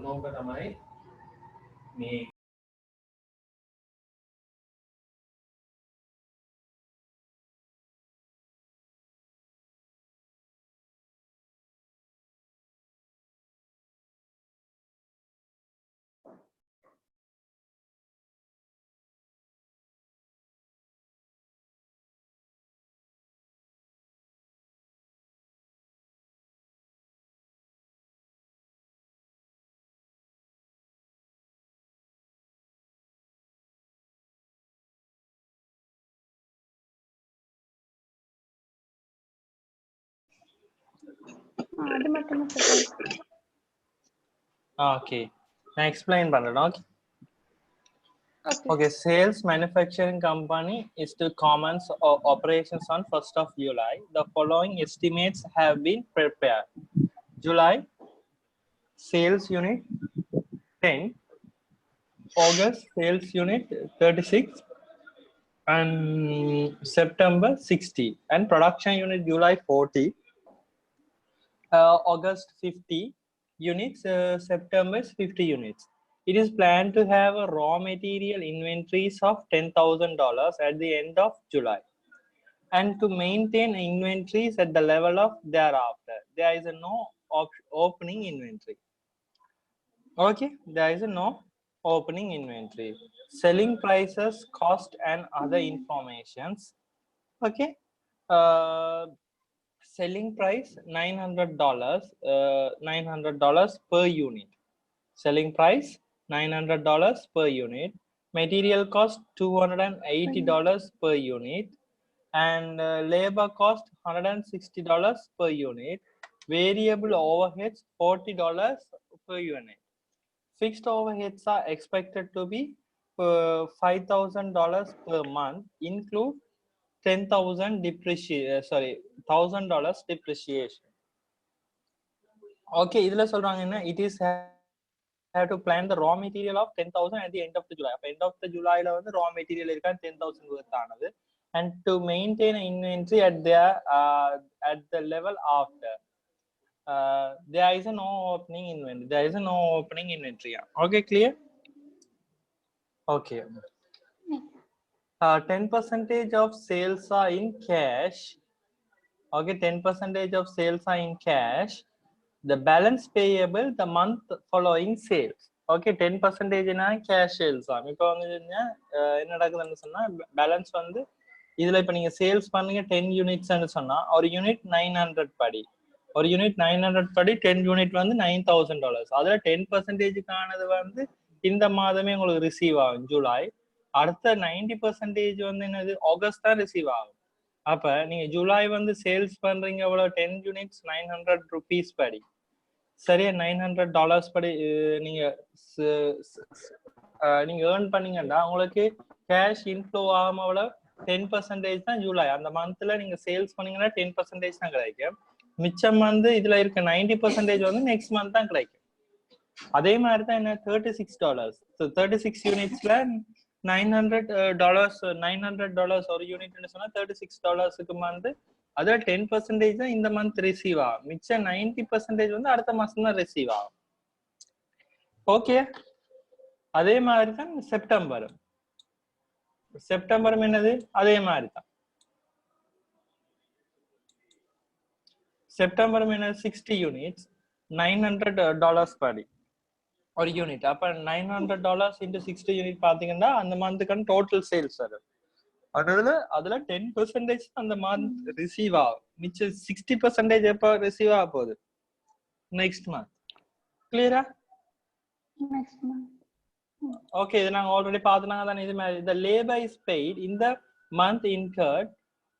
මොකද තමයි මේ okay. நான் explain பண்றேன். Okay. Okay. Sales manufacturing company is to commence operations on 1st of July. The following estimates have been prepared. July sales unit 10, August sales unit 36, and September 60, and production unit July 40, August 50 units, September 50 units. It is planned to have a raw material inventories of $10,000 at the end of July, and to maintain inventories at the level of thereafter. There is a no opening inventory. Okay, there is a no opening inventory. Selling prices, cost, and other informations. Okay. Selling price $900, $900 per unit. Selling price $900 per unit. Material cost $280 per unit, and labor cost $160 per unit. Variable overheads $40 per unit. Fixed overheads are expected to be $5,000 per month, include $10,000 depreciation. $1,000 depreciation. Okay, இதுல சொல்றாங்க என்ன, it is have to plan the raw material of 10,000 at the end of the July. அப்ப end of the July ல வந்து raw material இருக்கா 10,000 worth ஆனது, and to maintain an inventory at the level after. There is a no opening inventory. There is a no opening inventory. Okay, clear? Okay. 10% of sales are in cash. Okay, 10% of sales are in cash. The balance payable the month following sales. Okay, 10% na cash sales ஆ. இப்போ வந்து என்ன நடக்குதுன்னு சொன்னா, balance வந்து இதுல இப்போ நீங்க sales பண்ணீங்க 10 யூனிட்ஸ்னு சொன்னா, ஒரு யூனிட் 900 படி, ஒரு யூனிட் 900 படி 10 யூனிட் வந்து $9,000. அதுல 10%க்கானது வந்து இந்த மாதமே உங்களுக்கு ரிசீவ் ஆகும் ஜூலை. அடுத்த 90% வந்து என்னது ஆகஸ்ட் தான் ரிசீவ் ஆகும். அப்ப நீங்க ஜூலை வந்து சேல்ஸ் பண்றீங்க எவ்வளவு, 10 யூனிட்ஸ் $900 படி, சரியா $900 படி நீங்க ஏர்ன் பண்ணீங்கன்னா உங்களுக்கு கேஷ் இன்ஃப்ளோ ஆகாம எவ்வளவு 10% தான் ஜூலை. அந்த மந்த்ல நீங்க சேல்ஸ் பண்ணீங்கன்னா 10% தான் கிடைக்கும். மிச்சம் வந்து இதுல இருக்க 90% வந்து நெக்ஸ்ட் மந்த் தான் கிடைக்கும். அதே மாதிரி தான் என்ன $36. 36 யூனிட்ஸ்ல $900 ஒரு யூனிட்னு சொன்னா $36க்கு வந்து அதுல 10% தான் இந்த மந்த் ரிசீவ் ஆகும். மிச்சம் 90% வந்து அடுத்த மாசம் தான் ரிசீவ் ஆகும். ஓகே, அதே மாதிரி தான் செப்டம்பர். செப்டம்பர் என்னது அதே மாதிரி தான். செப்டம்பர் என்னது 60 யூனிட்ஸ் $900 படி ஒரு யூனிட். அப்ப $900 into 60 யூனிட் பாத்தீங்கன்னா அந்த மந்த்துக்கான டோட்டல் சேல்ஸ் வரும். அதுல 10% அந்த மந்த் ரிசீவ் ஆகும். மிச்சம் 60% எப்ப ரிசீவ் ஆக போகுது, நெக்ஸ்ட் மந்த். கிளியரா? ஓகே, இது நாங்க ஆல்ரெடி பாத்துனாங்க தானே. இது மாதிரி the labor is paid in the month incurred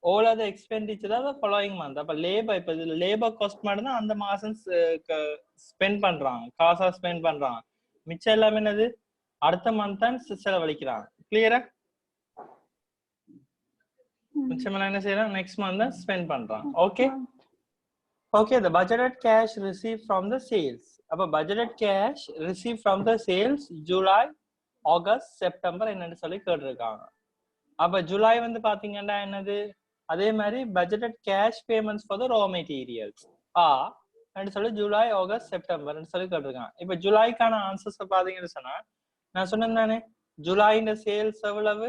all other expenditure of the following month. அப்ப லேபர், இப்ப இதுல லேபர் காஸ்ட் மட்டும் தான் அந்த மாசம் ஸ்பெண்ட் பண்றாங்க, காசா ஸ்பெண்ட் பண்றாங்க. மிச்சம் எல்லாமே என்னது அடுத்த மந்த் தான் செலவழிக்கிறாங்க. கிளியரா? மிச்சம் எல்லாம் என்ன செய்யறாங்க, நெக்ஸ்ட் மந்த் தான் ஸ்பெண்ட் பண்றாங்க. Okay okay. The budgeted cash received from the sales. அப்ப budgeted cash received from the sales July, August, September என்னன்னு சொல்லி கேட்டிருக்காங்க. அப்ப ஜூலை வந்து பாத்தீங்கன்னா என்னது அதே மாதிரி budgeted cash payments for the raw materials are and சொல்லி ஜூலை ஆகஸ்ட் செப்டம்பர் சொல்லி கேட்டிருக்காங்க. இப்ப ஜூலைக்கான ஆன்சர்ஸ் பாத்தீங்கன்னு சொன்னா நான் சொன்னேன் தானே ஜூலைல சேல்ஸ் எவ்வளவு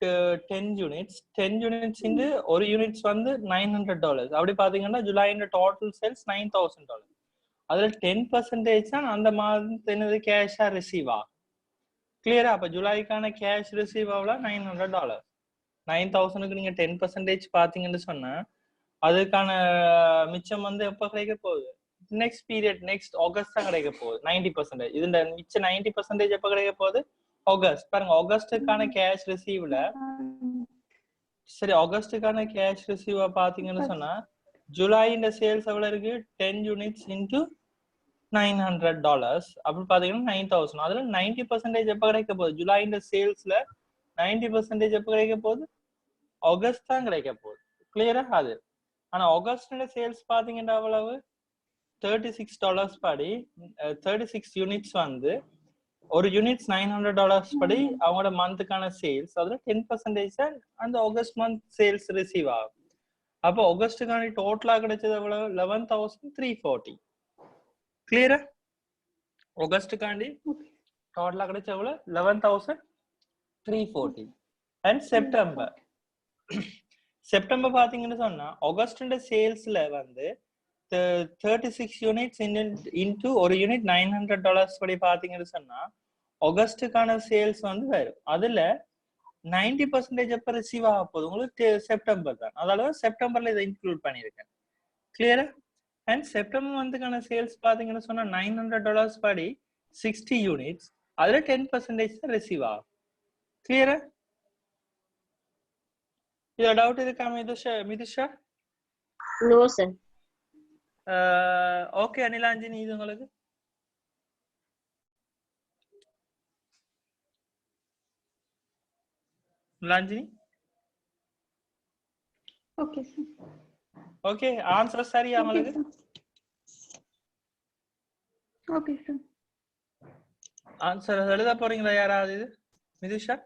10 யூனிட்ஸ் 10 யூனிட்ஸ் இங்கு ஒரு யூனிட்ஸ் வந்து $900. அப்படி பாத்தீங்கன்னா ஜூலைல டோட்டல் சேல்ஸ் $9,000. அதுல 10% தான் அந்த மாதம் என்னது கேஷா ரிசீவ் ஆகும். கிளியரா? அப்ப ஜூலைக்கான கேஷ் ரிசீவ் ஆகல $900. 9,000க்கு நீங்க 10% பாத்தீங்கன்னு சொன்னா அதுக்கான மிச்சம் வந்து எப்ப கிடைக்க போகுது? நெக்ஸ்ட் பீரியட் நெக்ஸ்ட் ஆகஸ்ட் தான் கிடைக்க போகுது 90%. இதுல மிச்ச 90% எப்ப கிடைக்க போகுது? ஆகஸ்ட். பாருங்க ஆகஸ்டுக்கான கேஷ் ரிசீவ்ல சரி ஆகஸ்டுக்கான கேஷ் ரிசீவ் பாத்தீங்கன்னு சொன்னா ஜூலை இந்த சேல்ஸ் எவ்வளவு இருக்கு? 10 யூனிட்ஸ் இன்டு $900. அப்படி பாத்தீங்கன்னா 9,000. அதுல 90% எப்ப கிடைக்க போகுது? ஜூலை இந்த சேல்ஸ்ல 90% எப்ப கிடைக்க போகுது? ஆகஸ்ட் தான் கிடைக்க போகுது. கிளியரா? அது ஆனா ஆகஸ்ட்ல சேல்ஸ் பாத்தீங்கன்னா அவ்வளவு $36 படி 36 யூனிட்ஸ் வந்து ஒரு யூனிட்ஸ் $900 படி அவங்களோட மந்த்துக்கான சேல்ஸ் அதுல 10% அந்த ஆகஸ்ட் மந்த் சேல்ஸ் ரிசீவ் ஆகும். அப்போ ஆகஸ்டுக்கான டோட்டலா கிடைச்சது எவ்வளவு? 11,340. கிளியரா? ஆகஸ்டுக்காண்டி டோட்டலா கிடைச்ச எவ்வளவு? 11,340. அண்ட் செப்டம்பர் செப்டம்பர் பாத்தீங்கன்னு சொன்னா ஆகஸ்ட் சேல்ஸ்ல வந்து 36 யூனிட்ஸ் இன்டு ஒரு யூனிட் $900 படி பாத்தீங்கன்னு சொன்னா ஆகஸ்டுக்கான சேல்ஸ் வந்து வரும். அதுல 90% எப்ப ரிசீவ் ஆக போகுது? உங்களுக்கு செப்டம்பர் தான். அதாவது செப்டம்பர்ல இதை இன்க்ளூட் பண்ணிருக்கேன். கிளியரா? அண்ட் செப்டம்பர் மந்த்துக்கான சேல்ஸ் பாத்தீங்கன்னு சொன்னா $900 படி 60 யூனிட்ஸ் அதுல 10% தான் ரிசீவ் ஆகும். கிளியரா? இது டவுட் இருக்கா Mithusha? No sir. Okay Anilanjini, இது உங்களுக்கு Lanjini? Okay sir. Okay answer சரியா உங்களுக்கு? Okay sir. ஆன்சர் எழுத போறீங்களா யாராவது? இது மிதுஷா?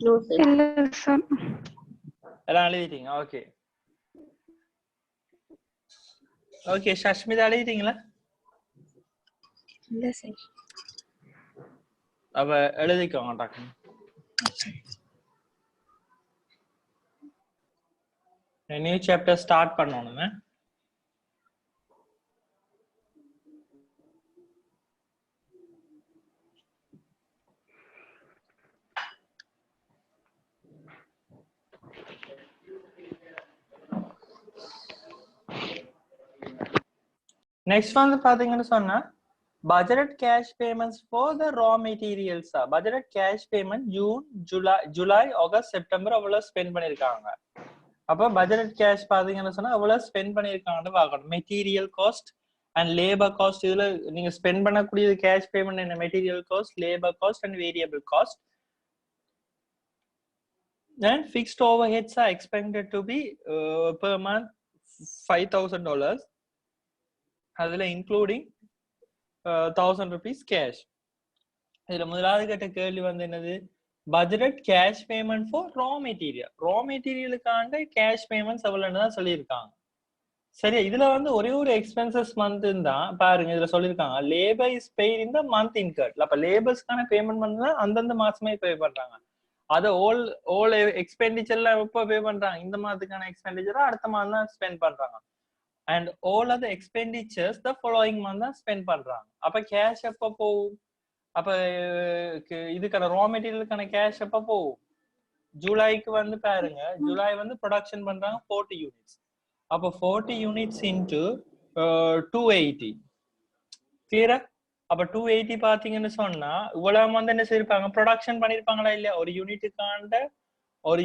No sir. இல்ல சார். எல்லாம் எழுதிட்டீங்க. ஓகே ஓகே சஷ்மிதா எழுதிட்டீங்களா? இல்ல சார். அப்ப எழுதிக்கோங்க டாக்டர். நியூ சாப்டர் ஸ்டார்ட் பண்ணணுங்க. நெக்ஸ்ட் வந்து பாத்தீங்கன்னு சொன்னா budgeted cash payments for the raw materials. budgeted cash payment July August September அவ்வளவு ஸ்பெண்ட் பண்ணிருக்காங்க. அப்ப budgeted cash பாத்தீங்கன்னு சொன்னா அவ்வளவு ஸ்பெண்ட் பண்ணிருக்காங்கன்னு பார்க்கணும். Material cost and labour cost, இதுல நீங்க ஸ்பெண்ட் பண்ணக்கூடிய கேஷ் பேமெண்ட் என்ன? Material cost, labour cost and variable cost. and fixed overheads are expected to be per month $5,000. அதுல இன்க்ளூடிங் 1,000 rupees கேஷ். இதுல முதலாவது கேட்ட கேள்வி வந்து என்னது? Budget cash payment for raw material. Raw மெட்டீரியலுக்கான கேஷ் பேமெண்ட்ஸ் எவ்வளவுன்னு தான் சொல்லியிருக்காங்க. சரியா? இதுல வந்து ஒரே ஒரு எக்ஸ்பென்சஸ் மந்த் தான் பாருங்க. இதுல சொல்லியிருக்காங்க labour is paid in the month incurred. அப்ப லேபர்ஸ்க்கான பேமெண்ட் பண்ணா அந்தந்த மாசமே பே பண்றாங்க. அத ஓல் எக்ஸ்பெண்டிச்சர்ல எப்ப பே பண்றாங்க? இந்த மாதத்துக்கான எக்ஸ்பெண்டிச்சர் அடுத்த மாதம் தான் ஸ்பெண்ட் பண்றாங்க. and all other expenditures the following month தான் ஸ்பெண்ட் பண்றாங்க. அப்ப கேஷ் எப்ப போகும்? அப்ப இதுக்கான ரா மெட்டீரியலுக்கான கேஷ் எப்ப போகும்? ஜூலைக்கு வந்து பாருங்க, ஜூலை வந்து ப்ரொடக்ஷன் பண்றாங்க 40 யூனிட்ஸ். அப்ப 40 யூனிட்ஸ் இன்டு 280. கிளியரா? அப்ப 280 பாத்தீங்கன்னு சொன்னா இவ்வளவு வந்து என்ன செய்யிருப்பாங்க? ப்ரொடக்ஷன் பண்ணிருப்பாங்களா இல்லையா? ஒரு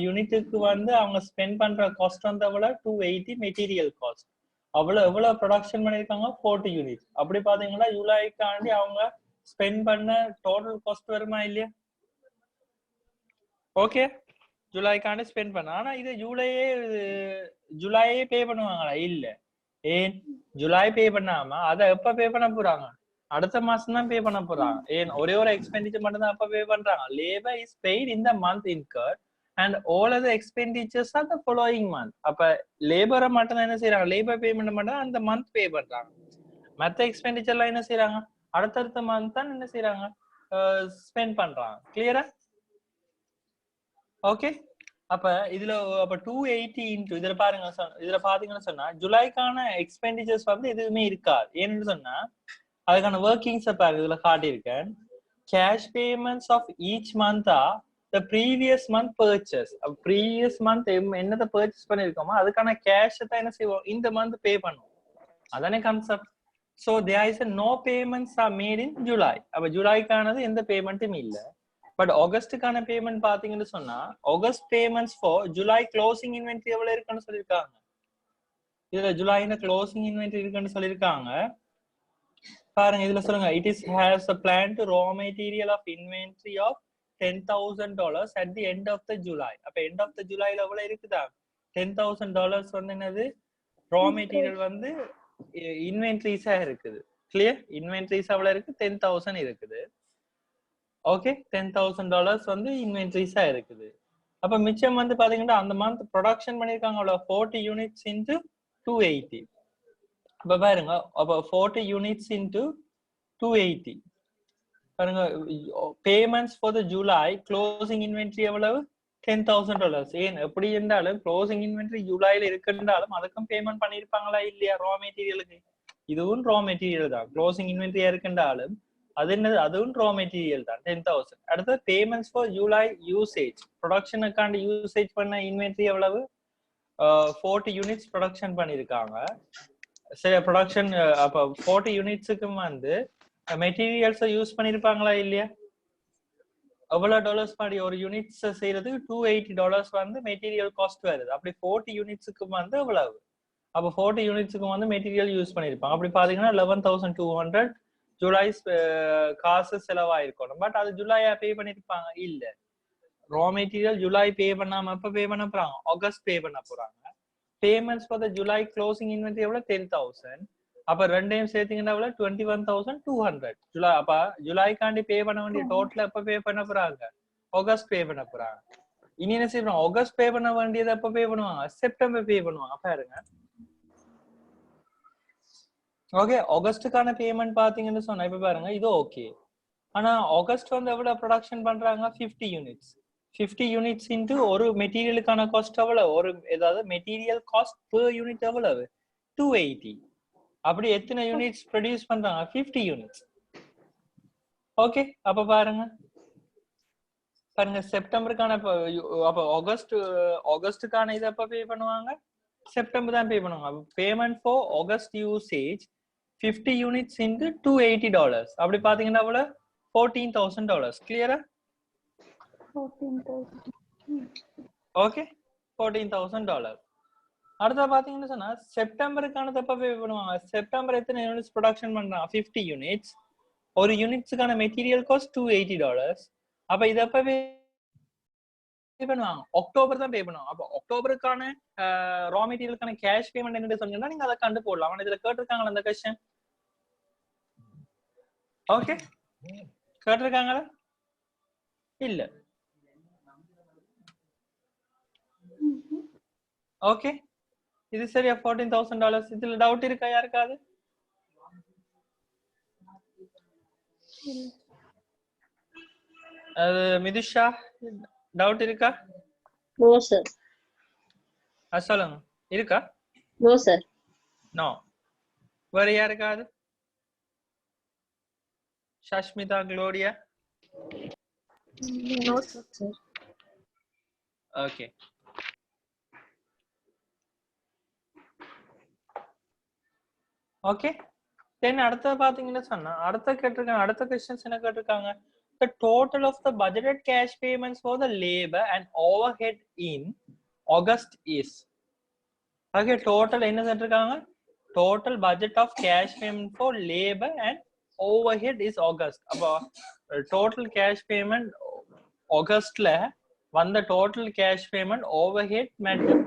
யூனிட்டுக்கு வந்து அவங்க ஸ்பெண்ட் பண்ற காஸ்ட் வந்து எவ்வளவு? 280 மெட்டீரியல் காஸ்ட். எவ்வளவு ப்ரொடக்ஷன் பண்ணிருக்காங்க? 40 யூனிட். அப்படி பாத்தீங்கன்னா ஜூலைக்காண்டி அவங்க ஸ்பெண்ட் பண்ண டோட்டல் காஸ்ட் வருமா இல்லையா? ஓகே, ஜூலைக்காண்டி ஸ்பெண்ட் பண்ண. ஆனா இது ஜூலையே பே பண்ணுவாங்களா? இல்ல. ஏன் ஜூலை பே பண்ணாம அதை எப்ப பே பண்ண போறாங்க? அடுத்த மாசம் தான் பே பண்ண போறாங்க. ஏன் ஒரே ஒரு எக்ஸ்பெண்டிச்சர் மட்டும் தான் அப்ப பே பண்றாங்க. Labour is paid in the month incurred and all other expenditures are the following month. அப்ப லேபரை மட்டும் என்ன செய்யறாங்க, லேபர் பேமெண்ட் மட்டும் அந்த மந்த் பே பண்றாங்க. மற்ற எக்ஸ்பெண்டிச்சர்லாம் என்ன செய்யறாங்க, அடுத்தடுத்த மந்த் தான் என்ன செய்யறாங்க, ஸ்பெண்ட் பண்றாங்க. கிளியரா? ஓகே. அப்ப இதுல அப்ப 280 இன்டு இதுல பாருங்க, இதுல பாத்தீங்கன்னு சொன்னா ஜூலைக்கான எக்ஸ்பெண்டிச்சர்ஸ் வந்து எதுவுமே இருக்காது. ஏன்னு சொன்னா அதுக்கான ஒர்க்கிங்ஸ் பாருங்க, இதுல காட்டியிருக்கேன். Cash payments of each month are the previous month purchase. previous month என்னத பர்ச்சேஸ் பண்ணிருக்கோமோ அதுக்கான கேஷ் தான் என்ன செய்வோம், இந்த மந்த் பே பண்ணுவோம். அதானே concept. so there is a no payments are made in July. அப்ப ஜூலைக்கானது எந்த பேமெண்ட்டும் இல்ல. பட் ஆகஸ்டுக்கான பேமெண்ட் பாத்தீங்கன்னு சொன்னா August payments for July closing inventory எவ்வளவு இருக்குன்னு சொல்லிருக்காங்க. இதுல ஜூலைல க்ளோசிங் இன்வென்டரி இருக்குன்னு சொல்லிருக்காங்க பாருங்க. இதுல சொல்லுங்க, it is has a plan to raw material of inventory of $10,000 at the end of the July. அப்ப end of the July ல எவ்வளவு இருக்குதா, $10,000 வந்து என்னது, raw material வந்து இன்வென்டரிஸா இருக்குது. கிளியர்? இன்வென்டரிஸ் எவ்வளவு இருக்கு, 10,000 இருக்குது. ஓகே, $10,000 வந்து இன்வென்டரிஸா இருக்குது. அப்ப மிச்சம் வந்து பாத்தீங்கன்னா அந்த மந்த் ப்ரொடக்ஷன் பண்ணிருக்காங்க அவ்வளவு 40 யூனிட்ஸ் இன்டு 280. அப்ப பாருங்க, அப்ப 40 யூனிட்ஸ் இன்டு 280 பாருங்க. Payments for the July closing inventory எவ்வளவு, $10,000. ஏன் எப்படி இருந்தாலும் க்ளோசிங் இன்வென்டரி ஜூலைல இருக்குன்றாலும் அதுக்கும் பேமெண்ட் பண்ணிருப்பாங்களா இல்லையா ரா மெட்டீரியலுக்கு? இதுவும் ரா மெட்டீரியல் தான். க்ளோசிங் இன்வென்டரியா இருக்குன்றாலும் அது என்னது, அதுவும் ரா மெட்டீரியல் தான், 10,000. அடுத்தது பேமெண்ட்ஸ் ஃபார் ஜூலை யூசேஜ், ப்ரொடக்ஷனுக்காண்டி யூசேஜ் பண்ண இன்வென்டரி எவ்வளவு, 40 யூனிட்ஸ் ப்ரொடக்ஷன் பண்ணிருக்காங்க. சரி, ப்ரொடக்ஷன் அப்ப 40 யூனிட்ஸுக்கு வந்து மெட்டீரியல்ஸ் யூஸ் பண்ணிருப்பாங்களா இல்லையா? எவ்வளவு டாலர்ஸ் மாதிரி ஒரு யூனிட்ஸ் செய்யறதுக்கு $280 வந்து மெட்டீரியல் காஸ்ட் வருது. அப்படி 40 யூனிட்ஸுக்கு வந்து எவ்வளவு, அப்ப 40 யூனிட்ஸுக்கு வந்து மெட்டீரியல் யூஸ் பண்ணிருப்பாங்க. அப்படி பாத்தீங்கன்னா 11,200 ஜூலை காசு செலவாயிருக்கணும். பட் அது ஜூலையா பே பண்ணிருப்பாங்க இல்ல. ரா மெட்டீரியல் ஜூலை பே பண்ணாம எப்ப பே பண்ண போறாங்க, ஆகஸ்ட் பே பண்ண போறாங்க. Payments for the July closing inventory எவ்வளவு, 10,000. அப்ப ரெண்டையும் சேர்த்தீங்கன்னா 21,200 ஜூலை. அப்ப ஜூலைக்காண்டி பே பண்ண வேண்டிய டோட்டல் எப்ப பே பண்ண போறாங்க, ஆகஸ்ட் பே பண்ண போறாங்க. இனி என்ன செய்யணும், ஆகஸ்ட் பே பண்ண வேண்டியது எப்ப பே பண்ணுவாங்க, செப்டம்பர் பே பண்ணுவாங்க பாருங்க. ஓகே, ஆகஸ்டுக்கான பேமெண்ட் பாத்தீங்கன்னு சொன்னா இப்ப பாருங்க இது ஓகே. ஆனா ஆகஸ்ட் வந்து எவ்வளவு ப்ரொடக்ஷன் பண்றாங்க, 50 யூனிட்ஸ். 50 யூனிட்ஸ் இன்டு ஒரு மெட்டீரியலுக்கான காஸ்ட் எவ்வளவு, ஒரு ஏதாவது மெட்டீரியல் காஸ்ட் பெர் யூனிட் எவ்வளவு, 280. அப்படி எத்தனை யூனிட்ஸ் ப்ரொடியூஸ் பண்றாங்க, 50 யூனிட்ஸ். ஓகே, அப்ப பாருங்க செப்டம்பருக்கான அப்ப ஆகஸ்டுக்கான இதை எப்ப பே பண்ணுவாங்க, செப்டம்பர் தான் பே பண்ணுவாங்க. Payment for August usage 50 units into $280. அப்படி பாத்தீங்கன்னா அவ்வளவு $14,000. கிளியரா? 14,000. ஓகே, $14,000. அடுத்த பாத்தீங்கன்னா சொன்னா செப்டம்பருக்கான எப்ப பே பண்ணுவாங்க, செப்டம்பர் எத்தனை யூனிட்ஸ் ப்ரொடக்ஷன் பண்றாங்க, 50 யூனிட்ஸ். ஒரு யூனிட்ஸுக்கான மெட்டீரியல் காஸ்ட் $280. அப்ப இத எப்ப பே பண்ணுவாங்க, அக்டோபர் தான் பே பண்ணுவாங்க. அப்ப அக்டோபருக்கான ரா மெட்டீரியலுக்கான கேஷ் பேமெண்ட் என்ன சொன்னீங்கன்னா நீங்க அதை கண்டு போடலாம். இதுல கேட்டிருக்காங்களா அந்த क्वेश्चन? ஓகே, கேட்டிருக்காங்களா இல்ல? ஓகே, இது சரியா, $14,000. இதுல டவுட் இருக்கா யாருக்காவது? அது மிதுஷா டவுட் இருக்கா? No, sir. சொல்லுங்க, இருக்கா? No, sir. நோ. வேற யாருக்காவது? Sashmitha, Gloria? No, sir. Okay, okay. Then அடுத்த பாத்தீங்கன்னா சொன்னா அடுத்த கேட்டிருக்காங்க, அடுத்த क्वेश्चंस என்ன கேட்டிருக்காங்க, the total of the budgeted cash payments for the labor and overhead in August is. Okay, total என்ன கேட்டிருக்காங்க, total budget of cash payment for labor and overhead is August. அப்போ total cash payment ஆகஸ்ட்ல வந்த total cash payment overhead மற்றும்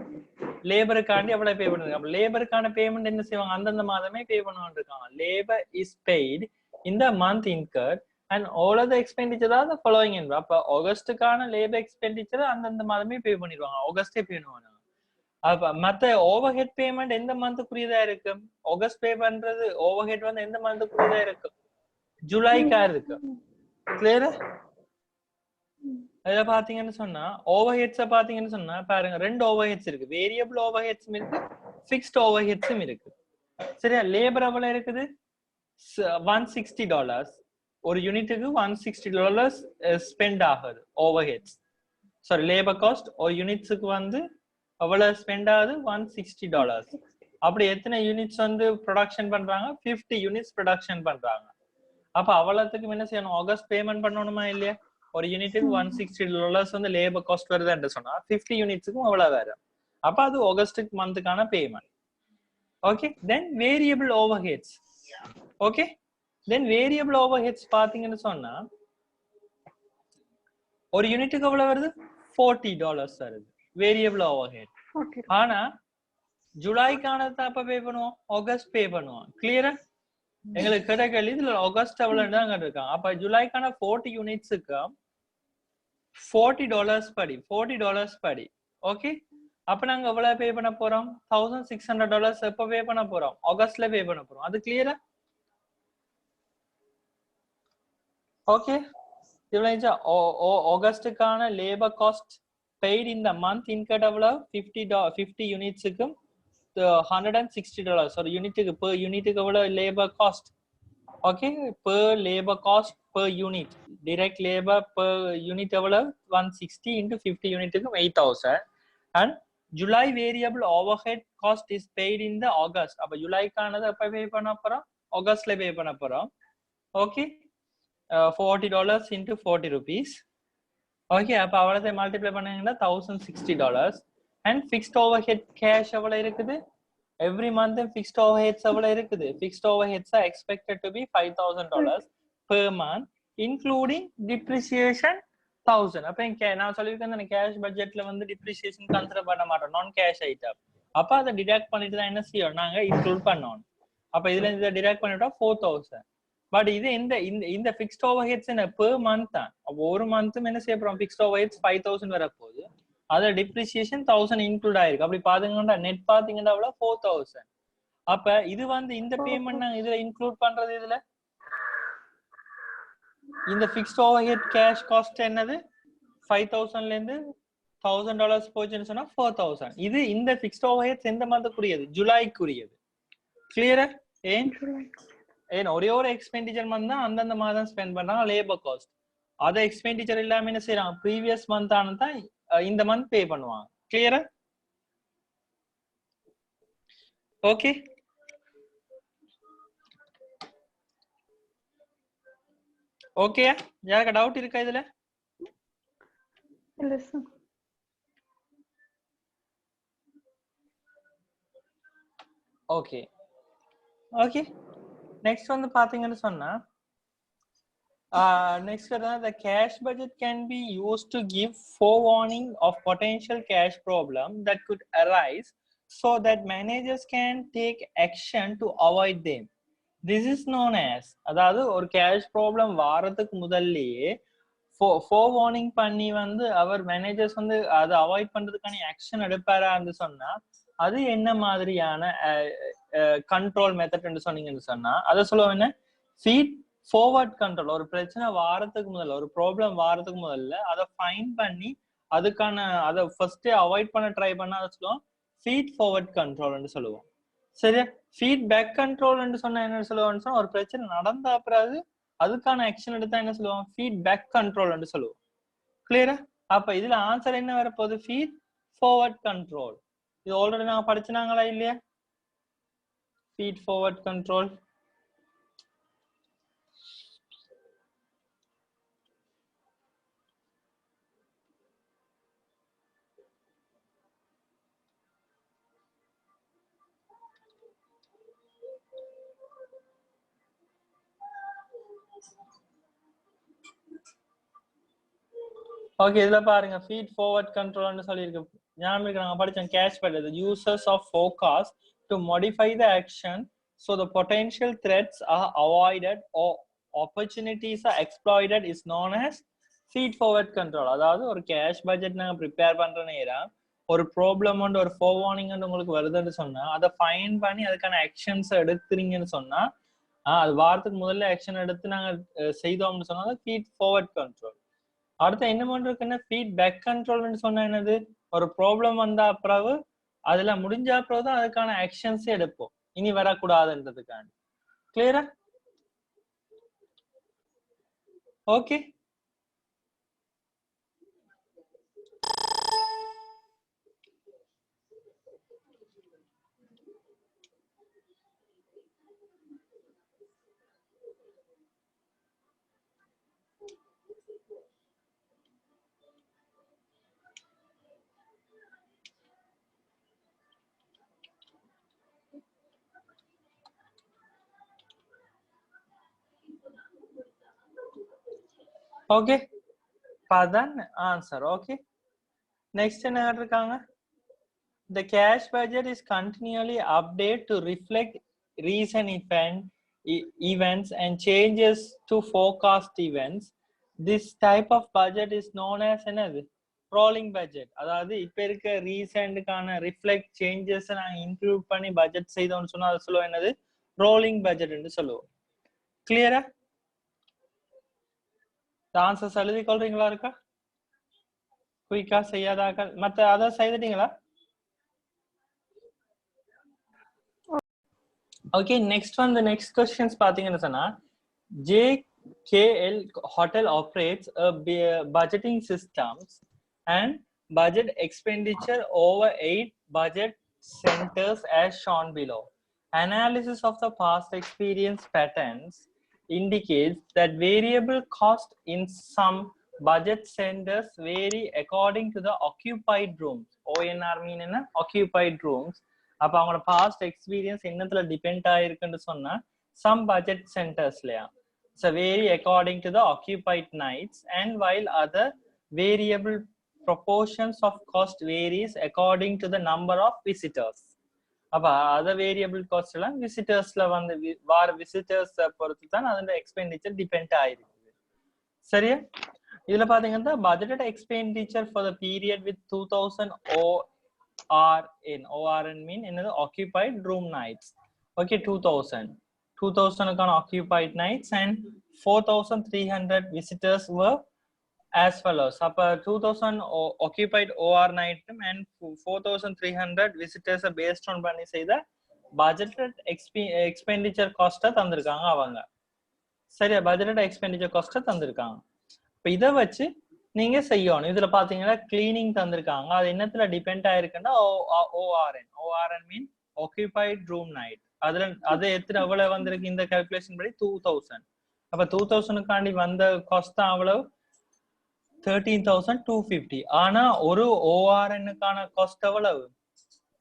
லேபருக்காண்டி எவ்வளவு பே பண்ணுவாங்க. அப்ப லேபருக்கான payment என்ன செய்வாங்க, அந்தந்த மாதமே பே பண்ணுவாங்க இருக்காங்க. Labour is paid in the month incurred and all of the expenditure are the following in அப்ப ஆகஸ்டுக்கான லேபர் எக்ஸ்பெண்டிச்சர் அந்தந்த மாதமே பே பண்ணிடுவாங்க, ஆகஸ்டே பே பண்ணுவாங்க. அப்ப மத்த ஓவர் ஹெட் பேமெண்ட் எந்த மந்த்துக்குரியதா இருக்கும்? ஆகஸ்ட் பே பண்றது ஓவர் ஹெட் வந்து எந்த மந்த்துக்குரியதா இருக்கும்? ஜூலைக்கா இருக்கு. கிளியரா? இத பாத்தீங்கன்னு சொன்னா ஓவர் ஹெட்ஸ பாத்தீங்கன்னு சொன்னா பாருங்க, ரெண்டு ஓவர் ஹெட்ஸ் இருக்கு. வேரியபிள் ஓவர் ஹெட்ஸும் இருக்கு, ஃபிக்ஸ்ட் ஓவர் ஹெட்ஸும் இருக்கு. சரியா? லேபர் எவ்வளவு இருக்குது? $160. ஒரு யூனிட்டுக்கு $160 ஸ்பெண்ட் ஆகுது overheads. Sorry, labour cost ஒரு யூனிட்ஸுக்கு வந்து எவ்வளவு ஸ்பெண்ட் ஆகுது? $160. அப்படி எத்தனை யூனிட்ஸ் வந்து ப்ரொடக்ஷன் பண்றாங்க? 50 யூனிட்ஸ் ப்ரொடக்ஷன் பண்றாங்க. அப்ப அவ்வளவுக்கு என்ன செய்யணும்? ஆகஸ்ட் பேமெண்ட் பண்ணணுமா இல்லையா? ஒரு யூனிட்டுக்கு $160 வந்து லேபர் காஸ்ட் வருதுன்னு சொன்னா 50 யூனிட்ஸுக்கும் அவ்வளவு வேற. அப்ப அது ஆகஸ்ட் மந்த்துக்கான பேமெண்ட். ஓகே, தென் வேரியபிள் ஓவர் ஹெட்ஸ். ஓகே, தென் வேரியபிள் ஓவர் ஹெட்ஸ் பாத்தீங்கன்னு சொன்னா ஒரு யூனிட்டுக்கு எவ்வளவு வருது? $40 வருது வேரியபிள் ஓவர் ஹெட். Okay. ஆனா ஜூலைக்கானது அப்ப பே பண்ணுவோம், ஆகஸ்ட் பே பண்ணுவோம். கிளியரா? எங்களுக்கு கிடைக்கல இதுல ஆகஸ்ட் எவ்வளவு தான் இருக்காங்க. அப்ப ஜூலைக்கான 40 யூனிட்ஸுக்கு $40 படி, $40 படி. ஓகே, அப்ப நாங்க எவ்வளவு பே பண்ண போறோம்? $1600 எப்ப பே பண்ண போறோம்? ஆகஸ்ட்ல பே பண்ண போறோம். அது கிளியரா? ஓகே, இவ்வளவு ஆகஸ்டுக்கான labour cost paid in the month incurred எவ்வளவு? 50 யூனிட்ஸுக்கும் $160 ஒரு யூனிட்டுக்கு. per யூனிட்டுக்கு எவ்வளவு labour cost? Okay, per labour cost per unit, direct labour per unit எவ்வளவு? 160 into 50 யூனிட்டுக்கு 8000. And July variable overhead cost is paid in the August. அப்ப ஜூலைக்கானது எப்ப பே பண்ண போறோம்? ஆகஸ்ட்ல பே பண்ண போறோம். Okay, $40 into 40 rupees. ஓகே, அப்ப அவ்வளவு மல்டிப்ளை பண்ணீங்கன்னா $1060. அண்ட் ஃபிக்ஸ்ட் ஓவர்ஹெட் கேஷ் எவ்வளவு இருக்குது? எவ்ரி மந்த் ஃபிக்ஸ்ட் ஓவர்ஹெட்ஸ் எவ்வளவு இருக்குது? Fixed overheads are expected to be $5000 per month including depreciation 1000. அப்ப நான் சொல்லியிருக்கேன் கேஷ் பட்ஜெட்ல வந்து டிப்ரிசியேஷன் கன்சிடர் பண்ண மாட்டோம், நான் கேஷ் ஐட்டம். அப்ப அதை டிடக்ட் பண்ணிட்டு தான் என்ன செய்யணும், நாங்க இன்க்ளூட் பண்ணணும். அப்ப இதுல இருந்து டிடக்ட் பண்ணிட்டா 4000. பட் இது இந்த ஃபிக்ஸ்ட் ஓவர்ஹெட்ஸ் என்ன பெர் மந்த் தான். அப்போ ஒரு மந்த்தும் என்ன செய்ய போறோம்? ஃபிக்ஸ்ட் ஓவர்ஹெட்ஸ் 5000 வர போகுது, அதுல டிப்ரிசியேஷன் 1000 இன்க்ளூட் ஆயிருக்கு. அப்படி பாத்தீங்கன்னா நெட் பாத்தீங்கன்னா 4000. அப்ப இது வந்து இந்த பேமெண்ட் நாங்க இதுல இன்க்ளூட் பண்றது, இதுல இந்த ஃபிக்ஸ்ட் ஓவர்ஹெட் கேஷ் காஸ்ட் என்னது? 5000ல இருந்து $1000 போச்சுன்னு சொன்னா 4000. இது இந்த ஃபிக்ஸ்ட் ஓவர்ஹெட்ஸ் எந்த மந்த்துக்குரியது? ஜூலைக்குரியது. கிளியரா? ஏன் ஒரே ஒரு எக்ஸ்பெண்டிச்சர் மந்த் தான் அந்தந்த மாதம் ஸ்பெண்ட் பண்றாங்க லேபர் காஸ்ட். அத எக்ஸ்பெண்டிச்சர் இல்லாம என்ன செய்யறாங்க? ப்ரீவியஸ் மந்த் ஆனதான் இந்த மந்த் பே பண்ணுவாங்க. கிளியரா? ஓகே, ஓகே, யாருக்கு டவுட் இருக்கா இதுல? இல்ல சார். Okay, okay. நெக்ஸ்ட் வந்து பாத்தீங்கன்னு சொன்னா next the cash budget can be used to give forewarning of potential cash problem that could arise so that managers can take action to avoid them. This is known as, அதாவது ஒரு cash problem வாரத்துக்கு முதல்லயே forewarning பண்ணி வந்து அவர் managers வந்து அதை avoid பண்றதுக்கான action எடுப்பாரான்னு சொன்னா அது என்ன மாதிரியான கண்ட்ரோல் மெத்தட் சொன்னீங்கன்னு சொன்னா அதை சொல்லுவோம் என்ன? Feed forward control. ஒரு பிரச்சனை வாரத்துக்கு முதல்ல, ஒரு ப்ராப்ளம் வாரத்துக்கு முதல்ல அதை ஃபைன் பண்ணி அதுக்கான அதை ஃபர்ஸ்டே அவாய்ட் பண்ண ட்ரை பண்ண அதை சொல்லுவோம் ஃபீட் ஃபார்வர்ட் கண்ட்ரோல்னு சொல்லுவோம். சரியா? ஃபீட் பேக் கண்ட்ரோல்னு சொன்னா என்ன சொல்லுவோம்னு சொன்னா ஒரு பிரச்சனை நடந்த அப்புறம் அதுக்கான ஆக்ஷன் எடுத்தா என்ன சொல்லுவோம்? ஃபீட் பேக் கண்ட்ரோல்னு சொல்லுவோம். கிளியரா? அப்ப இதுல ஆன்சர் என்ன வரப்போகுது? Feed forward control. இது ஆல்ரெடி நாங்க படிச்சுனாங்களா இல்லையா? Feed forward control. ஓகே, இதுல பாருங்க ஃபீட் ஃபார்வர்ட் கண்ட்ரோல்னு சொல்லியிருக்கு. ஞாபகம் நாங்க படிச்சோம் cash budget. Users of forecast to modify the action so the potential threats are avoided or opportunities are exploited is known as feed forward control. அதாவது ஒரு cash budget நாங்க prepare பண்ற நேரம் ஒரு ப்ராப்ளம் ஒன்று ஒரு ஃபோர்வார்னிங் உங்களுக்கு வருதுன்னு சொன்னா அதை ஃபைன் பண்ணி அதுக்கான ஆக்ஷன்ஸ் எடுத்துறீங்கன்னு சொன்னா அது வாரத்துக்கு முதல்ல ஆக்ஷன் எடுத்து நாங்க செய்தோம்னு சொன்னா ஃபீட் ஃபார்வர்ட் கண்ட்ரோல். அடுத்து என்ன பண்றதுக்குன்னா ஃபீட் பேக் கண்ட்ரோல்னு சொன்னா என்னது, ஒரு ப்ராப்ளம் வந்தா அப்புறம் அதுல முடிஞ்ச அப்புறம் தான் அதுக்கான ஆக்ஷன்ஸ் எடுப்போம் இனி வரக்கூடாதுன்றதுக்காண்டி. கிளியரா? ஓகே. ஓகே, அதான் ஆன்சர். ஓகே, நெக்ஸ்ட் என்ன இருக்காங்க? The cash budget is continually updated to reflect recent events and changes to forecast events. This type of budget is known as another rolling budget. அதாவது இப்ப இருக்க ரீசெண்டுக்கான reflect changes நாங்க include பண்ணி budget செய்தோம்னு சொன்னா அது சொல்லுவோம் என்னது, ரோலிங் பட்ஜெட்னு சொல்லுவோம். கிளியரா? ஆன்சர்ஸ் எழுதி கொள்றீங்களா? இருக்கா குயிக்கா செய்யாதாக்கள் மற்ற அதை செய்துட்டீங்களா? ஓகே, நெக்ஸ்ட் வந்து நெக்ஸ்ட் क्वेश्चंस பாத்தீங்கன்னா சொன்னா JKL hotel operates a budgeting systems and budget expenditure over 8 budget centers as shown below. Analysis of the past experience patterns indicates that variable cost in some budget centers vary according to the occupied rooms. ONR mean என்ன? Occupied rooms. அப்ப அவங்களோட past experience என்னத்துல depend ஆயிருக்குன்னு சொன்னா some budget சென்டர்ஸ்லயா so vary according to the occupied nights, and while other variable proportions of cost varies according to the number of visitors. அப்ப other variable cost எல்லாம் விசிட்டர்ஸ்ல வந்து வார visitors பொறுத்து தான் அதோட எக்ஸ்பெண்டிச்சர் டிபெண்ட் ஆயிருக்கு. சரியா? இதுல பாத்தீங்கன்னா budgeted expenditure for the period with 2000 ORN mean என்னது occupied room nights. Okay, 2000 கான occupied nights and 4300 visitors were as follows. அப்ப 2000 occupied OR night and 4300 visitors based on பண்ணி செய்த budgeted expenditure cost தந்திருக்காங்க அவங்க. சரியா? budgeted expenditure cost தந்திருக்காங்க. இப்ப இத வச்சு நீங்க செய்யணும். இதுல பாத்தீங்கன்னா கிளீனிங் தந்திருக்காங்க, அது என்னத்துல டிபெண்ட் ஆயிருக்குன்னா ORN மீன் occupied room night. அதுல அது எவ்வளவு வந்திருக்கு இந்த கால்குலேஷன் படி 2000. அப்ப 2000 வந்த காஸ்ட் தான் அவ்வளவு 13,250. ஆனா ஒரு ORN-க்கான காஸ்ட் எவ்வளவு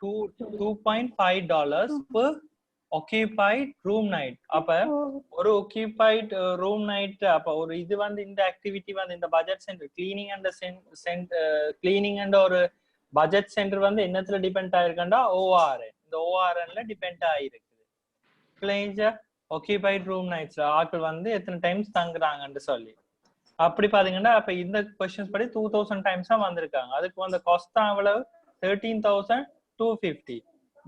$2.5 per occupied room night. அப்ப ஒரு occupied room night அப்ப ஒரு இது வந்து இந்த ஆக்டிவிட்டி வந்து இந்த பட்ஜெட் சென்டர் கிளீனிங் அண்ட் ஒரு பட்ஜெட் சென்டர் வந்து என்னத்துல டிபெண்ட் ஆயிருக்கா ORN. இந்த ORN-ல டிபெண்ட் ஆயிருக்கு. occupied room nights ஆட்கள் வந்து எத்தனை டைம்ஸ் தங்குறாங்கன்னு சொல்லி அப்படி பாத்தீங்கன்னா அப்ப இந்த क्वेश्चंस படி 2000 டைம்ஸா வந்திருக்காங்க. அதுக்கு வந்து காஸ்ட் தான் எவ்வளவு 13,250.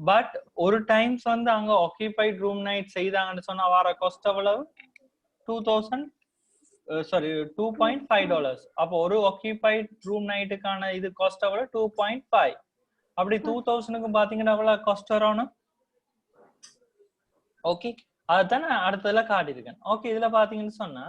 பட் ஒரு டைம்ஸ் வந்து அங்க occupied room night செய்தாங்கன்னு சொன்னா வர காஸ்ட் எவ்வளவு $2.5. அப்ப ஒரு occupied room nightக்கான இது காஸ்ட் எவ்வளவு 2.5. அப்படி 2000க்கு பாத்தீங்கன்னா எவ்வளவு காஸ்ட் வரணும்? ஓகே, அதுதான் அடுத்ததுல காட்டியிருக்கேன். ஓகே, இதுல பாத்தீங்கன்னு சொன்னா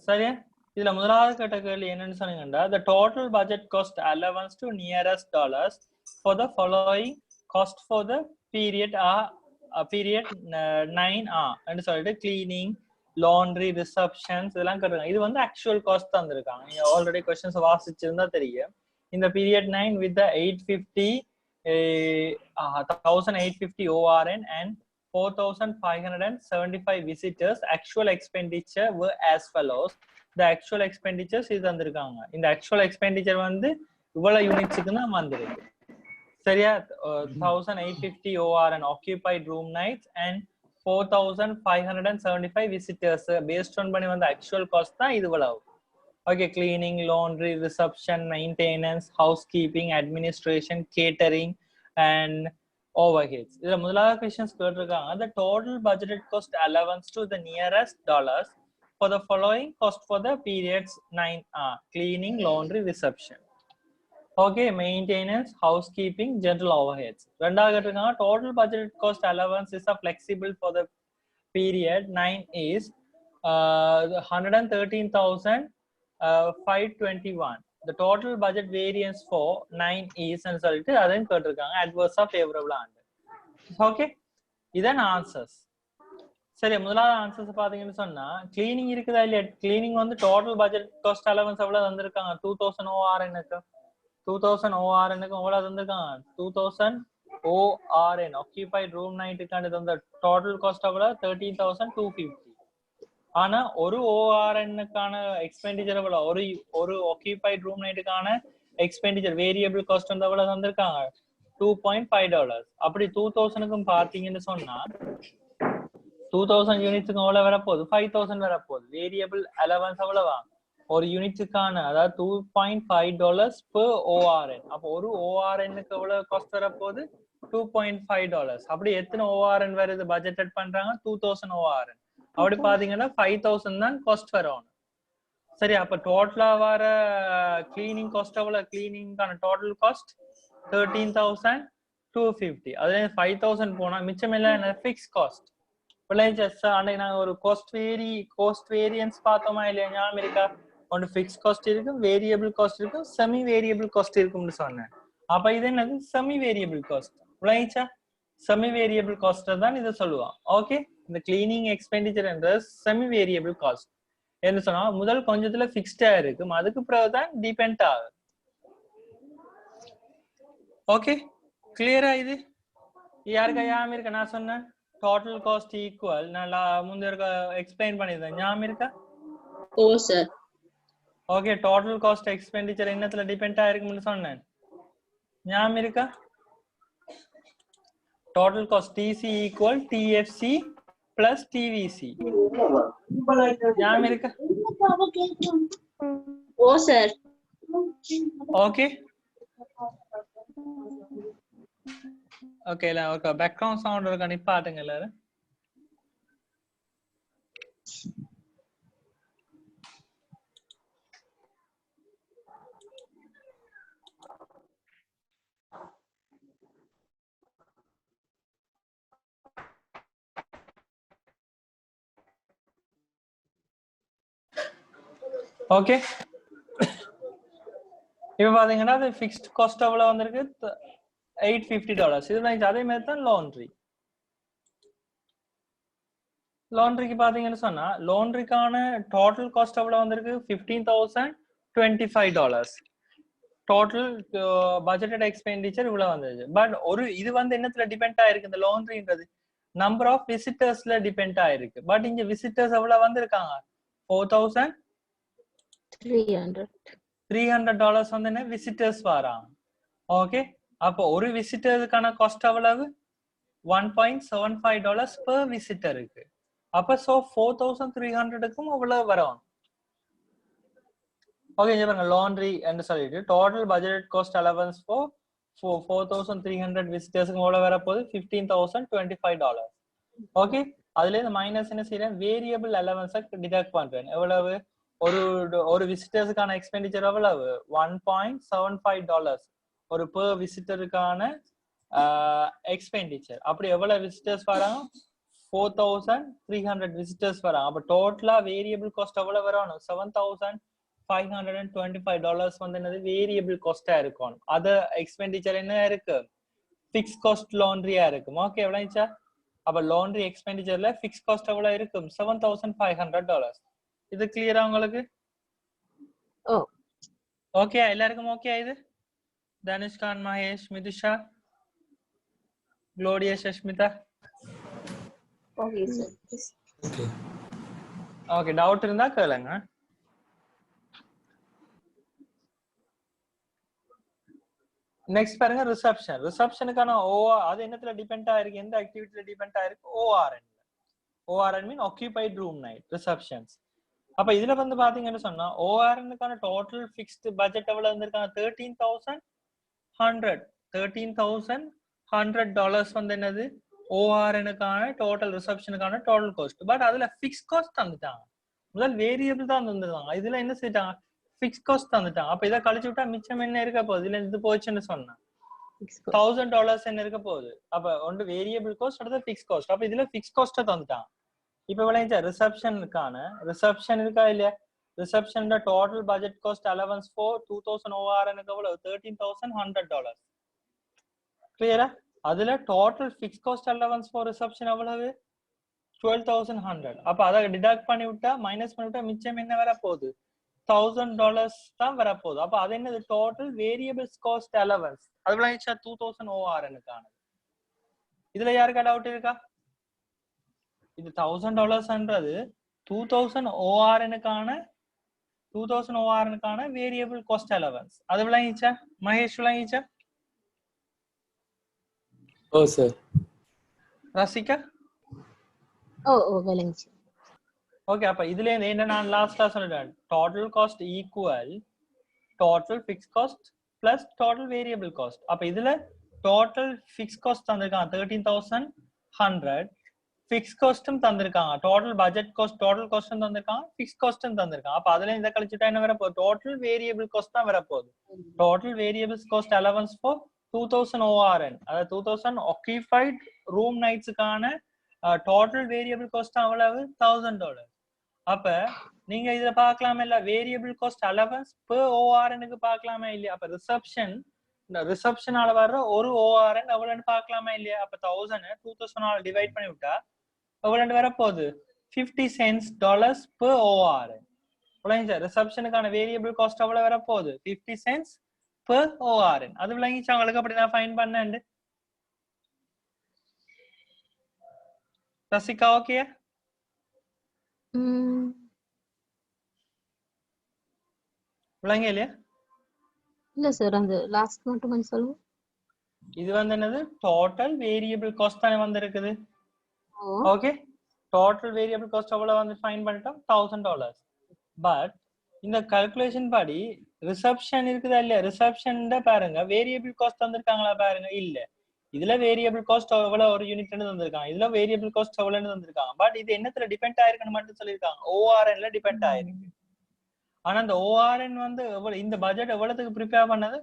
சரியா? இதுல முதலாவது கேட்டகரி என்னன்னு சொன்னீங்கன்னா the total budget cost allowance to nearest dollars for the following cost for the period period 9R and சொல்லிட்டு cleaning, laundry, receptions இதெல்லாம் கேட்டிருக்காங்க. இது வந்து actual cost தந்திருக்காங்க. நீங்க ஆல்ரெடி क्वेश्चंस வாசிச்சிருந்தா தெரியும். இந்த period 9 with the 1850 ORN and 4,575 visitors, actual expenditure were as follows. The actual expenditures is தந்திருக்காங்க. இந்த actual expenditure வந்து இவ்வளவு யூனிட்ஸ்க்கு தான் வந்திருக்கு. சரியா? 1850 ORN occupied room nights and 4575 visitors based on பண்ணி வந்த actual cost தான் இது இவ்வளவு. Okay, cleaning, laundry, reception, maintenance, housekeeping, administration, catering and overheads. இதுல முதலாவது questions கேட்டிருக்காங்க. The total budgeted cost allowance to the nearest dollars for the following cost for the periods 9 cleaning, laundry, reception. Okay, maintenance, housekeeping, general overheads. ரெண்டாவது கேட்டிருக்காங்க. Total budgeted cost allowance is flexible for the period 9 is 113,521. The total budget variance for 9 is and சொல்லிட்டு அதையும் கேட்டிருக்காங்க. adverse or favorable ஆண்டு. Okay, இதான் answers. சரி, முதலாவது answers பாத்தீங்கன்னு சொன்னா கிளீனிங் இருக்குதா இல்லையா? கிளீனிங் வந்து டோட்டல் பட்ஜெட் காஸ்ட் அலவன்ஸ் எவ்வளவு தந்திருக்காங்க? 2000 ORNக்கு 2000 ORNக்கு எவ்வளவு தந்திருக்காங்க? 2000 ORN occupied room night-க்கான தந்த டோட்டல் காஸ்ட் எவ்வளவு? 13,250. ஆனா ஒரு ORN-க்கான எக்ஸ்பெண்டிச்சர் எவ்வளவு? ஒரு occupied room night-க்கான எக்ஸ்பெண்டிச்சர் வேரியபிள் காஸ்ட் வந்து எவ்வளவு தந்திருக்காங்க? $2.5. அப்படி 2000க்கும் பாத்தீங்கன்னு சொன்னா 2000 யூனிட்ஸ்க்கு எவ்வளவு வரப்போகுது? 5000 வரப்போகுது. வேரியபிள் அலவன்ஸ் எவ்வளவா? ஒரு யூனிட்டுக்கான, அதாவது $2.5 per ORN. அப்போ ஒரு ORN-க்கு எவ்வளவு காஸ்ட் வரப்போகுது? $2.5. அப்படி எத்தனை ORN வருது பட்ஜெட்டட் பண்றாங்க? 2000 ORN. அப்படி பாத்தீங்கன்னா 5000 தான் காஸ்ட் வரும். சரி, அப்ப டோட்டலா வர கிளீனிங் காஸ்ட் எவ்வளவு? கிளீனிங்கான டோட்டல் காஸ்ட் 13,250. அதுல 5000 போனா மிச்சம் இல்ல ஃபிக்ஸ் காஸ்ட். அன்னைக்கு நாங்க ஒரு கோஸ்ட் வேரியன்ஸ் பார்த்தோமா இல்லையா? ஞாபகம் இருக்கா? ஒன்று ஃபிக்ஸ் காஸ்ட் இருக்கு, வேரியபிள் காஸ்ட் இருக்கு, செமி வேரியபிள் காஸ்ட் இருக்கும்னு சொன்னேன். அப்ப இது என்னது? Semi variable cost. விளைச்சா செமி வேரியபிள் காஸ்ட் தான் இதை சொல்லுவான். ஓகே, இந்த கிளீனிங் எக்ஸ்பெண்டிச்சர் என்ற செமி வேரியபிள் காஸ்ட் என்ன சொன்னா முதல் கொஞ்சத்துல ஃபிக்ஸ்டா இருக்கும், அதுக்கு பிறகுதான் டிபெண்ட் ஆகுது. ஓகே, கிளியரா? இது யாருக்கா ஞாபகம் இருக்கா? நான் சொன்னேன் டோட்டல் காஸ்ட் ஈக்குவல், நான் முந்தைய எக்ஸ்பிளைன் பண்ணிருந்தேன். ஞாபகம் இருக்கா? ஓ sir. Okay, total cost expenditure என்னத்துல டிபெண்ட் ஆயிருக்கும்னு சொன்னேன். ஞாபகம் இருக்கா? Total cost TC equal TFC plus TVC. ஞாபகம் இருக்கா? ஓ சார். ஓகே ஓகே, இல்ல ஓகே, பேக்ரவுண்ட் சவுண்ட் இருக்கா? நிப்பாட்டுங்க எல்லாரும். ஓகே, இப்ப பாத்தீங்கன்னா அது ஃபிக்ஸ்ட் காஸ்ட் எவ்வளவு வந்திருக்கு? $850. இது அதே மாதிரி தான் லாண்ட்ரிக்கு பாத்தீங்கன்னு சொன்னா லாண்ட்ரிக்கான டோட்டல் காஸ்ட் எவ்வளவு வந்திருக்கு? $15,025. டோட்டல் பட்ஜெட்டட் எக்ஸ்பெண்டிச்சர் இவ்வளவு வந்தது. பட் ஒரு இது வந்து என்னத்துல டிபெண்ட் ஆயிருக்கு? இந்த லாண்ட்ரின்றது நம்பர் ஆஃப் விசிட்டர்ஸ்ல டிபெண்ட் ஆயிருக்கு. பட் இங்க விசிட்டர்ஸ் எவ்வளவு வந்திருக்காங்க? $4,300 வந்து என்ன விசிட்டர்ஸ் வராங்க. ஓகே, அப்போ ஒரு விசிட்டருக்கான காஸ்ட் எவ்வளவு? $1.75 per விசிட்டருக்கு. அப்ப சோ 4,300க்கும் அவ்வளவு வரும். ஓகே, இங்க பாருங்க லாண்ட்ரி என்று சொல்லிட்டு total budget cost allowance for 4,300 விசிட்டர்ஸ்க்கு எவ்வளவு வரப்போகுது? $15,025. ஓகே, அதுல இந்த மைனஸ் என்ன செய்யறேன்? வேரியபிள் அலவன்ஸை டிடக்ட் பண்றேன். எவ்வளவு? ஒரு விசிட்டர்ஸுக்கான எக்ஸ்பெண்டிச்சர் எவ்வளவு? $1.75 ஒரு பெர் விசிட்டருக்கான எக்ஸ்பெண்டிச்சர். அப்படி எவ்வளவு விசிட்டர்ஸ் வராங்க? 4,300 விசிட்டர்ஸ் வராங்க. அப்ப டோட்டலா வேரியபிள் காஸ்ட் எவ்வளவு வரணும்? $7,525 வந்து என்னது? வேரியபிள் காஸ்டா இருக்கும். அது எக்ஸ்பெண்டிச்சர் என்ன இருக்கு? ஃபிக்ஸ் காஸ்ட் லாண்ட்ரியா இருக்கும். ஓகே, எவ்வளவுச்சா? அப்ப லாண்ட்ரி எக்ஸ்பெண்டிச்சர்ல ஃபிக்ஸ் காஸ்ட் எவ்வளவு இருக்கும்? $7,500. இது கிளியரா உங்களுக்கு? ஓகே, எல்லாருக்கும் ஓகே? இது Dhanushkan, Mahesh, Mithusha, Claudia, Sashmitha. Okay sir. Okay, doubt இருந்தா கேளுங்க. நெக்ஸ்ட் பாருங்க ரிசப்ஷனுக்கான அது என்னத்துல டிபெண்ட் ஆயிருக்கு? எந்த ஆக்டிவிட்டில டிபெண்ட் ஆயிருக்கு? ORN. ORN mean occupied room night receptions. அப்ப இதுல வந்து பாத்தீங்கன்னு சொன்னா ORN-க்கான டோட்டல் ஃபிக்ஸ்ட் பட்ஜெட் எவ்வளவு இருந்திருக்காங்க? $13,100 வந்து என்னது ORN-க்கான டோட்டல் ரிசப்ஷனுக்கான டோட்டல் காஸ்ட். பட் அதுல ஃபிக்ஸ் காஸ்ட் தந்துட்டாங்க. முதல் வேரியபிள் தான் தந்துருக்காங்க. இதுல என்ன செய்தாங்க? ஃபிக்ஸ் காஸ்ட் தந்துட்டாங்க. அப்ப இதை கழிச்சு விட்டா மிச்சம் என்ன இருக்க போகுது? இதுல இது போச்சுன்னு சொன்னா $1,000 என்ன இருக்க போகுது? அப்ப ஒன்று வேரியபிள் காஸ்ட், அடுத்து ஃபிக்ஸ் காஸ்ட். அப்ப இதுல ஃபிக்ஸ் காஸ்ட் தந்துட்டாங்க. இப்ப விளைஞ்ச ரிசப்ஷனுக்கான ரிசப்ஷன் இருக்கா இல்லையா? Reception total budget cost allowance for 2000 ORN-க்கு எவ்வளவு? $13,100. கிளியரா? அதுல total fix cost allowance for reception எவ்வளவு? 12,100. அப்ப அதை டிடக்ட் பண்ணி விட்டா, மைனஸ் பண்ணி விட்டா மிச்சம் என்ன வர போகுது? $1,000 தான் வரப்போகுது. அப்ப அது என்னது? Total variables cost allowance. அது விளைச்சா 2000 ORN-க்கான. இதுல யாருக்கா டவுட் இருக்கா? இது $1,000ன்றது 2000 ORN-க்கான வேரியபிள் காஸ்ட் அலவன்ஸ். அது விளங்கிச்சா? மகேஷ் விளங்கிச்சா? ஓ சார். ரசிகா? ஓ விளங்கிச்சு. ஓகே. அப்ப இதுல என்ன நான் லாஸ்டா சொல்லிட்டேன், total cost equal total fix cost plus total variable cost. அப்ப இதுல டோட்டல் ஃபிக்ஸ் காஸ்ட் தந்திருக்காங்க 13,100, ஃபிக்ஸ் காஸ்டும் தந்திருக்காங்க, டோட்டல் பட்ஜெட் காஸ்ட் டோட்டல் காஸ்டும் தந்திருக்காங்க, ஃபிக்ஸ் காஸ்டும் தந்திருக்காங்க. அப்ப அதுல இந்த கழிச்சுட்டா என்ன வரப்போகுது? டோட்டல் வேரியபிள் காஸ்ட் தான் வரப்போகுது. Total variables cost allowance for 2000 ORN, அதாவது 2000 ஆக்கியூபைட் ரூம் நைட்ஸுக்கான டோட்டல் வேரியபிள் காஸ்ட் அவ்வளவு $1,000. அப்ப நீங்க இதுல பார்க்கலாமே இல்ல, வேரியபிள் காஸ்ட் அலவன்ஸ் பெர் ORN-க்கு பார்க்கலாமே இல்லையா? அப்ப ரிசப்ஷனால வர்ற ஒரு ORN எவ்வளவுன்னு பார்க்கலாமா இல்லையா? அப்ப 1000 2000 டிவைட் பண்ணி விட்டா எவ்வளவு வரப்போகுது? $50 per ORN. விளங்கிச்சா? ரிசப்ஷனுக்கான வேரியபிள் காஸ்ட் எவ்வளவு வரப்போகுது? 50 cents per ORN. அது விளங்கிச்சா உங்களுக்கு? அப்படி நான் ஃபைன் பண்ணேன். ரசிகா ஓகே? விளங்க இல்லையா? இல்ல சார், அந்த லாஸ்ட் மட்டும் கொஞ்சம் சொல்லுங்க. இது வந்து என்னது? டோட்டல் வேரியபிள் காஸ்ட் தானே வந்திருக்குது. ஓகே, டோட்டல் வேரியபிள் காஸ்ட் எவ்வளவு வந்து ஃபைன் பண்ணிட்டோம்? $1,000. பட் இந்த கால்குலேஷன் படி ரிசப்ஷன் இருக்குதா இல்லையா? ரிசப்ஷன் பாருங்க, வேரியபிள் காஸ்ட் தந்திருக்காங்களா பாருங்க. இல்ல, இதுல வேரியபிள் காஸ்ட் எவ்வளவு ஒரு யூனிட்னு தந்திருக்காங்க, இதுல வேரியபிள் காஸ்ட் எவ்வளவுன்னு தந்திருக்காங்க. பட் இது என்னத்துல டிபெண்ட் ஆயிருக்குன்னு மட்டும் சொல்லியிருக்காங்க, ORN-ல டிபெண்ட் ஆயிருக்கு. ஆனா இந்த ORN வந்து இந்த பட்ஜெட் எவ்வளவுக்கு ப்ரிப்பேர் பண்ணது?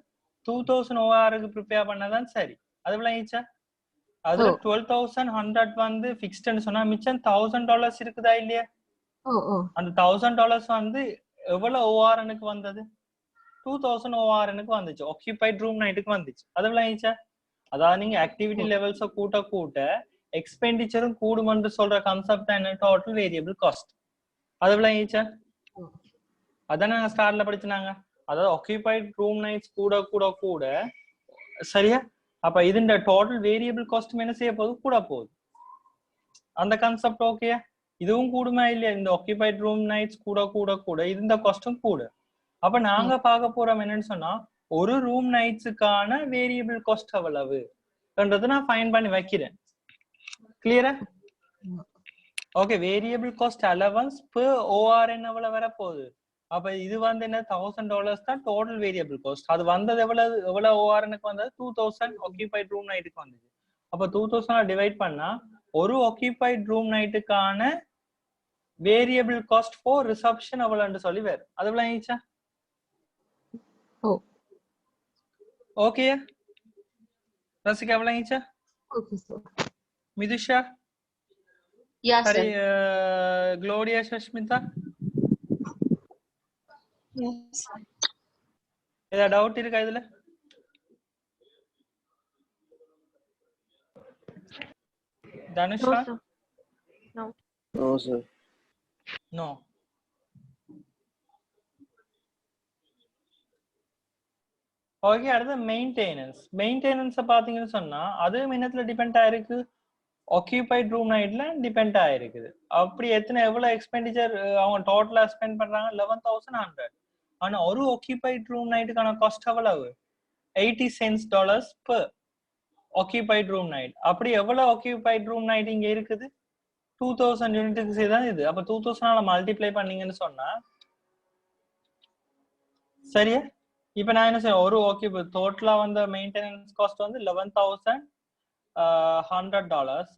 2000 OR-க்கு ப்ரிப்பேர் பண்ணதான் சரி. அது விளங்கிச்சா? அதுல 12,100 வந்து ஃபிக்ஸ்ட்னு சொன்னா மிச்சம் $1,000 இருக்குதா இல்லையா? அந்த $1,000 வந்து எவ்வளவு ORN-க்கு வந்தது? 2000 ORN-க்கு வந்துச்சு, ஆக்கியூபைட் ரூம் நைட்டுக்கு வந்துச்சு. அது விளங்கிச்சா? அதாவது நீங்க ஆக்டிவிட்டி லெவல்ஸ கூட்ட கூட்ட எக்ஸ்பெண்டிச்சரும் கூடுமென்று சொல்ற கான்செப்ட் என்ன? Total variable cost. அது விளங்கிச்சா? அதான் நாங்க ஸ்டார்ட்ல படிச்சுனாங்க. அதாவது ஆக்கியூபைட் ரூம் நைட்ஸ் கூட கூட கூட, சரியா? அப்ப இதுண்ட டோட்டல் வேரியபிள் காஸ்ட் என்ன செய்ய போகுது? கூட போகுது. அந்த கான்செப்ட் ஓகே? இதுவும் கூடுமா இல்லையா? இந்த ஆக்கியூபைட் ரூம் நைட்ஸ் கூட கூட கூட இந்த காஸ்டும் கூட. அப்ப நாங்க பார்க்க போறோம் என்னன்னு சொன்னா, ஒரு ரூம் நைட்ஸுக்கான வேரியபிள் காஸ்ட் எவ்வளவுன்றது நான் ஃபைன் பண்ணி வைக்கிறேன். கிளியரா? Okay, variable cost allowance per ORN எவ்வளவு வர போகுது? அப்ப இது வந்து என்ன? $1,000 தான் டோட்டல் வேரியபிள் காஸ்ட். அது வந்தது எவ்வளவு ORN-க்கு வந்தது? 2000 ஆக்கியூபைட் ரூம் நைட்டுக்கு வந்தது. அப்ப 2000 டிவைட் பண்ணா ஒரு ஆக்கியூபைட் ரூம் நைட்டுக்கான வேரியபிள் காஸ்ட் ஃபார் ரிசப்ஷன் எவ்வளவுன்னு சொல்லி வேறு. அது விளங்கிச்சா? ஓகே ரசிகா, விளங்கிச்சா? Okay sir. Mithusha? Yes sir. Gloria, Sashmitha? Yes. ஏதாவது டவுட் இருக்கா இதுல? Dhanusha? No. No sir. No. Okay, அடுத்து மெயின்டெனன்ஸ். மெயின்டெனன்ஸை பார்த்தீங்கன்னு சொன்னா அதுவும் என்னத்துல டிபெண்ட் ஆயிருக்கு? ஆக்கியூபைட் ரூம் நைட்ல டிபெண்ட் ஆயிருக்குது. அப்படி எவ்வளவு எக்ஸ்பெண்டிச்சர் அவங்க டோட்டலா ஸ்பெண்ட் பண்றாங்க? 11,100. ஆனா ஒரு ஆக்கியூபைட் ரூம் நைட்டுக்கான காஸ்ட் எவ்வளவு? $80 per ஆக்கியூபைட் ரூம் நைட். அப்படி எவ்வளவு ஆக்கியூபைட் ரூம் நைட் இங்க இருக்குது? 2000 யூனிட்டுக்கு செய்தான் இது. அப்ப 2000 மல்டிப்ளை பண்ணீங்கன்னு சொன்னா சரியா? இப்ப நான் என்ன செய்ய ஒரு ஓகே டோட்டலா வந்த மெயின்டெனன்ஸ் காஸ்ட் வந்து $11,100.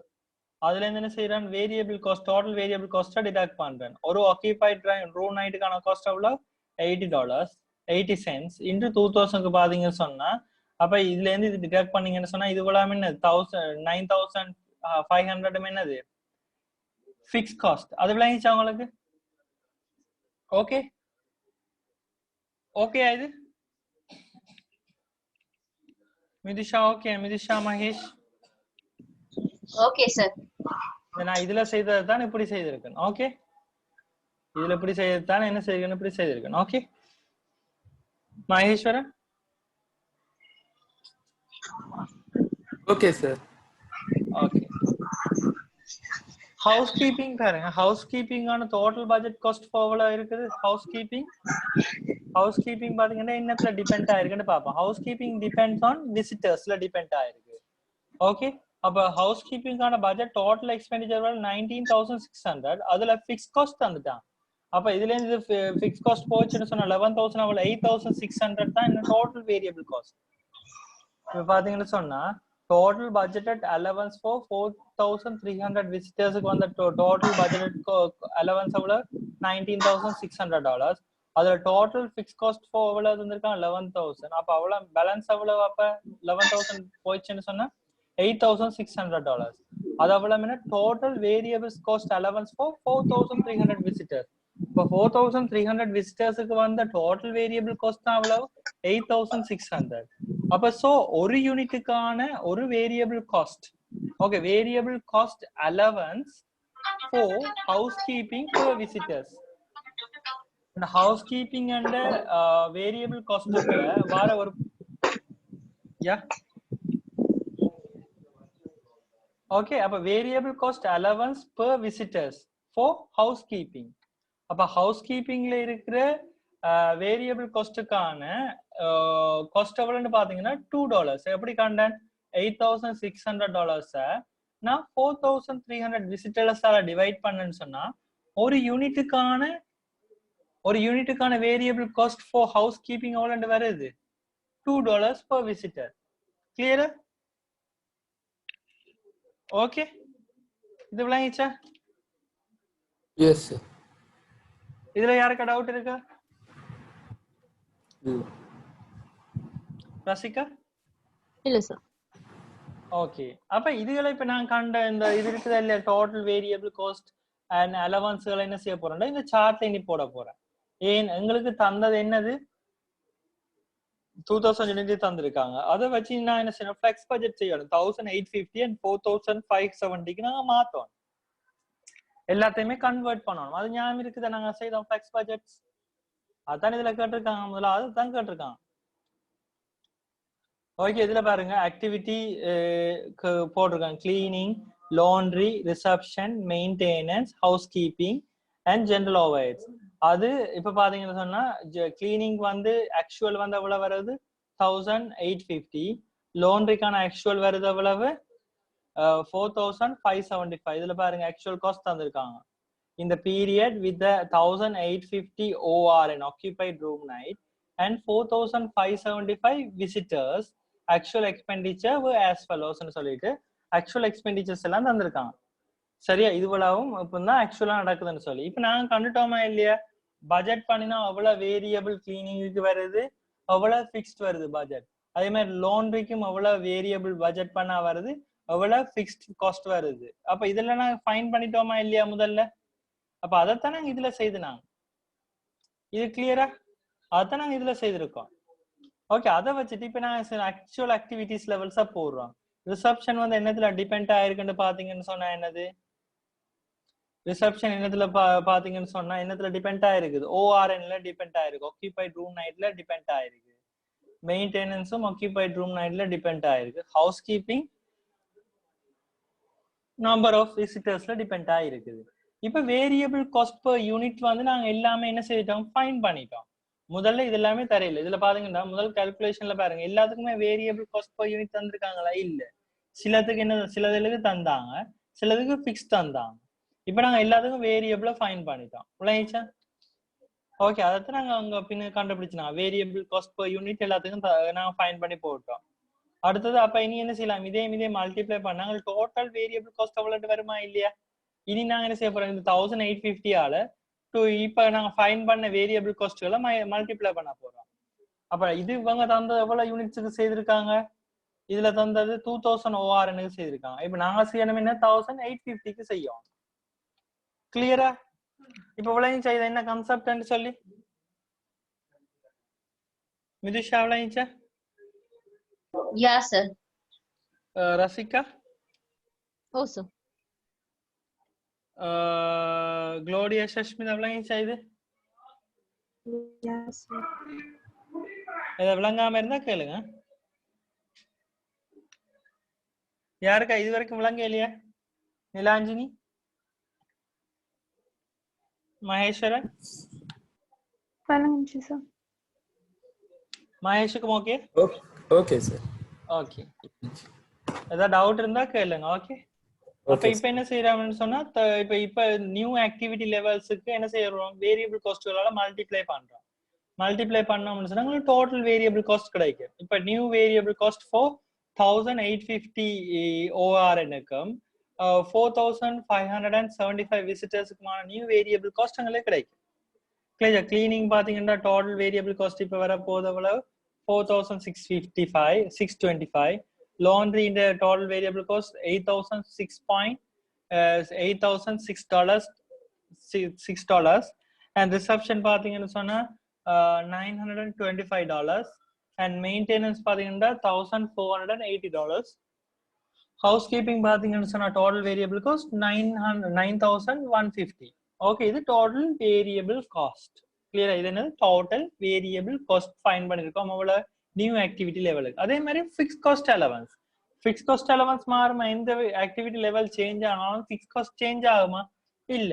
அதுல இருந்து என்ன செய்யறேன் வேரியபிள் காஸ்ட் டோட்டல் வேரியபிள் காஸ்ட்டை டிடக்ட் பண்றேன். ஒரு ஆக்கியபைட் ரூம் நைட்டுக்கான காஸ்ட் எவ்வளவு $80 80 cents இன்டு 2000க்கு பாத்தீங்கன்னு சொன்னா அப்ப இதுல இருந்து இது டிடக்ட் பண்ணீங்கன்னு சொன்னா இது எவ்வளவு என்ன 9500 என்னது ஃபிக்ஸ் காஸ்ட். அது விளங்கிச்சா உங்களுக்கு? ஓகே ஓகே இது மிதிஷா ஓகே மிதிஷா மகேஷ் ஓகே சார். நான் இதுல செய்தது தான் இப்படி செய்திருக்கேன். ஓகே இதுல இப்படி செய்தது தான் என்ன செய்யணும் இப்படி செய்திருக்கேன். Okay Maheswaran okay sir. Okay housekeeping பாருங்க. ஹவுஸ் கீப்பிங் ஆன டோட்டல் பட்ஜெட் காஸ்ட் எவ்வளவு இருக்குது? ஹவுஸ் கீப்பிங் பாத்தீங்கன்னா என்னத்துல டிபெண்ட் ஆயிருக்குன்னு பாப்போம். ஹவுஸ் கீப்பிங் டிபெண்ட்ஸ் ஆன் விசிட்டர்ஸ்ல டிபெண்ட் ஆயிருக்கு. ஓகே அப்ப ஹவுஸ் கீப்பிங்கான பட்ஜெட் டோட்டல் எக்ஸ்பெண்டிச்சர் 19,600. அதுல ஃபிக்ஸ் காஸ்ட் தந்துட்டான். அப்ப இதுல இருந்து ஃபிக்ஸ் காஸ்ட் போச்சுன்னு சொன்னா 11,000 அவ்வளவு 8,600 தான் இந்த டோட்டல் வேரியபிள் காஸ்ட். இப்ப பாத்தீங்கன்னு சொன்னா டோட்டல் பட்ஜெட்டட் அலவன்ஸ் ஃபார் 4,300 விசிட்டர்ஸ்க்கு வந்த டோட்டல் பட்ஜெட்டட் அலவன்ஸ் எவ்வளவு $19,600. அதுல டோட்டல் ஃபிக்ஸ் காஸ்ட் ஃபார் எவ்வளவு இருந்திருக்கான் 11,000. அப்ப அவ்வளவு பேலன்ஸ் எவ்வளவு? அப்ப 11,000 போயிடுச்சுன்னு சொன்னா $8,600. அது அவ்வளவு total variables cost allowance for 4,300 visitors. இப்போ 4,300 விசிட்டர்ஸ்க்கு வந்த டோட்டல் வேரியபிள் காஸ்ட் தான் அவ்வளவு 8,600. அப்ப சோ ஒரு யூனிட்டுக்கான ஒரு variable cost okay variable cost allowance for house keeping for visitors. இந்த ஹவுஸ் கீப்பிங் அண்ட் வேரியபிள் காஸ்ட்டுக்கு வார ஒரு யா ஓகே அப்ப variable cost allowance per visitors for house keeping. அப்ப ஹவுஸ் கீப்பிங்ல இருக்கிற வேரியபிள் காஸ்ட்டுக்கான காஸ்ட் எவ்வளவுன்னு பாத்தீங்கன்னா $2. எப்படி கண்டன் $8,600 நான் 4,300 விசிட்டர்ஸால டிவைட் பண்ணேன்னு சொன்னா ஒரு யூனிட்டுக்கான variable cost for housekeeping எவ்வளவு வருது $2 per visitor. கிளியரா? ஓகே இது விளங்கிச்சா? Yes sir. இதுல யாருக்கு டவுட் இருக்கா? ரசிகா இல்ல சார். ஓகே அப்ப இதுகளை இப்ப நான் கண்ட இந்த இது இருக்குதா இல்லையா டோட்டல் வேரியபிள் காஸ்ட் அண்ட் அலவன்ஸ்களை என்ன செய்ய போறேன்டா இந்த சார்ட்ல இனி போட போறேன். ஏன் எங்களுக்கு தந்தது என்னது 2000 யூனிட் தந்திருக்காங்க. அதை வச்சு நான் என்ன செய்யணும் ஃபிளெக்ஸ் பட்ஜெட் செய்யணும். 1,850 and 4,570க்கு நாங்க மாத்தோம். எல்லாத்தையுமே கன்வெர்ட் பண்ணணும். அது ஞாபகம் இருக்குதா நாங்க செய்தோம் ஃபிளெக்ஸ் பட்ஜெட்ஸ். அதான் இதுல கேட்டிருக்காங்க. முதல்ல அதுதான் கேட்டிருக்காங்க. ஓகே இதுல பாருங்க ஆக்டிவிட்டி போட்டிருக்காங்க cleaning laundry reception maintenance house keeping and general overheads. அது இப்ப பாத்தீங்கன்னு சொன்னா கிளீனிங் வந்து ஆக்சுவல் வந்து எவ்வளவு வருது 1,850. லாண்ட்ரிக்கான ஆக்சுவல் வருது எவ்வளவு 4,575. இதுல பாருங்க ஆக்சுவல் காஸ்ட் தந்திருக்காங்க. In the period with the 1,850 OR and occupied room night and 4,575 visitors, actual expenditure were as follows ன்னு சொல்லிட்டு actual expenditures எல்லாம் தந்திருக்காங்க. சரியா? இதுவளாவும் இப்பதான் ஆக்சுவலா நடக்குதுன்னு சொல்லி இப்ப நாங்க கண்டுட்டோமா இல்லையா பட்ஜெட் பண்ணினா அவ்வளவு வேரியபிள் கிளீனிங்க்கு வருது அவ்வளவு ஃபிக்ஸ்ட் வருது பட்ஜெட். அதே மாதிரி லாண்ட்ரிக்கும் அவ்வளவு வேரியபிள் பட்ஜெட் பண்ணா வருது அவ்வளவு ஃபிக்ஸ்ட் காஸ்ட் வருது. அப்ப இதெல்லாம் நாங்க ஃபைன் பண்ணிட்டோமா இல்லையா முதல்ல? அப்ப அதைத்தான் நாங்க இதுல செய்துனாங்க. இது கிளியரா? அதைத்தான் நாங்க இதுல செய்திருக்கோம். ஓகே அதை வச்சுட்டு இப்ப நாங்க ஆக்சுவல் ஆக்டிவிட்டிஸ் லெவல்ஸா போடுறோம். ரிசப்ஷன் வந்து என்னத்துல டிபெண்ட் ஆயிருக்குன்னு பாத்தீங்கன்னு சொன்னா என்னது ரிசப்ஷன் என்னத்துல பாத்தீங்கன்னு சொன்னா என்னத்துல டிபெண்ட் ஆயிருக்குது ஓஆர்என்ல டிபெண்ட் ஆயிருக்கு. ஆக்கியூபைட் ரூம் நைட்ல டிபெண்ட் ஆயிருக்கு. மெயின்டெனன்ஸும் ஆக்கியூபைட் ரூம் நைட்ல டிபெண்ட் ஆயிருக்கு. ஹவுஸ் கீப்பிங் நம்பர் ஆஃப் விசிட்டர்ஸ்ல டிபெண்ட் ஆயிருக்குது. இப்ப வேரியபிள் காஸ்ட் per யூனிட் வந்து நாங்க எல்லாமே என்ன செய்துட்டோம் ஃபைன் பண்ணிட்டோம். முதல்ல இது எல்லாமே தரையில இதுல பாத்தீங்கன்னா முதல் கால்குலேஷன்ல பாருங்க எல்லாத்துக்குமே வேரியபிள் காஸ்ட் per யூனிட் தந்திருக்காங்களா? இல்ல. சிலதுக்கு என்ன சிலதுக்கு தந்தாங்க சிலதுக்கு ஃபிக்ஸ் தந்தாங்க. இப்போ நாங்க எல்லாத்துக்கும் வேரியபிளை ஃபைன் பண்ணிட்டோம் விளங்கிச்சா ஓகே அதைத்தான் நாங்க அங்க பின்ன கண்டுபிடிச்சோம் வேரியபிள் காஸ்ட் per யூனிட் எல்லாத்துக்கும் நாங்க ஃபைன் பண்ணி போட்டோம் அடுத்தது அப்ப இனி என்ன செய்யலாம் இதே மல்டிப்ளை பண்ணாங்க டோட்டல் வேரியபிள் காஸ்ட் எவ்வளவு வருமா இல்லையா இனி நாங்க என்ன செய்ய போறோம் இந்த 1850 ஆல இப்ப நாங்க ஃபைன் பண்ண வேரியபிள் காஸ்ட்களை மல்டிப்ளை பண்ண போறோம் அப்ப இது இவங்க தந்தது எவ்வளவு யூனிட்ஸுக்கு செய்திருக்காங்க இதுல தந்தது 2000 ORனுக்கு செய்திருக்காங்க இப்ப நாங்க செய்யணும் என்ன 1850க்கு செய்யும் கிளியரா இப்ப விளங்கிச்சா இது என்ன கான்செப்ட்னு சொல்லி மிதுஷா விளங்கிச்சா Yeah, sir. Rasika Oh, sir. க்ளோடியா Sashmitha விளங்கிச்சா இது Yes, sir. இதை விளங்காம இருந்தா கேளுங்க யாருக்கா இது வரைக்கும் விளங்க இல்லையா நிலாஞ்சினி மகேஸ்வரன் விளங்குச்சு சார் மகேஷுக்கும் ஓகே ஓகே சார் ஓகே ஏதாவது டவுட் இருந்தா கேளுங்க ஓகே அப்ப இப்ப என்ன செய்யறாங்கன்னு சொன்னா இப்ப நியூ ஆக்டிவிட்டி லெவல்ஸுக்கு என்ன செய்யறோம் வேரியபிள் காஸ்ட்களால மல்டிப்ளை பண்ணோம்னு சொன்னா உங்களுக்கு டோட்டல் வேரியபிள் காஸ்ட் கிடைக்கும் இப்ப நியூ வேரியபிள் காஸ்ட் ஃபார் 1850 ORனுக்கும் 4575 விசிட்டர்ஸ்க்குமான நியூ வேரியபிள் காஸ்ட் அங்களே கிடைக்கும் கிளீனிங் பாத்தீங்கன்னா டோட்டல் வேரியபிள் காஸ்ட் இப்ப வர போது எவ்வளவு 4625 laundry in the total variable cost $8,006 and reception பாத்தீங்கன்னா சொன்னா $925 and maintenance பாத்தீங்கன்னா $1480 housekeeping பாத்தீங்கன்னா சொன்னா total variable cost 9150 okay இது total variable cost clear இது என்ன total variable cost find பண்ணிருக்கோம் அவ்வளவு நியூ ஆக்டிவிட்டி லெவலுக்கு அதே மாதிரி ஃபிக்ஸ் காஸ்ட் அலவன்ஸ் மாறுமா எந்த ஆக்டிவிட்டி லெவல் சேஞ்ச் ஆனாலும் ஃபிக்ஸ் காஸ்ட் சேஞ்ச் ஆகுமா இல்ல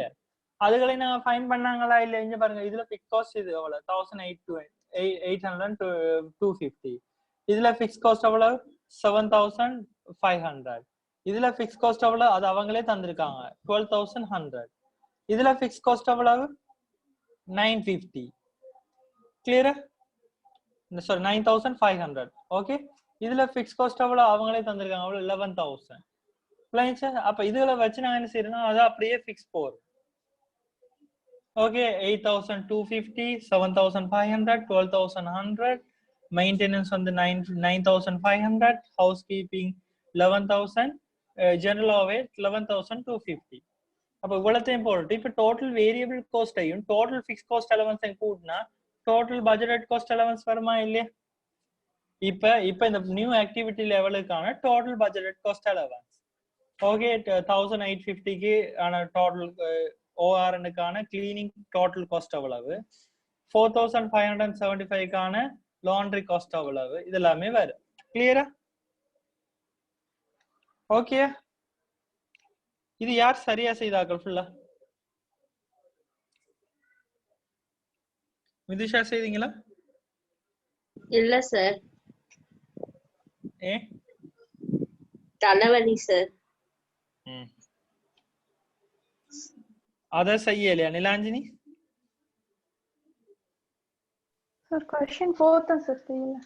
அதுகளை நாங்க ஃபைன் பண்ணாங்களா இல்ல இங்க பாருங்க இதுல ஃபிக்ஸ் காஸ்ட் இது எவ்வளவு 1800 இதுல ஃபிக்ஸ் காஸ்ட் எவ்வளவு 7500 இதுல ஃபிக்ஸ் காஸ்ட் எவ்வளவு அது அவங்களே தந்திருக்காங்க 12100 இதுல ஃபிக்ஸ் காஸ்ட் எவ்வளவு 950 கிளியரா sorry 9500 okay இதுல ஃபிக்ஸ் காஸ்ட் எவ்வளவு அவங்களே தந்திருக்காங்க அவ்வளவு 11000 பிளைன்ஸ் அப்ப இதுல வச்சு நான் என்ன செய்யறேன்னா அத அப்படியே ஃபிக்ஸ் போறேன் okay 8250 7500 12100 maintenance on the 9500 housekeeping 11000 general overhead 11250 அப்ப இவ்வளத்தையும் போட்டு இப்ப டோட்டல் வேரியபிள் காஸ்டையும் டோட்டல் ஃபிக்ஸ் காஸ்ட் அலவன்ஸையும் கூட்டினா டோட்டல் பட்ஜெட் காஸ்ட் அலவன்ஸ் வருமா இல்லையா இப்ப இந்த நியூ ஆக்டிவிட்டி லெவலுக்கான total budget cost allowance okay 1850க்கு ஆன டோட்டல் ஓஆர்னுக்கான கிளீனிங் டோட்டல் காஸ்ட் அவ்வளவு 4575க்கான லாண்ட்ரி காஸ்ட் அவ்வளவு இதெல்லாமே வரும் கிளியரா ஓகே இது யார் சரியா செய்தார்கள் ஃபுல்லா மிதுஷா செய்தீங்களா இல்ல சார் ஏ தலைவலி சார் அத செய்யலையா நிலாஞ்சினி சார் क्वेश्चन 4 தான் சார் தெரியல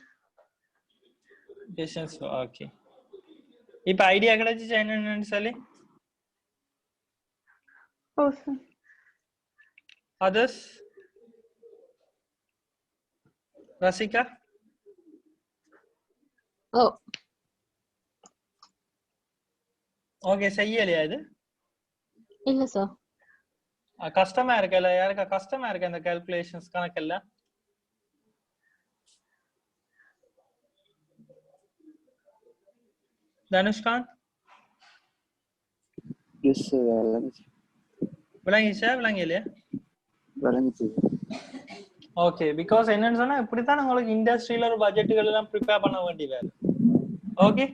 பேஷன்ஸ் ஓகே இப்ப ஐடியா கிடைச்சிச்சு என்னன்னு சொல்லி ஓ sir others Rasika Oh, okay செய்யலையா இது இல்ல சார். கஷ்டமா இருக்கல யாருக்கா கஷ்டமா இருக்கு அந்த கால்குலேஷன்ஸ் கணக்கெல்லாம் தனுஷ்காந்த் எஸ் விளங்கிலையா விளங்குச்சு ஓகே பிகாஸ் என்னன்னு சொன்னா இப்படித்தான் உங்களுக்கு இண்டஸ்ட்ரியில ஒரு பட்ஜெட்டுகள் எல்லாம் ப்ரிப்பேர் பண்ண வேண்டி வேறு ஓகே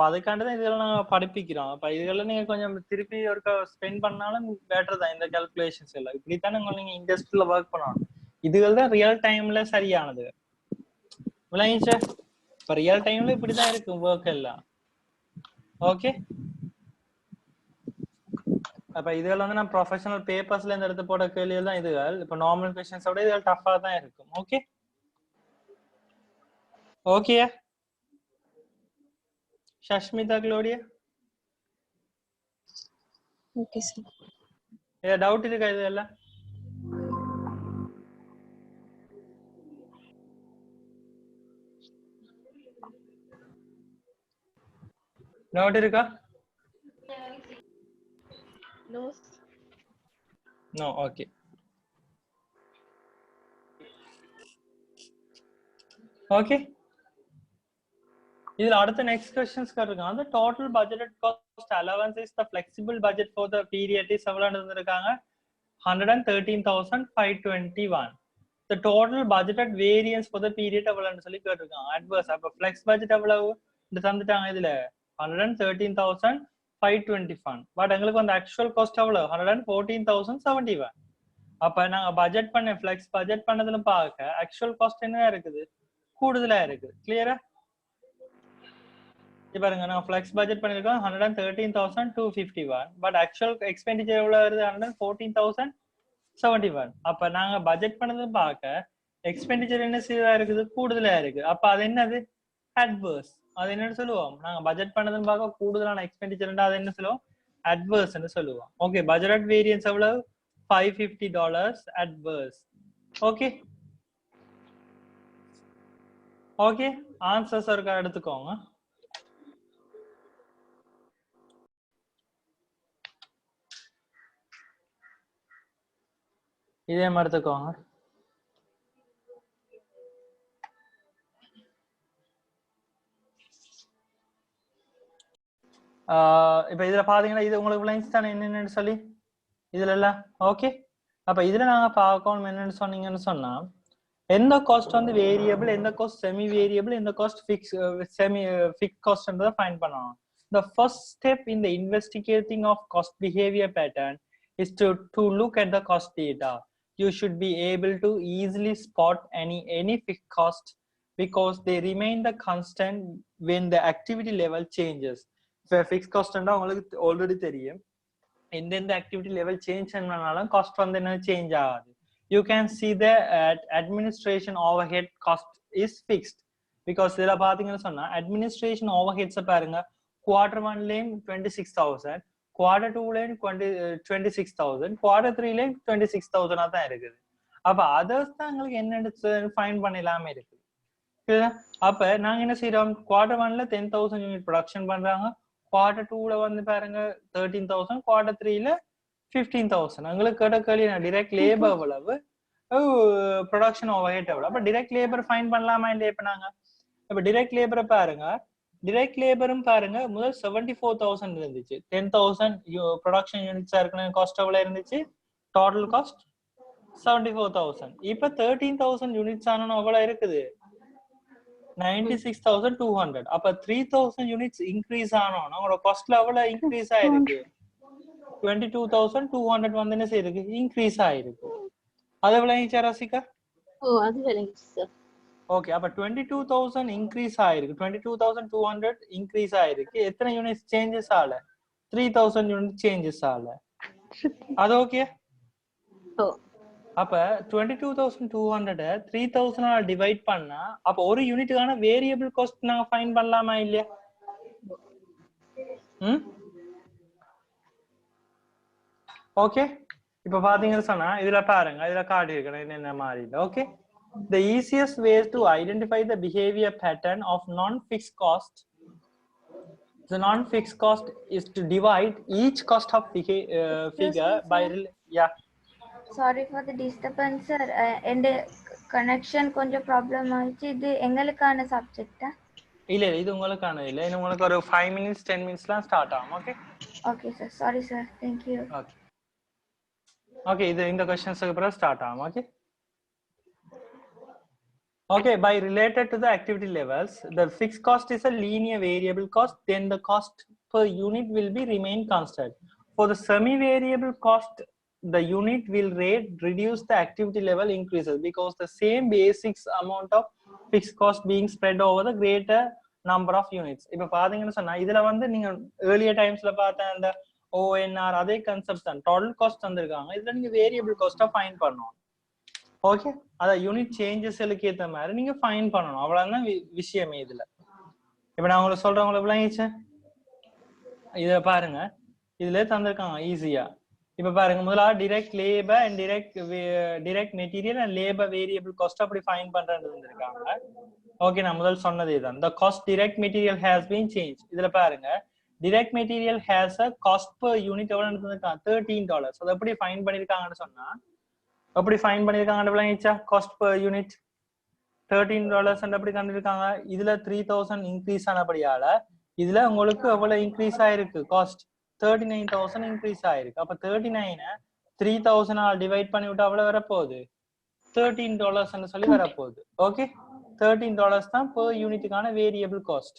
அதுக்காண்டி தான் இதெல்லாம் நாங்க படிப்பிக்கிறோம் அப்ப இதெல்லாம் நீங்க கொஞ்சம் திருப்பி ஒரு ஸ்பெண்ட் பண்ணாலும் பெட்டர் தான் இந்த கால்குலேஷன்ஸ் எல்லாம் இப்படித்தான் நீங்க இண்டஸ்ட்ரியில ஒர்க் பண்ணணும் இதுகள் தான் ரியல் டைம்ல சரியானது விளங்கிச்சா இப்ப ரியல் டைம்ல இப்படிதான் இருக்கு ஒர்க் எல்லாம் ஓகே அப்ப இதெல்லாம் வந்து நான் ப்ரொஃபஷனல் பேப்பர்ஸ்ல இருந்து எடுத்து போட கேள்விகள் தான் இதுகள். இப்ப நார்மல் கொஸ்டின்ஸ் விட இதுகள் டஃபா தான் இருக்கும். Okay okay Sashmitha Claudia okay sir. ஏதாவது டவுட் இருக்கா இது எல்லாம்? டவுட் இருக்கா? No okay. ஓகே இதுல அடுத்த நெக்ஸ்ட் क्वेश्चंस இருக்காங்க. the total budgeted cost allowance is the flexible budget for the period is எவ்வளவு இருக்காங்க 113,521. the total budgeted variance for the period எவ்வளவுன்னு சொல்லி கேட்டிருக்காங்க. adverse அப்ப flex budget எவ்வளவு இந்த தந்துட்டாங்க இதுல 113,521. பட் எங்களுக்கு வந்து actual cost எவ்வளவு 114,071. அப்ப நாங்க பட்ஜெட் பண்ண flex பட்ஜெட் பண்ணதுல பார்க்க actual cost என்ன இருக்குது கூடுதலா இருக்கு. கிளியரா? பாருங்க நான் flex budget பண்ணிருக்கோம் 113,251 பட் ஆக்சுவல் எக்ஸ்பெண்டிச்சர் எவ்வளவு வருது 114,071. அப்ப நாங்க பட்ஜெட் பண்ணது பார்க்க எக்ஸ்பெண்டிச்சர் என்ன சிறிதா இருக்குது கூடுதலா இருக்கு. அப்ப அது என்னது அட்வர்ஸ். அது என்னன்னு சொல்லுவோம் நாங்க பட்ஜெட் பண்ணதுன்னு பார்க்க கூடுதலான எக்ஸ்பெண்டிச்சர் அது என்ன சொல்லுவோம் அட்வர்ஸ்ன்னு சொல்லுவோம். ஓகே பட்ஜெட் வேரியன்ஸ் எவ்வளவு $550 அட்வர்ஸ். ஓகே ஓகே ஆன்சர்ஸ் இருக்கா எடுத்துக்கோங்க. இதே மாதிரி எடுத்துக்கோங்க. இப்ப இதுல பாத்தீங்கன்னா இது உங்களுக்கு லைன்ஸ் தானே என்னன்னு சொல்லி இதுல எல்லாம் ஓகே. அப்ப இதுல நாங்க பார்க்கணும் என்னன்னு சொன்னீங்கன்னு சொன்னா எந்த காஸ்ட் வந்து வேரியபிள் எந்த காஸ்ட் செமி வேரியபிள் எந்த காஸ்ட் ஃபிக்ஸ் செமி ஃபிக்ஸ் காஸ்ட்ன்றத ஃபைண்ட் பண்ணணும். The first step in the investigating of cost behavior pattern is to look at the cost data. You should be able to easily spot any fixed cost because they remain the constant when the activity level changes. If fixed cost ன்னா உங்களுக்கு already தெரியும் எந்தெந்த activity level change பண்ணனாலும் cost வந்து என்ன change ஆகாது. You can see the administration overhead cost is fixed because இதுல பாத்தீங்கன்னு சொன்னா administration overheads பாருங்க quarter 1 லையும் 26,000 quarter 2 லையும் 26,000 quarter 3 லையும் 26,000 தான் இருக்குது. அப்ப அதர்ஸ் தான் உங்களுக்கு என்ன ஃபைண்ட் பண்ணலாமே இருக்கு. அப்ப நாங்க என்ன செய்யறோம் quarter 1ல 10,000 யூனிட் ப்ரொடக்ஷன் பண்றாங்க quarter 2ல வந்து பாருங்க 13,000 quarter 3ல 15,000. எங்களுக்கு கேட்ட கேள்வி டைரக்ட் லேபர் எவ்வளவு ப்ரொடக்ஷன் ஓவர்ஹெட் எவ்வளவு. அப்ப டைரக்ட் லேபர் ஃபைண்ட் பண்ணலாமா இல்லையா? இப்ப நாங்க இப்ப டைரக்ட் லேபரை பாருங்க டைரக்ட் லேபரும் பாருங்க முதல் 74,000 இருந்துச்சு 10,000 ப்ரொடக்ஷன் யூனிட்ஸா இருக்கணும் காஸ்ட் எவ்வளவு இருந்துச்சு டோட்டல் காஸ்ட் 74,000. இப்ப 13,000 யூனிட்ஸ் ஆனோம் எவ்வளவு இருக்குது 96,200. அப்ப 3,000 யூனிட்ஸ் இன்க்ரீஸ் ஆனோம் உங்களோட காஸ்ட்ல எவ்வளவு இன்க்ரீஸ் ஆயிருக்கு 22,200 வந்து என்ன செய்யிருக்கு இன்க்ரீஸ் ஆயிருக்கு. அது எவ்வளவு ரசிகா? ஓ அது விளங்கிச்சு சார். ஓகே அப்ப 22,000 இன்க்ரீஸ் ஆயிருக்கு 22,200 இன்க்ரீஸ் ஆயிருக்கு. எத்தனை யூனிட்ஸ் சேஞ்சஸ் ஆல 3,000 யூனிட் சேஞ்சஸ் ஆல. அது ஓகே. ஓ அப்ப 22,200 3,000 ஆல டிவைட் பண்ணா அப்ப ஒரு யூனிட்டுக்கான வேரியபிள் காஸ்ட் நாங்க ஃபைண்ட் பண்ணலாமா இல்லையா? ஓகே இப்ப பாத்தீங்கன்னு சொன்னா இதுல பாருங்க இதுல காட்டி இருக்கணும் என்னென்ன மாதிரி. Okay the easiest way to identify the behavior pattern of non-fixed cost the non-fixed cost is to divide each cost of figure by yeah sorry for the disturbance sir and connection கொஞ்சம் problem ஆயிச்சு. இது எங்களுக்கான சப்ஜெக்ட்டா? இல்ல இது உங்களுக்கான இல்ல இது உங்களுக்கு ஒரு 5 minutes 10 minutesலாம் ஸ்டார்ட் ஆகும். Okay okay sir sorry sir thank you. Okay okay இது இந்த क्वेश्चंसக்கு அப்புறம் ஸ்டார்ட் ஆகும். Okay Okay, by related to the activity levels, the fixed cost is a linear variable cost, then the cost per unit will be remain constant. For the semi-variable cost, the unit will rate reduce the activity level increases because the same basic amount of fixed cost being spread over the greater number of units. இப்ப பாத்தீங்கன்னு சொன்னா இதுல வந்து நீங்க earlier timesல பார்த்த அந்த ONR அதே concept தான். டோட்டல் காஸ்ட் தந்திருக்காங்க. இதுல நீங்க வேரியபிள் காஸ்ட்டா ஃபைண்ட் பண்ணணும். ஓகே, அத யூனிட் சேஞ்சஸ்களுக்கு ஏத்த மாதிரி நீங்க ஃபைண்ட் பண்ணணும். அவ்வளவுதான் விஷயமே இதுல. இப்ப நான் உங்களுக்கு சொல்றேன், உங்களுக்கு விளங்கிச்சேன். இத பாருங்க, இதுல தந்திருக்காங்க ஈஸியா. இப்ப பாருங்க, முதல்ல direct labour and direct material and labour variable cost அப்படி ஃபைண்ட் பண்றது தந்திருக்காங்க. ஓகே, நான் முதல் சொன்னதே தான். the cost direct material has been changed. இதுல பாருங்க, direct material has a cost per unit எவ்வளவு தந்திருக்காங்க, $13. அது எப்படி ஃபைண்ட் பண்ணிருக்காங்கன்னு சொன்னா, எப்படி ஃபைண்ட் பண்ணிருக்காங்கன்னு விளங்கிச்சா? காஸ்ட் per unit $13 அப்படி கண்டிருக்காங்க. இதுல 3000 இன்க்ரீஸ் ஆனபடியால இதுல உங்களுக்கு எவ்வளவு இன்க்ரீஸ் ஆயிருக்கு, காஸ்ட் 39,000 இன்க்ரீஸ் ஆயிருக்கு. அப்ப 39 3000 டிவைட் பண்ணி விட்டா அவ்வளவு வரப்போகுது, $13 சொல்லி வரப்போகுது. ஓகே, $13 தான் per யூனிட்டுக்கான வேரியபிள் காஸ்ட்.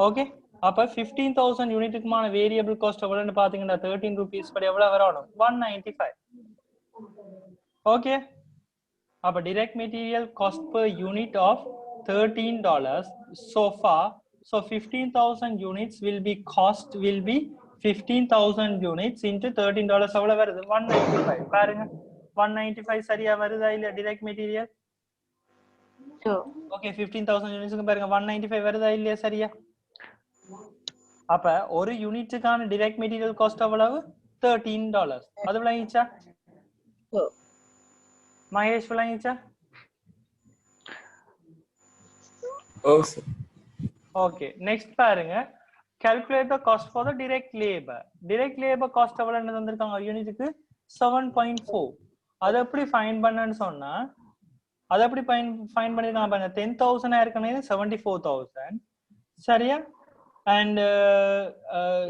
ஓகே, அப்ப 15,000 யூனிட்டுக்குமான வேரியபிள் காஸ்ட் எவ்வளவுன்னு பாத்தீங்கன்னா 13 rupees படி எவ்வளவு வரணும், 195. ஓகே, அப்ப direct material cost per unit of $13 so far. So 15,000 units will be 15,000 units into $13 எவ்வளவு வருது, 195. பாருங்க 195 சரியா வருதா இல்ல direct material? ஓகே, 15,000 யூனிட்ஸ்க்கு பாருங்க 195 வருதா இல்லையா சரியா? அப்ப ஒரு யூனிட்டுக்கான direct material cost எவ்வளவு, $13. அது விளங்கிச்சா மகேஷ்? விளங்கிச்சா? ஓகே, நெக்ஸ்ட் பாருங்க, calculate the cost for the direct labor. direct labor cost எவ்வளவு தந்திருக்காங்க யூனிட்டுக்கு, 7.4. அது எப்படி ஃபைண்ட் பண்ணன்னு சொன்னா, அது எப்படி ஃபைண்ட் பண்ணிருக்காங்க பாருங்க, 10,000 ஏற்கனவே 74,000 சரியா? அண்ட்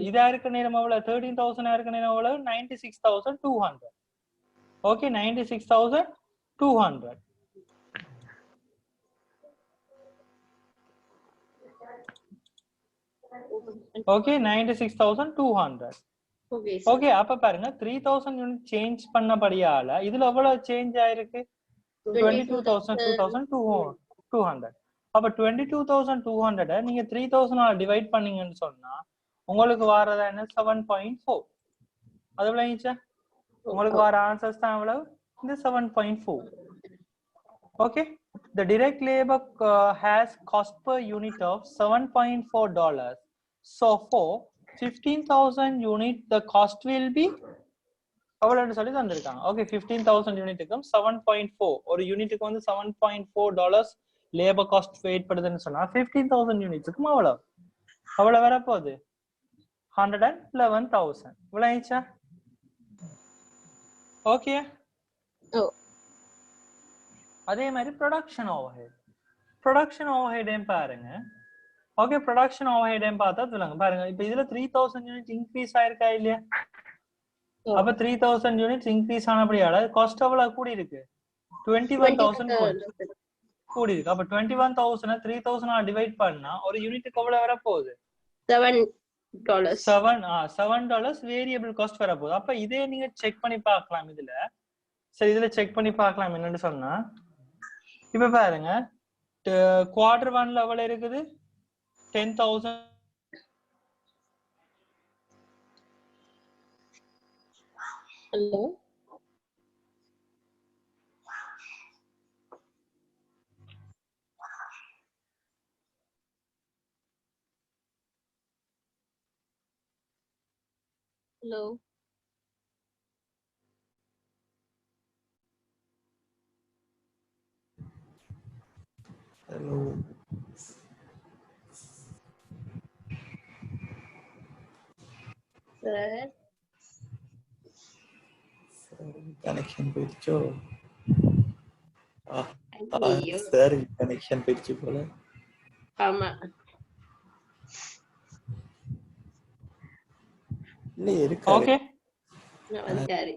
இதா இருக்க நேரம் எவ்வளவு, 13,000 இருக்க நேரம் எவ்வளவு, 96,200. ஓகே, 96,200. ஓகே, 96,200. ஓகே, அப்ப பாருங்க 3000 யூனிட் சேஞ்ச் பண்ணபடியால இதுல எவ்வளவு சேஞ்ச் ஆயிருக்கு, 22,200. அப்ப 22,200 நீங்க 3000 டிவைட் பண்ணீங்கன்னு சொன்னா உங்களுக்கு வரது என்ன, 7.4. அது விளங்கிச்சா? உங்களுக்கு வர ஆன்சர்ஸ் தான் எவ்வளவு, இந்த 7.4. Okay, the direct labor has cost per unit of $7.4. so for 15,000 unit the cost will be அவ்வளவுன்னு சொல்லி தந்திருக்காங்க. ஓகே, 15,000 யூனிட்டுக்கும் 7.4, ஒரு யூனிட்டுக்கு வந்து $7.4 லேபர் காஸ்ட் ஏற்படுதுன்னு சொன்னா 15,000 யூனிட்ஸுக்கும் அவ்வளவு வரப்போகுது, 111,000. விளங்கிச்சா? ஓகே, அதே மாதிரி ப்ரொடக்ஷன் ஓவர்ஹெட் பாருங்க. ஓகே, ப்ரொடக்ஷன் ஓவர்ஹெட் பார்த்தா சொல்லுங்க பாருங்க, இப்ப இதுல 3000 யூனிட் இன்க்ரீஸ் ஆயிருக்கா இல்லையா? அப்ப 3000 யூனிட்ஸ் இன்க்ரீஸ் ஆனபடியால காஸ்ட் எவ்வளவு கூடி இருக்கு, 21,000 கூடி இருக்கு. அப்ப 21,000 3000 டிவைட் பண்ணா ஒரு யூனிட்டுக்கு எவ்வளவு வரப்போகுது, $7 வேரியபிள் காஸ்ட் வரப்போகுது. அப்ப இதே நீங்க செக் பண்ணி பார்க்கலாம் இதுல. சரி, இதுல செக் பண்ணி பார்க்கலாம் என்னன்னு சொன்னா, இப்ப பாருங்க Q1 எவ்வளவு இருக்குது, 10,000. Hello. Hello. Hello. Sir. Connection போயிடுச்சோ? ஐயோ. சார் கனெக்ஷன் போயிடுச்சு போல. ஆமா. இல்ல இருக்காரு. ஓகே, நான் வந்துட்டாரு.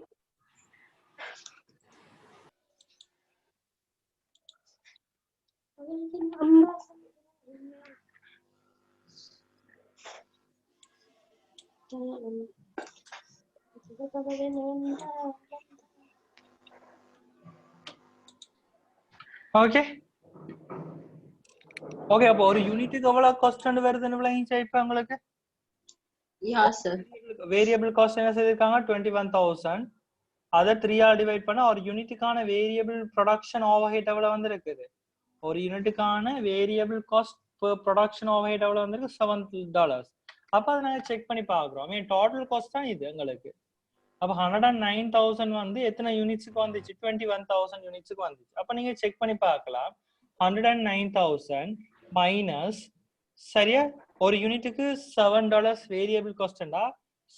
ஓகே, அப்ப ஒரு யூனிட்டுக்கு எவ்வளவு காஸ்ட் வருதுன்னு விளங்கிச்சா இப்ப உங்களுக்கு? Yeah, sir. வேரியபிள் காஸ்ட் என்ன செய்திருக்காங்க 21000 அதை 3 ஆல் டிவைட் பண்ணா ஒரு யூனிட்டுக்கான வேரியபிள் ப்ரொடக்ஷன் ஓவர்ஹெட் எவ்வளவு வந்து இருக்குது ஒரு யூனிட்டுக்கான வேரியபிள் காஸ்ட் ப்ரொடக்ஷன் ஓவர்ஹெட் எவ்வளவு வந்திருக்கு $7. அப்ப அதை நாங்க செக் பண்ணி பாக்குறோம் மீன் டோட்டல் காஸ்ட் தான் இது எங்களுக்கு அப்ப 109,000 வந்து எத்தனை யூனிட்ஸ்க்கு வந்துச்சு 21,000 யூனிட்ஸ்க்கு வந்துச்சு அப்ப நீங்க செக் பண்ணி பார்க்கலாம் 109,000 மைனஸ் சரியா ஒரு யூனிட்டுக்கு $7 வேரியபிள் காஸ்ட்ண்டா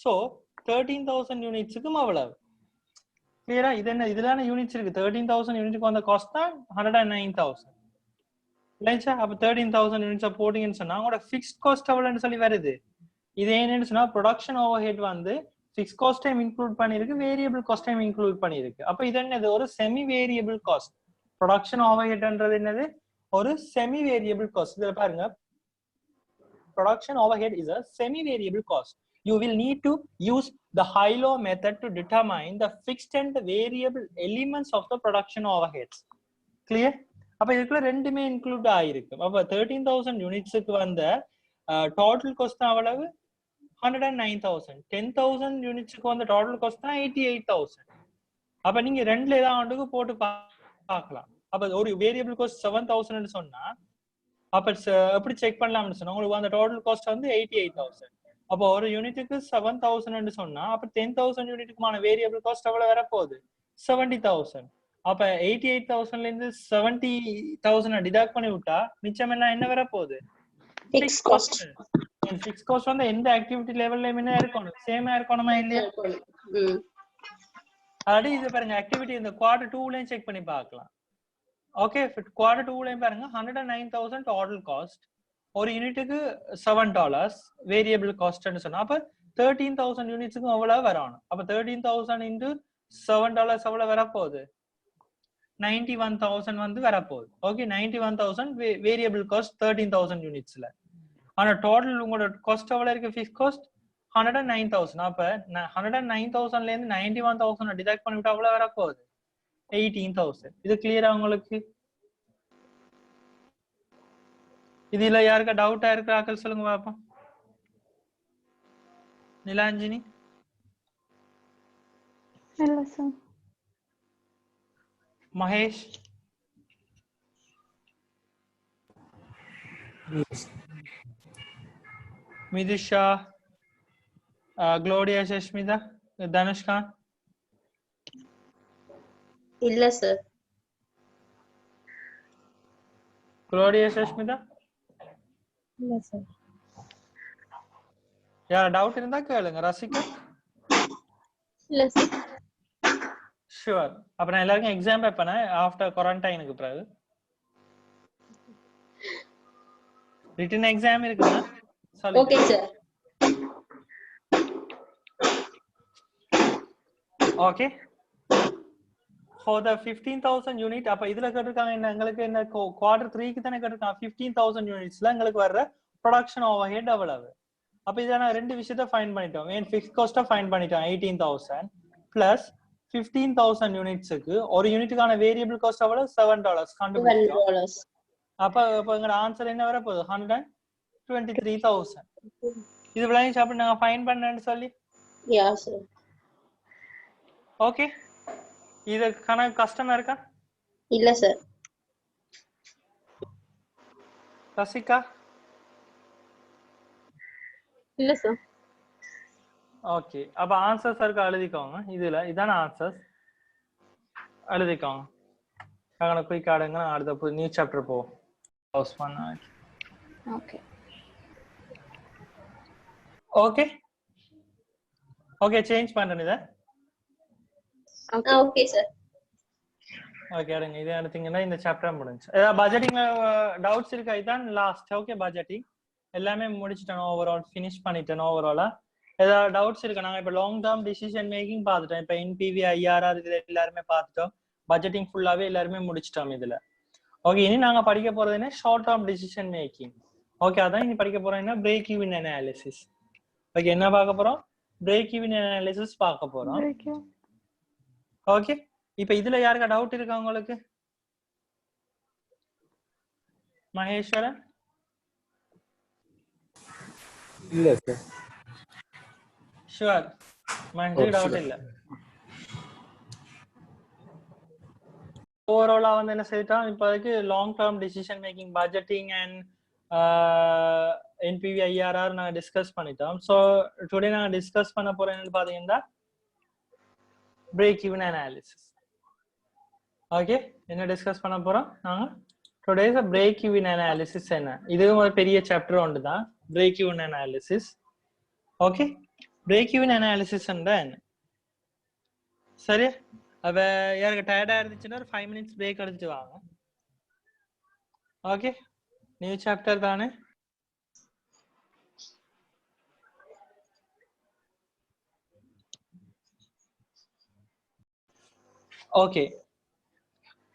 சோ 13,000 யூனிட்ஸ்க்கும் அவ்வளவு கிளியரா இது என்ன இதுலான யூனிட்ஸ் இருக்கு 13,000 யூனிட்க்கு வந்த காஸ்ட் தான் 109,000 இல்லையா அப்ப 13,000 யூனிட்ஸ் போட்டிங்கன்னு சொன்னா உங்களோட ஃபிக்ஸ்ட் காஸ்ட் எவ்வளவுன்னு சொல்லி வருது இது என்னன்னு சொன்னா ப்ரொடக்ஷன் ஓவர்ஹெட் வந்து ஃபிக்ஸ் காஸ்ட் டைம் இன்க்ளூட் பண்ணிருக்கு வேரியபிள் காஸ்ட் டைம் இன்க்ளூட் பண்ணிருக்கு அப்ப இது என்னது ஒரு செமி வேரியபிள் காஸ்ட் ப்ரொடக்ஷன் ஓவர்ஹெட்ன்றது என்னது ஒரு செமி வேரியபிள் காஸ்ட் இதுல பாருங்க production overhead is a semi variable cost you will need to use the high-low method to determine the fixed and the variable elements of the production overheads clear அப்ப இதுக்குள்ள ரெண்டுமே include ஆயிருக்கு அப்ப 13,000 யூனிட்ஸ்க்கு வந்த total cost அவ்வளவு 109,000 10,000 யூனிட்ஸ்க்கு வந்த total cost தான் 88,000 அப்ப நீங்க ரெண்டுல ஏதாவது போட்டு பார்க்கலாம் அப்ப ஒரு வேரியபிள் காஸ்ட் 7,000 ன்னு சொன்னா அப்ப எப்படி செக் பண்ணலாம்னு சொன்னா உங்களுக்கு அந்த டோட்டல் காஸ்ட் வந்து 88,000 அப்போ ஒரு யூனிட்டுக்கு 7,000 ன்னு சொன்னா அப்ப 10,000 யூனிட்டுக்குமான வேரியபிள் காஸ்ட் எவ்வளவு வரப்போகுது 70,000 அப்ப 88,000ல இருந்து 70,000 டிடக்ட் பண்ணி விட்டா மிச்சம் எல்லாம் என்ன வரப்போகுது Fixed cost. ஃபிக்ஸ் காஸ்ட் வந்து எந்த ஆக்டிவிட்டி லெவல்ல என்ன இருக்கணும் சேமா இருக்கணுமா இல்லையா அடி இது பாருங்க ஆக்டிவிட்டி இந்த குவார்டர் 2லயும் செக் பண்ணி பார்க்கலாம் ஓகே குவார்டர் 2லயும் பாருங்க 109,000 டோட்டல் காஸ்ட் ஒரு யூனிட்டுக்கு $7 வேரியபிள் காஸ்ட்னு சொன்னா அப்ப 13,000 யூனிட்ஸ்க்கு எவ்வளவு வரணும் அப்ப 13,000 into $7 எவ்வளவு வரப்போகுது 91,000 வந்து வரப்போகுது ஓகே 91,000 வேரியபிள் காஸ்ட் 13,000 யூனிட்ஸ்ல ஆனா டோட்டல் உங்களோட காஸ்ட் எவ்வளவு இருக்கு ஃபிக்ஸ் காஸ்ட் 109,000 அப்ப 109,000ல இருந்து 91,000 டிடக்ட் பண்ணிவிட்டா எவ்வளவு வரப்போகுது 18,000 இது கிளியரா உங்களுக்கு இதுல யாருக்கா டவுட்டா இருக்கா சொல்லுங்க பாப்போம் நிலாஞ்சினி இல்ல சார் மகேஷ் மிதுஷா குளோடியா சஷ்மிதா தனுஷ்கா இல்ல சார் குளோடியா சஷ்மிதா இல்ல சார் யார டவுட் இருந்தா கேளுங்க ரசிகா இல்ல சார் ஷூர் அப்ப நான் எல்லாருக்கும் எக்ஸாம் வைப்பேன் ஆஃப்டர் குவாரண்டைனுக்கு பிறகு ரிட்டன் எக்ஸாம் இருக்குமா okay sir okay for the 15,000 unit அப்ப இதுல கேட்டிருக்காங்க என்ன எங்களுக்கு என்ன குவார்டர் 3க்கு தானே கேட்டிருக்காங்க 15,000 யூனிட்ஸ்ல எங்களுக்கு வர்ற ப்ரொடக்ஷன் ஓவர்ஹெட் அவ்வளவு அப்ப இத நான் ரெண்டு விஷயத்தை ஃபைண்ட் பண்ணிட்டோம் மெயின் ஃபிக்ஸ் காஸ்ட ஃபைண்ட் பண்ணிட்டோம் 18,000 பிளஸ் 15,000 யூனிட்ஸ்க்கு ஒரு யூனிட்டுக்கான வேரியபிள் காஸ்ட் அவ்வளவு $7 கண்டுபிடிச்சோம் $7. அப்ப எங்க ஆன்சர் என்ன வர போகுது 123,000 இது விளையாண்டு அப்படி நாங்க ஃபைண்ட் பண்ணேன்னு சொல்லி யா சார் ஓகே இது கணக்கு கஷ்டமா இருக்கா இல்ல சார் ரசிகா இல்ல சார் ஓகே அப்ப ஆன்சர்ஸ் இருக்க எழுதிக்கோங்க இதுல இதான ஆன்சர்ஸ் எழுதிக்கோங்க அங்க போய் காடுங்க அடுத்த நியூ சாப்டர் போ பாஸ் பண்ணா ஓகே ஓகே ஓகே சேஞ்ச் பண்றேன் இத ஓகே சார் ஓகே அடுங்க இத எடுத்தீங்கன்னா இந்த சாப்டர் முடிஞ்சு ஏதாவது பட்ஜெட்டிங்ல டவுட்ஸ் இருக்கா இதான் லாஸ்ட் ஓகே பட்ஜெட்டிங் எல்லாமே முடிச்சிட்டோம் ஓவரால் ஃபினிஷ் பண்ணிட்டோம் ஓவராலா ஏதாவது டவுட்ஸ் இருக்கா நாங்க இப்ப லாங் டேர்ம் டிசிஷன் மேக்கிங் பார்த்துட்டோம் இப்ப என்பிவி ஐஆர்ஆர் இதுல எல்லாருமே பார்த்துட்டோம் பட்ஜெட்டிங் ஃபுல்லாவே எல்லாருமே முடிச்சிட்டோம் இதுல ஓகே இனி நாங்க படிக்க போறது என்ன short term decision making okay அதான் இனி படிக்க போறோம் என்ன பிரேக் ஈவன் அனாலிசிஸ் ஓகே என்ன பார்க்க போறோம் பிரேக் ஈவன் அனாலிசிஸ் பார்க்க போறோம் ஓகே இப்ப இதுல யாருக்கா டவுட் இருக்கா உங்களுக்கு மகேஸ்வரன் இல்ல சார் ஷுவர் மனசுக்கு டவுட் இல்ல. ஓவராலா வந்து என்ன செய்யலாம் இப்போதைக்கு long term decision making budgeting and NPV IRR நாங்கள் டிஸ்கஸ் பண்ணிட்டோம். ஸோ டுடே நாங்கள் டிஸ்கஸ் பண்ண போறோம் என்னன்னு பார்த்தீங்கன்னா பிரேக் ஈவன் அனாலிசிஸ். ஓகே, என்ன டிஸ்கஸ் பண்ண போறோம் நாங்கள் டுடே பிரேக் ஈவன் அனாலிசிஸ் என்ன, இதுவும் ஒரு பெரிய சாப்டர் ஒன்று தான் break even analysis. Okay, break even analysis என்ன சரி. அப்ப யாருக்கு டயர்டா இருந்துச்சுன்னா ஒரு 5 minutes பிரேக் எடுத்துட்டு வாங்க. ஓகே, நியூ சாப்டர் தானே. ஓகே,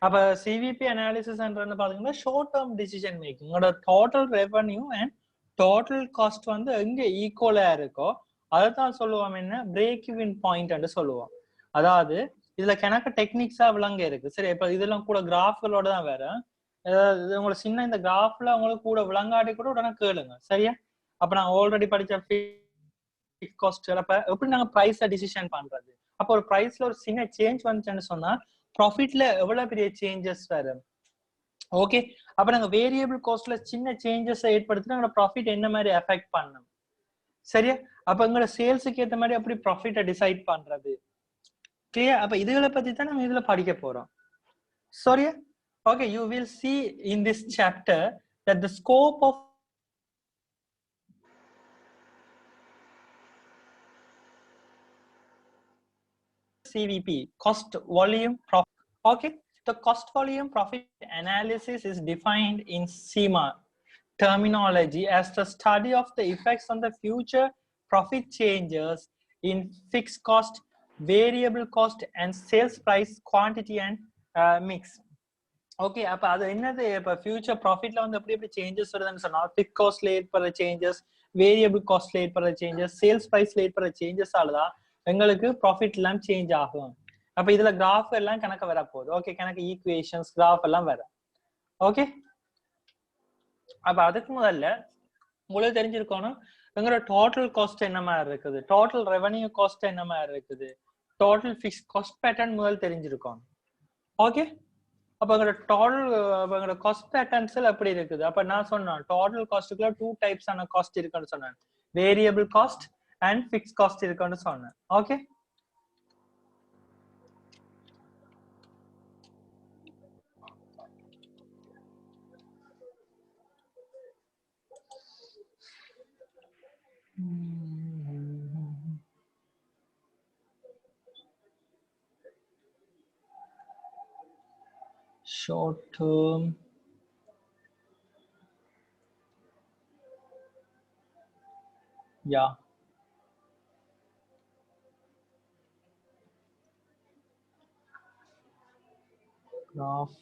அப்ப சிவிபி அனாலிசிஸ்ன்றது பாத்தீங்கன்னா ஷார்ட் டேர்ம் டிசிஷன் மேக்கிங். உங்களோட total revenue and total cost வந்து எங்க ஈக்குவலா இருக்கோ அதைத்தான் சொல்லுவோம் என்ன பிரேக் ஈவன் பாயிண்ட் சொல்லுவோம். அதாவது இதுல கணக்கு டெக்னிக்ஸா விளங்க இருக்கு. சரி, இப்ப இதெல்லாம் கூட கிராஃப்களோட தான் வேற. உங்களுக்கு சின்ன இந்த கிராஃப்ல உங்களுக்கு கூட விளங்காட்டி கூட உடனே கேளுங்க சரியா. அப்ப நான் ஆல்ரெடி படிச்ச ஃபிக்ஸ்ட் காஸ்ட் அப்ப எப்படி நாங்க பிரைஸ டிசிஷன் பண்றது. அப்ப ஒரு பிரைஸ்ல ஒரு சின்ன சேஞ்ச் வந்துச்சுன்னு சொன்னா ப்ராஃபிட்ல எவ்வளவு பெரிய சேஞ்சஸ் வரும். ஓகே, அப்ப நாங்க வேரியபிள் காஸ்ட்ல சின்ன சேஞ்சஸ் ஏற்படுத்தி நாங்க ப்ராஃபிட் என்ன மாதிரி எஃபெக்ட் பண்ணணும் சரியா. அப்ப எங்களோட சேல்ஸுக்கு ஏற்ற மாதிரி அப்படி ப்ராஃபிட்டை டிசைட் பண்றது கிளியர். அப்ப இதுகளை பத்தி தான் நம்ம இதுல படிக்க போறோம் சரியா. Okay, you will see in this chapter that the scope of CVP, cost volume profit. Okay, the cost volume profit analysis is defined in CIMA terminology as the study of the effects on the future profit changes in fixed cost, variable cost and sales price, quantity and mix. Okay, அப்ப அது என்னது இப்ப future ப்ராஃபிட்ல வந்து எப்படி எப்படி changes வருதுன்னு சொன்னா fix காஸ்ட்ல ஏற்படுற சேஞ்சஸ், வேரியபிள் காஸ்ட்ல ஏற்படுற சேஞ்சஸ், சேல்ஸ் பிரைஸ்ல ஏற்படுற சேஞ்சஸாலதான் எங்களுக்கு ப்ராஃபிட் எல்லாம் சேஞ்ச் ஆகும். அப்ப இதுல கிராஃப் எல்லாம் கணக்கு வர போகுது. ஓகே, கணக்கு ஈக்குவேஷன்ஸ் கிராஃப் எல்லாம் வர. ஓகே, அப்ப அதுக்கு முதல்ல உங்களுக்கு தெரிஞ்சிருக்கணும் எங்களோட டோட்டல் காஸ்ட் என்ன மாதிரி இருக்குது, டோட்டல் ரெவன்யூ காஸ்ட் என்ன மாதிரி இருக்குது, டோட்டல் ஃபிக்ஸ் காஸ்ட் பேட்டர்ன் முதல் தெரிஞ்சிருக்கணும். ஓகே, அப்ப எங்களோட காஸ்ட் பேட்டர்ன்ஸ் எப்படி இருக்குது. அப்ப நான் சொன்னேன் டோட்டல் காஸ்ட்டுக்குள்ள 2 டைப்ஸ் ஆன காஸ்ட் இருக்குன்னு சொன்னேன், variable cost and fix cost இருக்குன்னு சொன்னேன். Okay, short term, yeah, graph.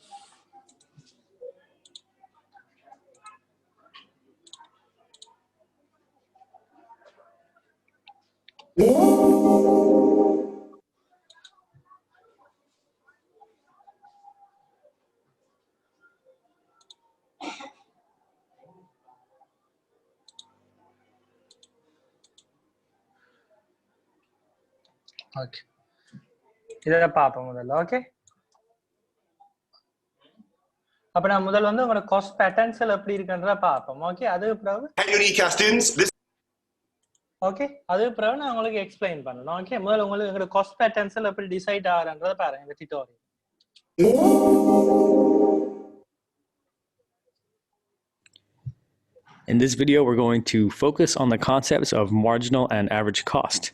Okay, இத பாப்போம் முதல்ல. ஓகே, அப்ப நான் முதல்ல வந்து உங்களோட காஸ்ட் பேட்டர்ன்ஸ் எப்படி இருக்குன்றத பாப்போம். ஓகே, அதுக்கு பிறகு ஓகே, அதுக்கு பிறகு நான் உங்களுக்கு எக்ஸ்பிளைன் பண்ணணும். ஓகே, முதல்ல உங்களுக்கு எங்களோட காஸ்ட் பேட்டர்ன்ஸ் எப்படி டிசைட் ஆகுறன்றத பாருங்க இந்த tutorial. In this video, we're going to focus on the concepts of marginal and average cost.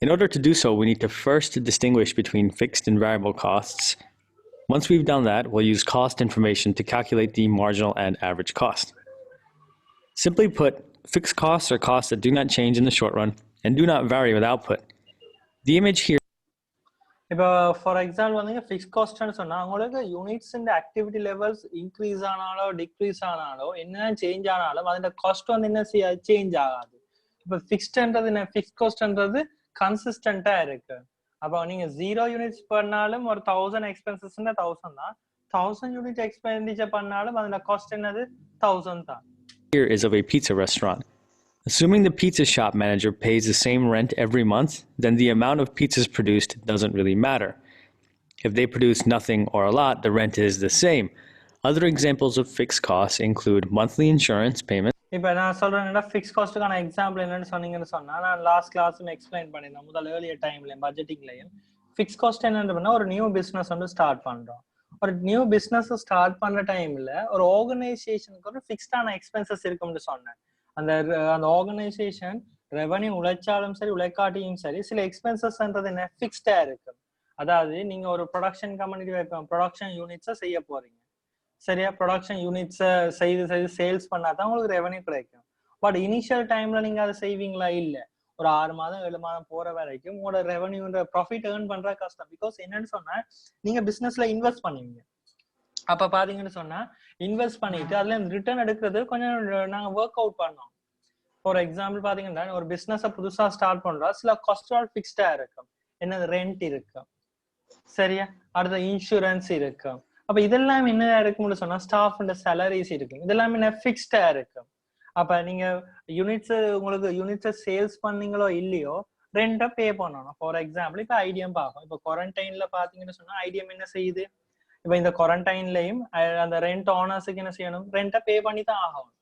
In order to do so, we need to first distinguish between fixed and variable costs. Once we've done that, we'll use cost information to calculate the marginal and average cost. Simply put, fixed costs are costs that do not change in the short run and do not vary with output. The image here இப்போ for example வந்து fix காஸ்ட்னு சொன்னா உங்களுக்கு units இந்த activity levels increase ஆனாலோ degrees ஆனாலோ என்ன change ஆனாலும் அதோட cost வந்து என்ன சேஞ்ச் ஆகாது. இப்போ ஃபிக்ஸ்ட்ன்றது என்ன, ஃபிக்ஸ் காஸ்ட்ன்றது கன்சிஸ்டன்டா இருக்கு. அப்போ நீங்க 0 யூனிட்ஸ் பண்ணாலும் ஒரு 1000 எக்ஸ்பென்சஸ் 1000 தான், 1000 யூனிட் எக்ஸ்பெண்டிச்சர் பண்ணாலும் அதோட காஸ்ட் என்னது 1000 தான். here is of a pizza restaurant. Assuming the pizza shop manager pays the same rent every month, then the amount of pizzas produced doesn't really matter. If they produce nothing or a lot, the rent is the same. Other examples of fixed costs include monthly insurance payments. இப்போ நான் சொல்றேன்னா fix காஸ்ட்டுக்கான example என்னன்னு சொன்னீங்கன்னு சொன்னா நான் last கிளாஸும் explain பண்ணியிருந்தேன் முதல் ஏர்லியர் டைம்லையும் பட்ஜெட்டிங்லையும் ஃபிக்ஸ் காஸ்ட் என்னன்னா ஒரு நியூ பிஸ்னஸ் வந்து ஸ்டார்ட் பண்றோம். ஒரு நியூ பிஸ்னஸ் ஸ்டார்ட் பண்ற டைம்ல ஒரு ஆர்கனைசேஷனுக்கு ஒரு ஃபிக்ஸ்டான எக்ஸ்பென்சஸ் இருக்கும்னு சொன்னேன். அந்த ஆர்கனைசேஷன் ரெவன்யூ உழைச்சாலும் சரி உழைக்காட்டியும் சரி சில எக்ஸ்பென்சஸ்ன்றது என்ன ஃபிக்ஸ்டா இருக்கு. அதாவது நீங்க ஒரு ப்ரொடக்ஷன் கம்பெனி ப்ரொடக்ஷன் யூனிட்ஸை செய்ய போறீங்க சரியா, ப்ரொடக்ஷன் யூனிட்ஸை செய்து சேல்ஸ் பண்ணாதான் உங்களுக்கு ரெவன்யூ கிடைக்கும். பட் இனிஷியல் டைம்ல நீங்க அதை செய்வீங்களா? இல்ல. ஒரு 6 மாதம் 7 மாதம் போற வரைக்கும் உங்களோட ரெவன்யூன்ற ப்ராஃபிட் ஏர்ன் பண்ற கஷ்டம். பிகாஸ் என்னன்னு சொன்னா நீங்க பிசினஸ்ல இன்வெஸ்ட் பண்ணுவீங்க. அப்ப பாத்தீங்கன்னு சொன்னா இன்வெஸ்ட் பண்ணிட்டு அதுல ரிட்டர்ன் எடுக்கிறது கொஞ்சம் நாங்க ஒர்க் அவுட் பண்ணோம். ஃபார் எக்ஸாம்பிள் பாத்தீங்கன்னா ஒரு பிசினஸ் புதுசா ஸ்டார்ட் பண்றா சில காஸ்ட் ஃபிக்ஸ்டா இருக்கும். என்னது ரெண்ட் இருக்கும் சரியா, அடுத்த இன்சூரன்ஸ் இருக்கும். அப்ப இதெல்லாம் என்ன இருக்கும்னு சொன்னா ஸ்டாஃப் அண்ட் சேலரிஸ் இருக்கு. இதெல்லாம் என்ன ஃபிக்ஸ்டா இருக்கும். அப்ப நீங்க உங்களுக்கு யூனிட்ஸை சேல்ஸ் பண்ணீங்களோ இல்லையோ ரெண்டா பே பண்ணணும். ஃபார் எக்ஸாம்பிள் இப்ப ஐடிஎம் பார்ப்போம். இப்ப குவாரண்டைன்ல பாத்தீங்கன்னு சொன்னா ஐடிஎம் என்ன செய்யுது, இப்ப இந்த குவாரண்டைன்லயும் அந்த ரெண்ட் ஓனர்ஸுக்கு என்ன செய்யணும், ரெண்டா பே பண்ணி தான் ஆகணும்.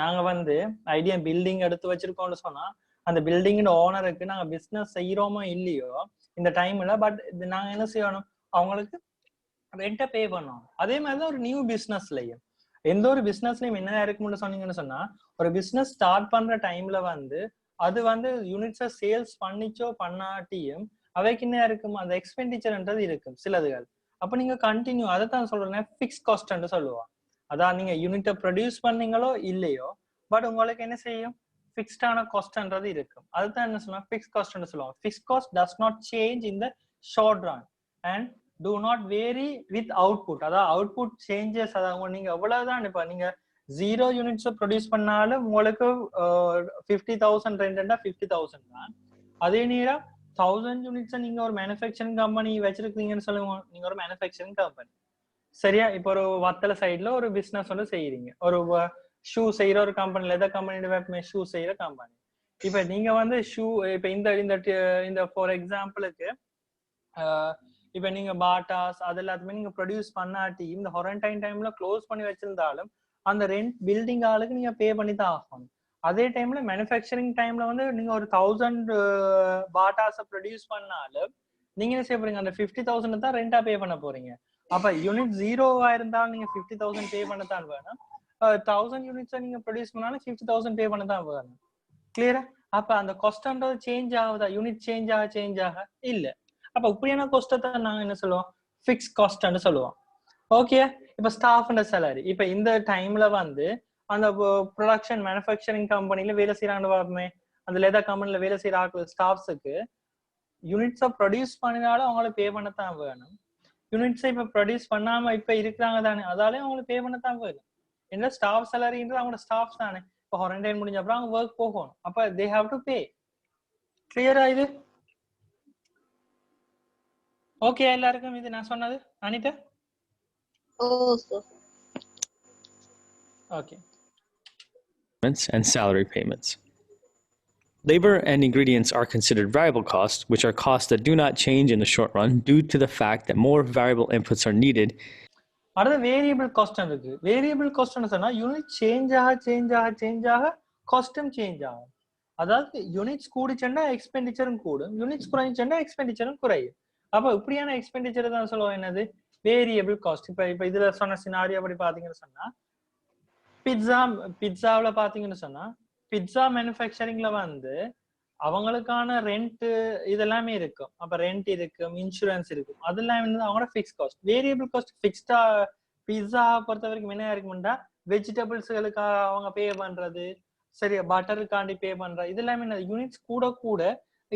நாங்க வந்து ஐடிஎம் பில்டிங் எடுத்து வச்சிருக்கோம்னு சொன்னா அந்த பில்டிங் ஓனருக்கு நாங்க பிசினஸ் செய்யறோமோ இல்லையோ இந்த டைம்ல பட் நாங்க என்ன செய்யணும், அவங்களுக்கு ரெண்டை பே பண்ணோம். அதே மாதிரிதான் ஒரு நியூ பிசினஸ்லயும் எந்த ஒரு பிசினஸ்லயும் என்ன இருக்கும்னு சொன்னீங்கன்னு சொன்னா ஒரு பிசினஸ் ஸ்டார்ட் பண்ற டைம்ல வந்து அது வந்து யூனிட்ஸை சேல்ஸ் பண்ணிச்சோ பண்ணாட்டியும் அவைக்கு என்ன இருக்கும், அந்த எக்ஸ்பெண்டிச்சர்ன்றது இருக்கும் சிலதுகள். அப்ப நீங்க கண்டினியூ அதை தான் சொல்றேன் ஃபிக்ஸ் காஸ்ட்ன்னு சொல்லுவோம். அதான் நீங்க யூனிட்டை ப்ரொடியூஸ் பண்ணீங்களோ இல்லையோ பட் உங்களுக்கு என்ன செய்யும், ஃபிக்ஸ்டான காஸ்ட்ன்றது இருக்கும். அதுதான் என்ன சொல்லுவாங்க ஃபிக்ஸ் காஸ்ட்னு சொல்லுவாங்க. Fix cost does not change in the short run and do not vary with output. அதாவது அவுட்புட் சேஞ்சஸ். அதாவது நீங்க எவ்வளவுதான் இப்ப நீங்க 0 யூனிட்ஸ் ப்ரொடியூஸ் பண்ணாலும் உங்களுக்கு 50,000 ரெண்டா 50,000 தான். அதே நேரம் 1000 யூனிட்ஸ் நீங்க ஒரு மேனுஃபேக்சரிங் கம்பெனி வச்சிருக்கீங்கன்னு சொல்லுவோம். நீங்க ஒரு மேனுஃபேக்சரிங் கம்பெனி சரியா. இப்ப ஒரு வத்தல சைட்ல ஒரு பிசினஸ் வந்து செய்யறீங்க, ஒரு ஷூ செய்யற ஒரு கம்பெனி, லெதர் கம்பெனி ஷூ செய்யற கம்பெனி. இப்ப நீங்க வந்து ஷூ இப்ப இந்த ஃபார் எக்ஸாம்பிளுக்கு இப்ப நீங்க பாட்டாஸ் அது எல்லாத்துமே நீங்க ப்ரொடியூஸ் பண்ணாட்டி இந்த குவாரண்டைன் டைம்ல க்ளோஸ் பண்ணி வச்சிருந்தாலும் அந்த ரெண்ட் பில்டிங் ஆளுக்கு நீங்க பே பண்ணி தான் ஆகணும். அதே டைம்ல மேனுஃபேக்சரிங் டைம்ல வந்து நீங்க ஒரு 1000 பாட்டாஸை ப்ரொடியூஸ் பண்ணாலும் நீங்க என்ன செய்ய போறீங்க, அந்த 50,000 தான் ரெண்டா பே பண்ண போறீங்க. அப்ப யூனிட் 0வா இருந்தாலும் நீங்க 50,000 பே பண்ணத்தான் வேணும். 1000 யூனிட்ஸை நீங்க ப்ரொடியூஸ் பண்ணாலும் 50,000 பே பண்ண தான் வேணும். கிளியரா? அப்ப அந்த காஸ்ட்ன்றது சேஞ்ச் ஆகுதா, யூனிட் சேஞ்ச் ஆக இல்ல. அப்ப இப்படியான காஸ்ட்டை தான் நாங்க என்ன சொல்லுவோம், ஃபிக்ஸ் காஸ்ட்னு சொல்லுவோம். ஓகே. இப்ப ஸ்டாஃப் அண்ட் சேலரி. இப்ப இந்த டைம்ல வந்து அந்த ப்ரொடக்ஷன் மேனுஃபேக்சரிங் கம்பெனில வேலை செய்யறாங்கன்னு பார்ப்போமே, அந்த லெதர் கம்பெனில வேலை செய்யற ஸ்டாஃப்ஸுக்கு யூனிட்ஸை ப்ரொடியூஸ் பண்ணினாலும் அவங்களுக்கு பே பண்ணத்தான் வேணும். யூனிட்ஸை இப்ப ப்ரொடியூஸ் பண்ணாம இப்ப இருக்கிறாங்க தானே, அதாலே அவங்களுக்கு பே பண்ணத்தான் வேணும். என்ன ஸ்டாஃப் சேலரின்றது அவங்களோட ஸ்டாஃப் தானே. இப்போ குவாரண்டைன் முடிஞ்ச அப்புறம் அவங்க ஒர்க் போகணும். அப்ப தே ஹாவ் டு பே. கிளியரா இது? ஓகே எல்லாருக்கும் இது நான் சொன்னது? Anitha? Okay. And salary payments. Labor and ingredients are considered variable costs, which are costs that do not change in the short run due to the fact that more variable inputs are needed. அடுத்து variable cost இருக்கு. Variable காஸ்ட்னு சொன்னா unit change ஆக காஸ்டும் change ஆகும். அதாவது units கூடிச்சேன்னா எக்ஸ்பெண்டிச்சரும் கூடும், units குறைஞ்சேன்னா எக்ஸ்பெண்டிச்சரும் குறையும். அப்ப இப்படியான எக்ஸ்பெண்டிச்சர் தான் சொல்லுவோம் என்னது, வேரியபிள் காஸ்ட். இப்ப இதுல சொன்ன சினாரியோ அப்படி பாத்தீங்கன்னு சொன்னா பிட்சாவில பாத்தீங்கன்னு சொன்னா பிட்சா மேனுஃபேக்சரிங்ல வந்து அவங்களுக்கான ரெண்ட் இதெல்லாமே இருக்கும். அப்ப ரெண்ட் இருக்கும், இன்சூரன்ஸ் இருக்கும், அதெல்லாம் வந்து அவங்களோட ஃபிக்ஸ் காஸ்ட். வேரியபிள் காஸ்ட் ஃபிக்ஸ்டா பிட்சா பொறுத்த வரைக்கும் என்ன இருக்கும்டா வெஜிடபிள்ஸ்களுக்கு அவங்க பே பண்றது சரியா, பட்டருக்காண்டி பே பண்றது இதெல்லாமே என்ன யூனிட்ஸ் கூட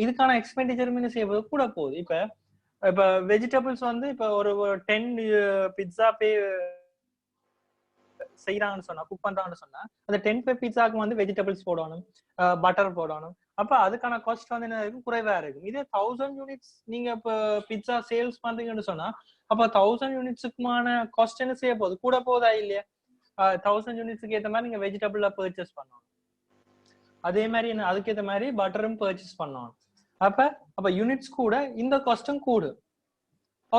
இதுக்கான எக்ஸ்பெண்டிச்சர் செய்யறது கூட போகுது. இப்ப வெஜிடபிள்ஸ் வந்து இப்ப ஒரு 10 பிட்சா பே செய்யறாங்கன்னு சொன்னா குக் பண்றாங்கன்னு சொன்னா அந்த 10 பிட்சாக்கு வந்து வெஜிடபிள்ஸ் போடணும், பட்டர் போடணும். அப்ப அதுக்கான காஸ்ட் வந்து என்ன இருக்கும், குறைவா இருக்கும். இதே 1000 யூனிட்ஸ் நீங்க இப்ப பிட்சா சேல்ஸ் பண்றீங்கன்னு சொன்னா அப்ப 1000 யூனிட்ஸுக்குமான காஸ்ட் என்ன செய்ய போகுது, கூட போதா இல்லையா? 1000 யூனிட்ஸுக்கு ஏற்ற மாதிரி நீங்க வெஜிடபிள்ல பர்ச்சேஸ் பண்ணணும். அதே மாதிரி என்ன அதுக்கேற்ற மாதிரி பட்டரும் பர்ச்சேஸ் பண்ணணும். அப்ப யூனிட்ஸ் கூட இந்த காஸ்டும் கூடும்.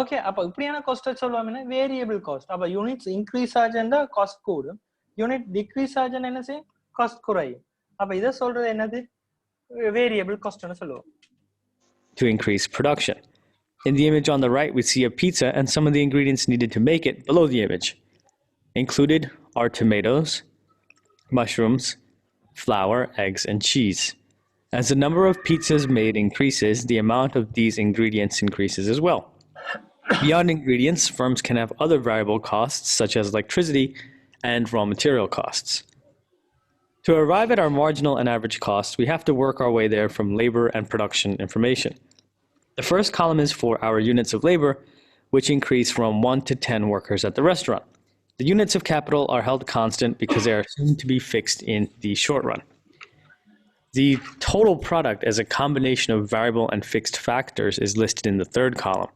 ஓகே, அப்ப இப்படியான காஸ்ட்டை சொல்லுவாங்கன்னா வேரியபிள் காஸ்ட். அப்ப யூனிட்ஸ் இன்க்ரீஸ் ஆச்சுன்னா காஸ்ட் கூடும், யூனிட் டிக்ரீஸ் ஆச்சுன்னா என்ன செய்யும், காஸ்ட் குறையும். அப்ப இதை சொல்றது என்னது, வேரியபிள் காஸ்ட்னு சொல்லுவோம். To increase production. In the image on the right, we see a pizza and some of the ingredients needed to make it below the image. Included are tomatoes, mushrooms, flour, eggs, and cheese. As the number of pizzas made increases, the amount of these ingredients increases as well. Beyond ingredients, firms can have other variable costs such as electricity and raw material costs. To arrive at our marginal and average costs, we have to work our way there from labor and production information. The first column is for our units of labor, which increase from 1 to 10 workers at the restaurant. The units of capital are held constant because they are assumed to be fixed in the short run. The total product as a combination of variable and fixed factors is listed in the third column.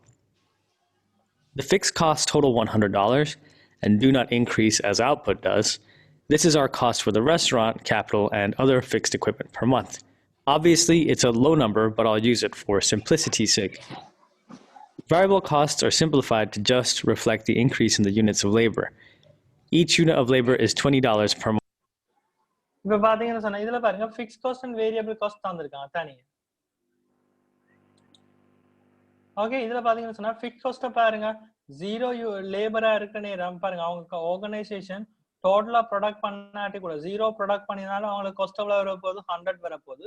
The fixed costs total $100 and do not increase as output does. This is our cost for the restaurant, capital, and other fixed equipment per month. Obviously, it's a low number, but I'll use it for simplicity's sake. Variable costs are simplified to just reflect the increase in the units of labor. Each unit of labor is $20 per month. இப்ப பாத்தீங்கன்னு சொன்னா இதுல பாருங்க fix cost and variable cost தந்திருக்காங்க தனியா. Okay, இதுல பாத்தீங்கன்னு சொன்னா ஃபிக்ஸ் காஸ்ட பாருங்க, 0 லேபரா இருக்க நேரம் பாருங்க அவங்க ஆர்கனைசேஷன் டோட்டலா ப்ரொடக்ட் பண்ணாட்டி கூட 0 ப்ரொடக்ட் பண்ணினாலும் அவங்களுக்கு காஸ்ட் எவ்வளவு வர போகுது, 100 வர போகுது.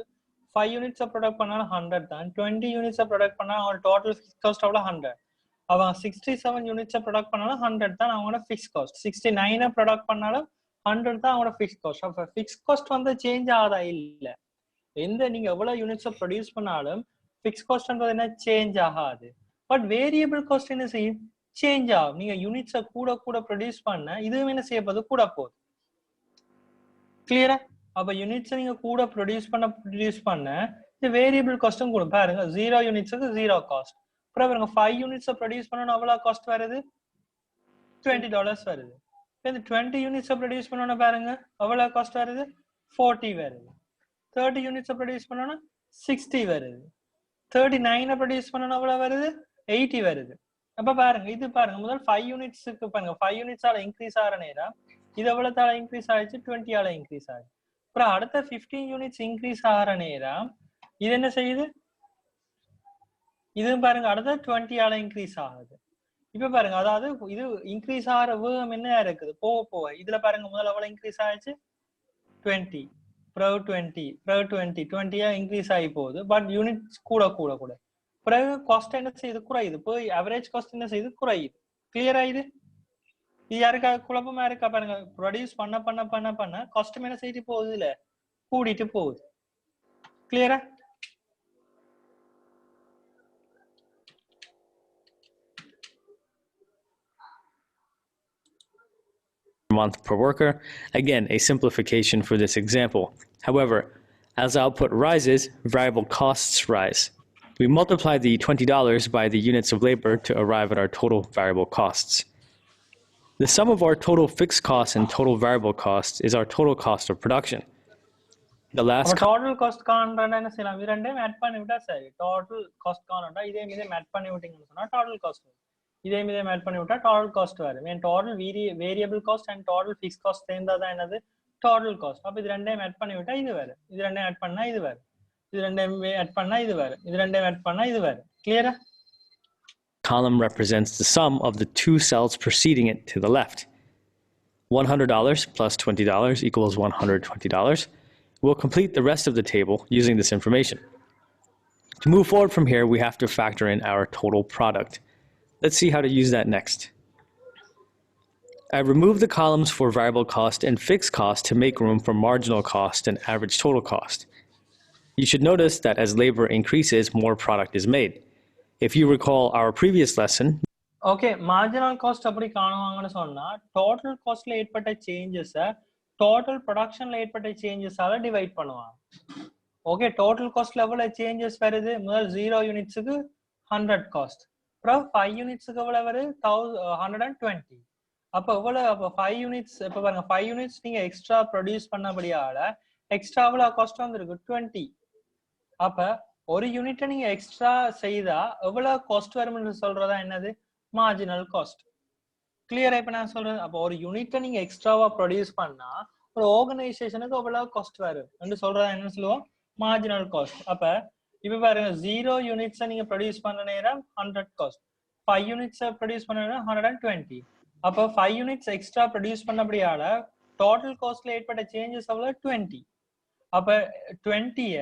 5 யூனிட்ஸ் ப்ரொடக்ட் பண்ணாலும் 100 தான். 20 யூனிட்ஸ் ப்ரொடக்ட் பண்ணா அவங்க டோட்டல் ஃபிக்ஸ் காஸ்ட் எவ்வளவு 100. அவங்க 67 யூனிட்ஸ் ப்ரொடக்ட் பண்ணாலும் 100 தான் அவங்களோட ஃபிக்ஸ் காஸ்ட். 69 ப்ரொடக்ட் பண்ணாலும் 100 தான் அவங்களோட ஃபிக்ஸ் காஸ்ட். அப்ப ஃபிக்ஸ் காஸ்ட் வந்து சேஞ்ச் ஆகாதா, இல்ல. எந்த நீங்க எவ்வளவு யூனிட்ஸ் ப்ரொடியூஸ் பண்ணாலும் ஃபிக்ஸ் காஸ்ட்ன்றது என்ன சேஞ்ச் ஆகாது. பட் வேரியபிள் காஸ்ட் என்ன செய்யும், சேஞ்ச் ஆகும். நீங்க யூனிட்ஸை கூட கூட ப்ரொடியூஸ் பண்ண இதுவும் என்ன செய்ய போகுது, கூட போகுது. கிளியரா? அப்ப யூனிட்ஸ் நீங்க கூட ப்ரொடியூஸ் பண்ண இது வேரியபிள் காஸ்டும் கூட. பாருங்க 0 யூனிட்ஸுக்கு 0 காஸ்ட். அப்புறம் பாருங்க 5 யூனிட்ஸை ப்ரொடியூஸ் பண்ணணும் எவ்வளவு காஸ்ட் வருது, $20 வருது. இந்த 20 யூனிட்ஸை ப்ரொடியூஸ் பண்ணணும் பாருங்க எவ்வளவு காஸ்ட் வருது, 40 வருது. 30 யூனிட்ஸை ப்ரொடியூஸ் பண்ணணும் 60 வருது. 39 ப்ரொடியூஸ் பண்ணணும் எவ்வளவு வருது, 80 வருது. அப்ப பாருங்க இது பாருங்க முதல் 5 யூனிட்ஸுக்கு பாருங்க 5 யூனிட்ஸால இன்க்ரீஸ் ஆகிற நேரம் இது எவ்வளவுதால இன்க்ரீஸ் ஆயிடுச்சு, 20 ஆல இன்க்ரீஸ் ஆயிடுச்சு. அப்புறம் அடுத்த 15 யூனிட்ஸ் இன்க்ரீஸ் ஆகிற நேரம் இது என்ன செய்யுது, இது பாருங்க அடுத்த 20 ஆல இன்க்ரீஸ் ஆகுது. இப்ப பாருங்க அதாவது இது இன்க்ரீஸ் ஆகிற வேகம் என்ன இருக்குது, போக இதுல பாருங்க முதல்ல எவ்வளவு இன்க்ரீஸ் ஆயிடுச்சு, 20, 20 இன்க்ரீஸ் ஆகி போகுது. பட் யூனிட்ஸ் கூட பிறகு காஸ்ட் என்ன செய்யுது, குறையுது. போய் அவரேஜ் காஸ்ட் என்ன செய்யுது, குறையுது. கிளியரா? இது யாருக்கா குழப்பமா இருக்கா? பாருங்க ப்ரொடியூஸ் பண்ண காஸ்ட் என்ன செய்து போகுது, இல்ல கூடிட்டு போகுது. கிளியரா? Month per worker. Again, a simplification for this example. However, as output rises, variable costs rise. We multiply the $20 by the units of labor to arrive at our total variable costs. The sum of our total fixed costs and total variable costs is our total cost of production. The last total cost காண்றேன்னா என்ன செய்யலாம், இது ரெண்டையும் add பண்ணி விட்டா சரி. total cost காண்றா இதே மீதே add பண்ணி விட்டீங்கன்னு சொன்னா total cost வரும். இதே மீதே ஆட் பண்ணி விட்டா total cost வரும். ஏன் total variable cost and total fixed cost சேர்ந்தா தான் என்னது total cost. அப்ப இது ரெண்டையும் ஆட் பண்ணி விட்டா இது வரும். இது ரெண்டையும் ஆட் பண்ணா இது வரும். இது ரெண்டையும் ஆட் பண்ணா இது வரும். இது ரெண்டையும் ஆட் பண்ணா இது வரும். கிளியரா? column represents the sum of the two cells preceding it to the left. $100 plus $20 equals $120. We'll complete the rest of the table using this information. To move forward from here, we have to factor in our total product. Let's see how to use that next. I removed the columns for variable cost and fixed cost to make room for marginal cost and average total cost. You should notice that as labor increases, more product is made. If you recall our previous lesson, okay, marginal cost அப்படி காணுவாங்கன்னு சொன்னா total costல ஏற்பட்ட changes-அ total productionல ஏற்பட்ட changes-ஆல divide பண்ணுவாங்க. Okay, total costல எவ்வளவு changes வருது, முதல் 0 யூனிட்ஸுக்கு 100 cost, அப்புறம் 5 யூனிட்ஸுக்கு எவ்வளவு வருது 120. அப்ப எவ்வளவு, அப்ப 5 யூனிட்ஸ் இப்ப பாருங்க 5 யூனிட்ஸ் நீங்க எக்ஸ்ட்ரா ப்ரொடியூஸ் பண்ணபடியால எக்ஸ்ட்ரா எவ்வளவு காஸ்ட் வந்திருக்கு 20. அப்ப ஒரு யூனிட்டை நீங்க எக்ஸ்ட்ரா செய்தா எவ்வளவு காஸ்ட் வரும்னு சொல்றதா என்னது மார்ஜினல் காஸ்ட். கிளியரா இப்ப நான் சொல்றேன். அப்போ ஒரு யூனிட்டை நீங்க எக்ஸ்ட்ராவா ப்ரொடியூஸ் பண்ணா ஒரு ஆர்கனைசேஷனுக்கு எவ்வளவு காஸ்ட் வரும் சொல்றதா என்ன சொல்லுவோம் மார்ஜினல் காஸ்ட். அப்ப இப்ப பாருங்க 0 யூனிட்ஸை நீங்க ப்ரொடியூஸ் பண்ண நேரம் 100 காஸ்ட், 5 யூனிட்ஸை ப்ரொடியூஸ் பண்ண நேரம் 120. அப்போ 5 யூனிட்ஸ் எக்ஸ்ட்ரா ப்ரொடியூஸ் பண்ணபடியால டோட்டல் காஸ்ட்ல ஏற்பட்ட சேஞ்சஸ் எவ்வளவு 20. அப்ப 20ய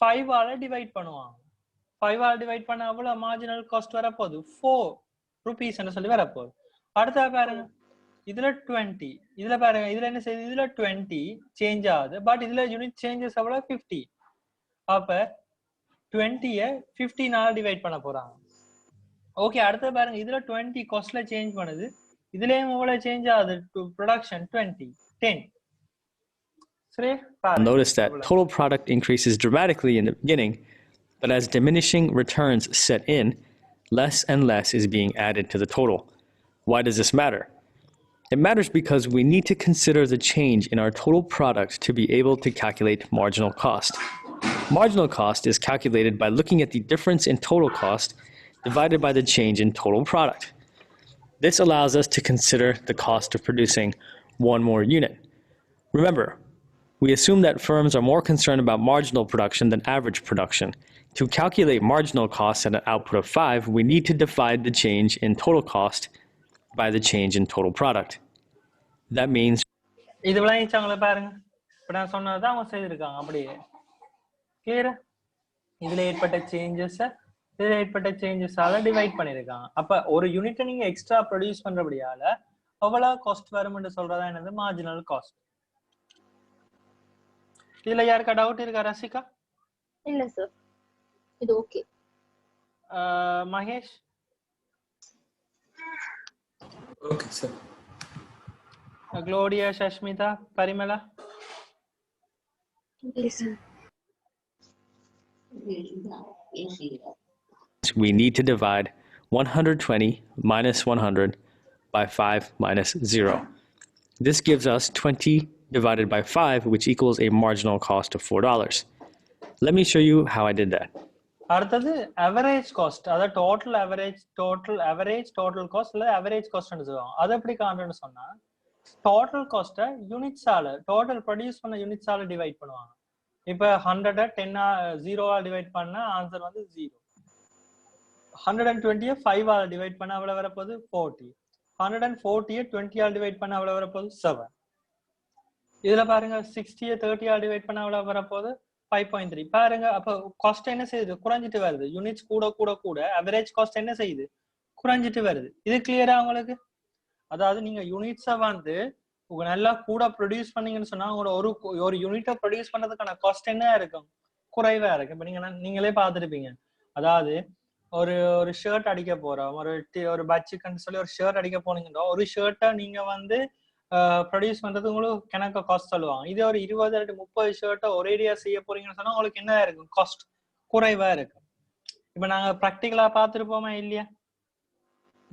5 ஆல டிவைட் பண்ணுவாங்க. 5 ஆல டிவைட் பண்ண எவ்வளவு மார்ஜினல் காஸ்ட் வரப்போகுது 4 rupees சொல்லி வரப்போகுது. அடுத்த பாருங்க இதுல 20, இதுல பாருங்க இதுல என்ன செய்யுது இதுல 20 சேஞ்ச் ஆகுது, பட் இதுல யூனிட் சேஞ்சஸ் எவ்வளவு 50. அப்ப 20ய 15ஆல டிவைட் பண்ண போறாங்க. ஓகே அடுத்த பாருங்க இதுல 20 காஸ்ட்ல சேஞ்ச் பண்ணுது, இதுலயும் எவ்வளவு சேஞ்ச் ஆகுது ப்ரொடக்ஷன் 10. சரி Notice that total product increases dramatically in the beginning, but as diminishing returns set in, less and less is being added to the total. Why does this matter? It matters because we need to consider the change in our total product to be able to calculate marginal cost. Marginal cost is calculated by looking at the difference in total cost divided by the change in total product. This allows us to consider the cost of producing one more unit. Remember, we assume that firms are more concerned about marginal production than average production. To calculate marginal cost at an output of 5, we need to divide the change in total cost by the change in total product. That means இது விளைவிச்சாங்களே பாருங்க, இப்ப நான் சொன்னதுதான் அவங்க செய்திருக்காங்க. அப்படியே கிளியரா இதுல ஏற்பட்ட சேஞ்சஸ் இதுல ஏற்பட்ட சேஞ்சஸால டிவைட் பண்ணிருக்காங்க. அப்ப ஒரு யூனிட்டை நீங்க எக்ஸ்ட்ரா ப்ரொடியூஸ் பண்றபடியால எவ்வளவு காஸ்ட் வரும்னு சொல்றதா என்னது மார்ஜினல் காஸ்ட். இதுல யாருக்கா டவுட் இருக்கா ரசிகா? இல்ல சார், இது okay. Mahesh? Okay sir. Gloria, Shashmita, Parimala? Yes, sir. we need to divide 120 minus 100 by 5 minus 0. This gives us 20 divided by 5, which equals a marginal cost of $4. Let me show you how I did that. அடுத்தது average cost, அத total average total cost இல்ல average cost ன்னு சொல்லுவாங்க. அது எப்படி காண்றதுன்னு சொன்னா total காஸ்ட்டை யூனிட்ஸால total produce பண்ண யூனிட்ஸால டிவைட் பண்ணுவாங்க. இப்ப 100 10 0 டிவைட் பண்ணா ஆன்சர் வந்து 0. 120 5 ஆல டிவைட் பண்ணா எவ்வளவு வரப்போகுது 40. 140 20 ஆல டிவைட் பண்ணா எவ்வளவு வரப்போகுது 7. இதுல பாருங்க 60 30 ஆல டிவைட் பண்ணா எவ்வளவு வரப்போகுது 5.3. பாருங்க அப்ப காஸ்ட் என்ன செய்யுது குறைஞ்சிட்டு வருது. யூனிட்ஸ் கூட கூட கூட அவரேஜ் காஸ்ட் என்ன செய்யுது குறைஞ்சிட்டு வருது. இது கிளியரா உங்களுக்கு? அதாவது நீங்க யூனிட்ஸை வந்து நல்லா கூட ப்ரொடியூஸ் பண்ணீங்கன்னு சொன்னா ஒரு யூனிட்டை ப்ரொடியூஸ் பண்ணதுக்கான காஸ்ட் என்ன இருக்கும் குறைவா இருக்கு. இப்ப நீங்களே பார்த்துருப்பீங்க. அதாவது ஒரு ஷர்ட் அடிக்க போறோம், ஒரு பட்ஜெட்னு சொல்லி ஒரு ஷர்ட் அடிக்க போனீங்கன்னா ஒரு ஷர்ட்டை நீங்க வந்து ப்ரொடியூஸ் பண்றது உங்களுக்கு கணக்கு காஸ்ட் சொல்லுவாங்க. இதே ஒரு 20 30 ஷர்ட்டை ஒரேடியா செய்ய போறீங்கன்னு சொன்னா உங்களுக்கு என்ன இருக்கும் காஸ்ட் குறைவா இருக்கு. இப்ப நாங்க ப்ராக்டிகலா பார்த்துருப்போமா இல்லையா?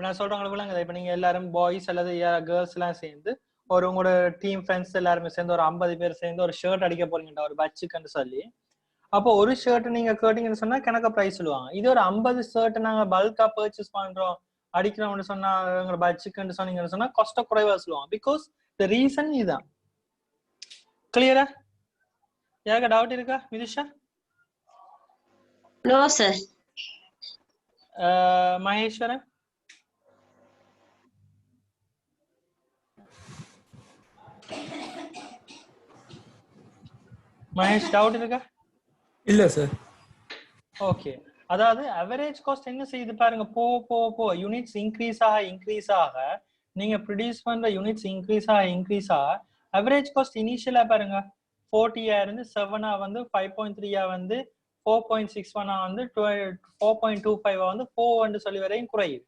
நான் சொல்றவங்களுக்கு விளங்குது. இப்ப நீங்க எல்லாரும் பாய்ஸ் அல்லது கேர்ள்ஸ் எல்லாம் சேர்ந்து உங்களோட டீம் ஃப்ரெண்ட்ஸ் எல்லாருமே சேர்ந்து ஒரு 50 பேர் சேர்ந்து ஒரு ஷர்ட் அடிக்க போறீங்கடா ஒரு பட்ஜெட்னு சொல்லி. அப்போ ஒரு ஷர்ட் நீங்க கேட்டீங்கன்னு சொன்னா கணக்க பிரைஸ் சொல்லுவாங்க. இது ஒரு 50 ஷர்ட் நாங்க பல்கா பர்ச்சேஸ் பண்றோம் அடிக்கிறோம்னு சொன்னா உங்களோட பட்ஜெட்னு சொன்னீங்கன்னு சொன்னா காஸ்ட் குறைவா சொல்லுவாங்க. பிகாஸ் த ரீசன் இதுதான். கிளியரா? யாருக்கு டவுட் இருக்கா Mithusha? No sir. Maheswaran? Mahesh doubt இருக்கா? இல்ல சார். ஓகே, அதாவது அவரேஜ் காஸ்ட் என்ன செய்யுது பாருங்க, போ யூனிட்ஸ் இன்க்ரீஸ் ஆக நீங்க ப்ரொடியூஸ் பண்ற யூனிட்ஸ் இன்க்ரீஸ் ஆக அவரேஜ் காஸ்ட் இனிஷியலா பாருங்க 40 இருந்து 7 வந்து 5.3 வந்து 4.61 வந்து 4.25 வந்து 4 சொல்லி வரையும் குறையுது.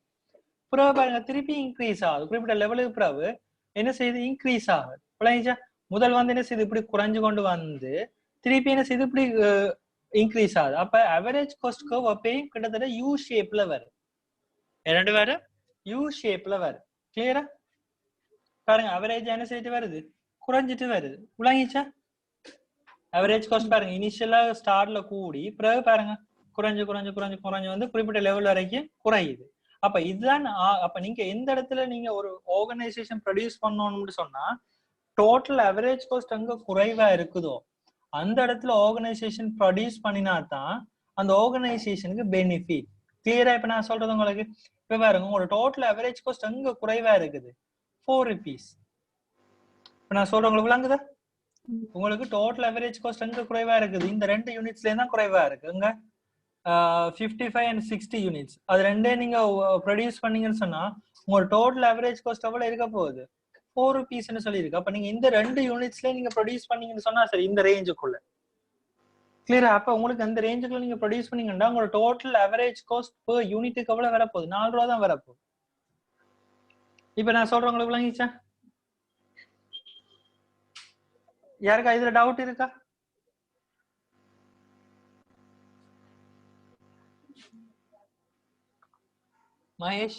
பிறகு பாருங்க திருப்பி இன்க்ரீஸ் ஆகுது. குறிப்பிட்ட லெவலுக்கு பிறகு என்ன செய்யுது இன்க்ரீஸ் ஆகுது. விளங்கிச்சா? முதல் வந்து என்ன செய்யுது இப்படி குறைஞ்சு கொண்டு வந்து திருப்பி என்ன செய்யுது இப்படி இன்க்ரீஸ் ஆகுது. அப்ப அவரேஜ் காஸ்ட் கர்வ் அப்பயும் கிட்டத்தட்ட யூ ஷேப்ல வரும். இரண்டு வேற யூ ஷேப்ல வரும். கிளியரா? பாருங்க அவரேஜ் என்ன செய்துட்டு வருது குறைஞ்சிட்டு வருது. விளங்கிச்சா? அவரேஜ் காஸ்ட் பாருங்க இனிஷியலா ஸ்டார்ட்ல கூடி பிறகு பாருங்க குறைஞ்சு குறைஞ்சு குறைஞ்சு குறைஞ்சு வந்து குறிப்பிட்ட லெவல் வரைக்கும் குறையுது. அப்ப இதுதான் அப்ப நீங்க எந்த இடத்துல நீங்க ஒரு ஆர்கனைசேஷன் ப்ரொடியூஸ் பண்ணணும்னு சொன்னா டோட்டல் அவரேஜ் காஸ்ட் அங்க குறைவா இருக்குதோ அந்த இடத்துல ஆர்கனைசேஷன் ப்ரொடியூஸ் பண்ணினா தான் அந்த ஆர்கனைசேஷனுக்கு பெனிஃபிட். கிளியரா இப்ப நான் சொல்றது உங்களுக்கு இப்ப பாருங்க உங்களோட டோட்டல் அவரேஜ் காஸ்ட் அங்க குறைவா இருக்குது 4 rupees. இப்ப நான் சொல்றேன் உங்களுக்கு விளங்குதா? உங்களுக்கு டோட்டல் அவரேஜ் காஸ்ட் அங்க குறைவா இருக்குது இந்த 2 யூனிட்ஸ்ல தான் குறைவா இருக்கு. அங்க 55 and 60 யூனிட்ஸ் அது ரெண்டே நீங்க ப்ரொடியூஸ் பண்ணீங்கன்னு சொன்னா உங்களோட டோட்டல் அவரேஜ் காஸ்ட் எவ்வளவு இருக்க போகுது 4 rupeesன்னு சொல்லி இருக்கு. அப்ப நீங்க இந்த 2 யூனிட்ஸ்ல நீங்க ப்ரொடியூஸ் பண்ணீங்கன்னு சொன்னா சரி இந்த ரேஞ்சுக்குள்ள கிளியரா. அப்ப உங்களுக்கு அந்த ரேஞ்சுக்குள்ள நீங்க ப்ரொடியூஸ் பண்ணீங்கன்னா உங்களோட டோட்டல் அவரேஜ் காஸ்ட் பெர் யூனிட்டுக்கு எவ்வளவு வரப்போகுது 4 ரூபா தான் வரப்போகுது. இப்ப நான் சொல்றேன் உங்களுக்கு விளங்கிச்சா? யாருக்கா இதுல டவுட் இருக்கா? மகேஷ்,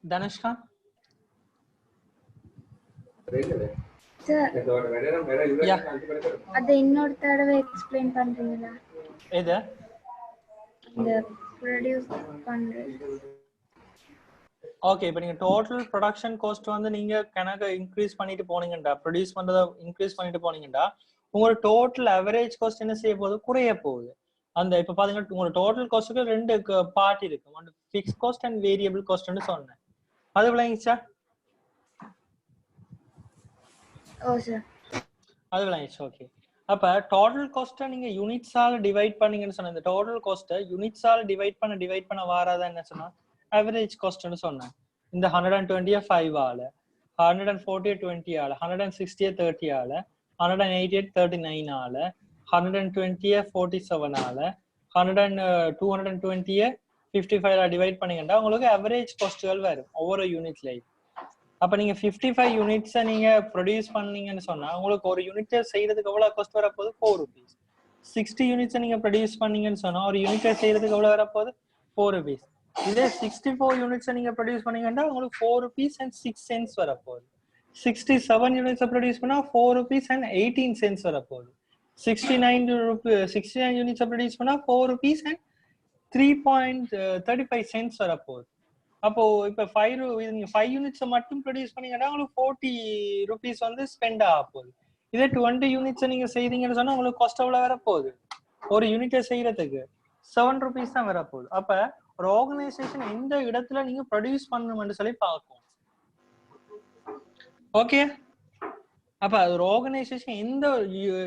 தனுஷ்கா, சார் அது இன்னொரு தடவை எக்ஸ்பிளைன் பண்றீங்களா? எது இந்த ப்ரொடியூஸ் பண்றது. ஓகே, இப்போ நீங்க டோட்டல் ப்ரொடக்ஷன் காஸ்ட் வந்து நீங்க கணக்கு இன்க்ரீஸ் பண்ணிட்டு போனீங்கடா ப்ரொடியூஸ் பண்றத இன்க்ரீஸ் பண்ணிட்டு போனீங்கடா உங்களோட டோட்டல் அவரேஜ் காஸ்ட் என்ன செய்ய போகுது குறைய போகுது. அந்த இப்ப பாத்தீங்கன்னா உங்களோட டோட்டல் காஸ்ட்டுக்கு 2 பார்ட் இருக்கு. ஒன்று ஃபிக்ஸ் காஸ்ட் அண்ட் வேரியபிள் காஸ்ட்னு சொன்னேன். அது விளங்கிச்சா? ஓ சார் அது விளங்கிச்சு. ஓகே, அப்ப டோட்டல் காஸ்ட்டை நீங்க யூனிட்ஸால டிவைட் பண்ணீங்கன்னு சொன்ன இந்த டோட்டல் காஸ்ட்டை யூனிட்ஸால டிவைட் பண்ண வாராதா என்ன சொன்னா அவரேஜ் காஸ்ட்னு சொன்னேன். இந்த 120 5 ஆல 140 20 ஆல 160 30 ஆல 180 39 ஆல 120 47 ஆல 220 55 ஆல டிவைட் பண்ணீங்கன்னா உங்களுக்கு அவரேஜ் காஸ்ட்கள் வரும் ஒவ்வொரு யூனிட்லயும். அப்ப நீங்க 55 யூனிட்ஸை நீங்க ப்ரொடியூஸ் பண்ணீங்கன்னு சொன்னா உங்களுக்கு ஒரு யூனிட்டை செய்யறதுக்கு எவ்வளவு காஸ்ட் வரப்போகுது 4 rupees. 60 யூனிட்ஸை நீங்க ப்ரொடியூஸ் பண்ணீங்கன்னு சொன்னா ஒரு யூனிட்டை செய்யறதுக்கு எவ்வளவு வரப்போகுது 4 rupees. இதே 64 யூனிட்ஸை நீங்க ப்ரொடியூஸ் பண்ணீங்கன்னா உங்களுக்கு 4 rupees and 6 cents வரப்போகுது. 67 யூனிட்ஸை ப்ரொடியூஸ் பண்ணா 4 rupees and 18 cents வரப்போகுது. 69 யூனிட்ஸை ப்ரொடியூஸ் பண்ணா 4 rupees and 3.35 cents வரப்போகுது. அப்போ இப்ப 5 யூனிட்ஸை மட்டும் ப்ரொடியூஸ் பண்ணீங்கன்னா உங்களுக்கு 40 rupees வந்து ஸ்பெண்ட் ஆக போகுது. இதே 20 யூனிட்ஸை நீங்க செய்தீங்கன்னு சொன்னா உங்களுக்கு காஸ்ட் எவ்வளவு வரப்போகுது ஒரு யூனிட்டை செய்யறதுக்கு 7 rupees தான் வரப்போகுது. அப்ப ஒரு ஆர்கனைசேஷன் எந்த இடத்துல நீங்க ப்ரொடியூஸ் பண்ணணும்னு சொல்லி பார்க்கும். ஓகே, அப்ப ஒரு ஆர்கனைசேஷன் எந்த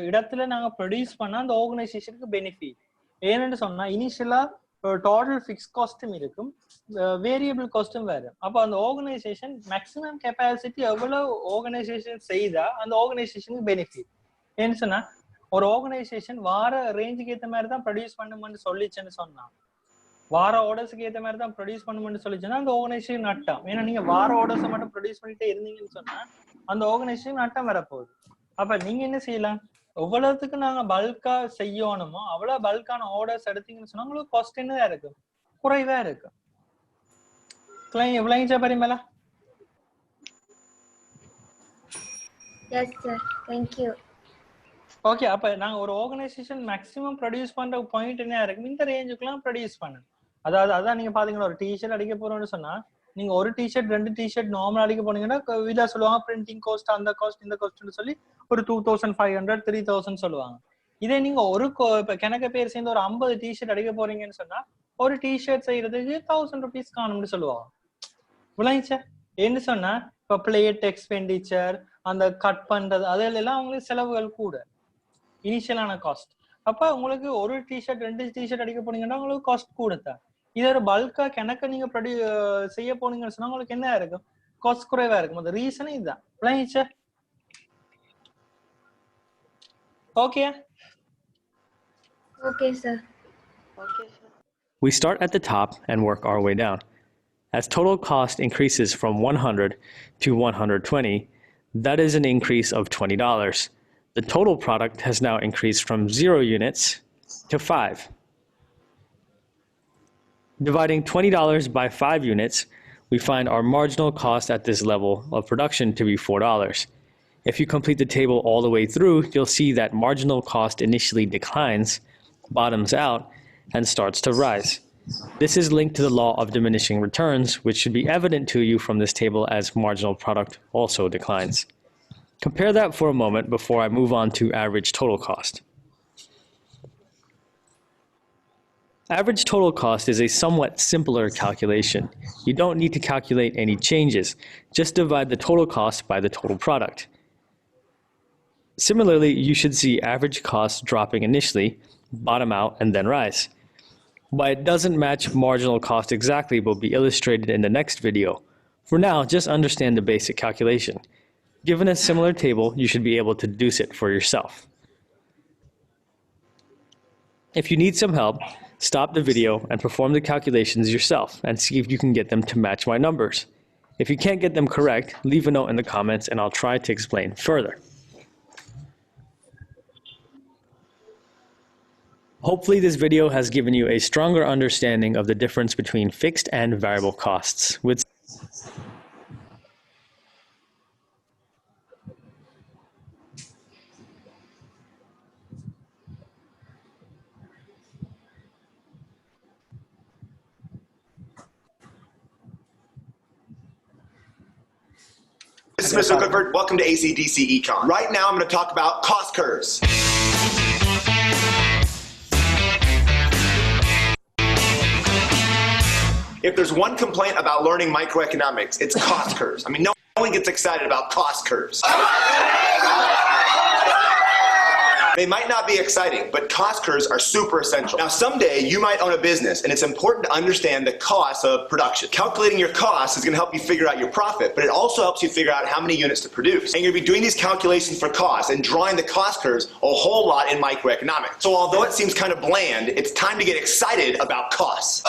இடத்துல நாங்க ப்ரொடியூஸ் பண்ணா அந்த ஆர்கனைசேஷனுக்கு பெனிஃபிட். ஏன்னு சொன்னா இனிஷியலா டோட்டல் ஃபிக்ஸ் காஸ்டும் இருக்கும் வேரியபிள் காஸ்டும் வேறு. அப்போ அந்த ஆர்கனைசேஷன் மேக்ஸிமம் கெப்பாசிட்டி எவ்வளவு ஆர்கனைசேஷன் செய்தா அந்த ஆர்கனைசேஷனுக்கு பெனிஃபிட். ஏன்னு சொன்னா ஒரு ஆர்கனைசேஷன் வார ரேஞ்சுக்கு ஏற்ற மாதிரி தான் ப்ரொடியூஸ் பண்ணுமென்னு சொல்லிச்சுன்னு சொன்னா வார ஆர்டர்ஸுக்கு ஏற்ற மாதிரி தான் ப்ரொடியூஸ் பண்ணுமென்னு சொல்லிச்சுன்னா அந்த ஆர்கனைசேஷன் நட்டம். ஏன்னா நீங்க வார ஆர்டர்ஸை மட்டும் ப்ரொடியூஸ் பண்ணிட்டே இருந்தீங்கன்னு சொன்னா அந்த ஆர்கனைசேஷன் நட்டம் வரப்போகுது. அப்ப நீங்க என்ன செய்யலாம் எவ்வளவுக்கு நாங்க பல்கா செய்யணுமோ அவ்வளவு பல்கான ஆர்டர்ஸ் எடுத்தீங்கன்னு சொன்னா உங்களுக்கு காஸ்ட் என்னதான் இருக்கு குறைவா இருக்கு. விளங்கிச்சா Parimala? Yes sir thank you. Okay, அப்ப நாங்க ஒரு ஆர்கனைசேஷன் மேக்ஸிமம் ப்ரொடியூஸ் பண்ற பாயிண்ட் என்ன இருக்கு இந்த ரேஞ்சுக்குலாம் ப்ரொடியூஸ் பண்ணணும். அதான் நீங்க பாத்தீங்கன்னா ஒரு டிஷர்ட் அடிக்க போறோம்னு சொன்னா நீங்க ஒரு டிஷர்ட் 2 டிஷர்ட் நார்மல் அடிக்க போனீங்கன்னா வீட்ல சொல்லுவாங்க பிரிண்டிங் காஸ்ட் அந்த காஸ்ட் இந்த காஸ்ட்னு சொல்லி ஒரு 2500 3000 சொல்லுவாங்க. இதே நீங்க ஒரு இப்ப கணக்கு பேர் சேர்ந்து ஒரு 50 டிஷர்ட் அடிக்க போறீங்கன்னு சொன்னா ஒரு டிஷர்ட் செய்யறதுக்கு 1000 rupees காணும்னு சொல்லுவாங்க. விளங்கிச்சா? என்ன சொன்னா இப்ப பிளேட் எக்ஸ்பெண்டிச்சர் அந்த கட் பண்றது அதெல்லாம் அவங்களுக்கு செலவுகள் கூட இனிஷியலான காஸ்ட். அப்ப உங்களுக்கு ஒரு டிஷர்ட் 2 டிஷர்ட் அடிக்க போனீங்கன்னா உங்களுக்கு காஸ்ட் கூட. இது ஒரு பல்கா கணக்க நீங்க செய்ய போனீங்கன்னு சொன்னா உங்களுக்கு என்ன இருக்கும் காஸ்ட் குறைவா இருக்கும். அந்த ரீசன் இதுதான். விளங்கிச்சா? Okay okay sir. We start at the top and work our way down. As total cost increases from 100 to 120, that is an increase of $20. The total product has now increased from 0 units to 5. Dividing $20 by 5 units, we find our marginal cost at this level of production to be $4. If you complete the table all the way through, you'll see that marginal cost initially declines, bottoms out, and starts to rise. This is linked to the law of diminishing returns, which should be evident to you from this table as marginal product also declines. Compare that for a moment before I move on to average total cost. Average total cost is a somewhat simpler calculation. You don't need to calculate any changes, just divide the total cost by the total product. Similarly, you should see average cost dropping initially, bottom out, and then rise. Why it doesn't match marginal cost exactly will be illustrated in the next video. For now, just understand the basic calculation. Given a similar table, you should be able to deduce it for yourself. If you need some help, stop the video and perform the calculations yourself and see if you can get them to match my numbers. If you can't get them correct, leave a note in the comments and I'll try to explain further. Hopefully this video has given you a stronger understanding of the difference between fixed and variable costs. This is Mr. Clifford. Welcome to ACDC Econ. Right now I'm going to talk about cost curves. If there's one complaint about learning microeconomics, it's cost curves. I mean, no one gets excited about cost curves. They might not be exciting, but cost curves are super essential. Now, someday you might own a business, and it's important to understand the cost of production. Calculating your costs is going to help you figure out your profit, but it also helps you figure out how many units to produce. And you're going to be doing these calculations for costs and drawing the cost curves a whole lot in microeconomics. So although it seems kind of bland, it's time to get excited about costs.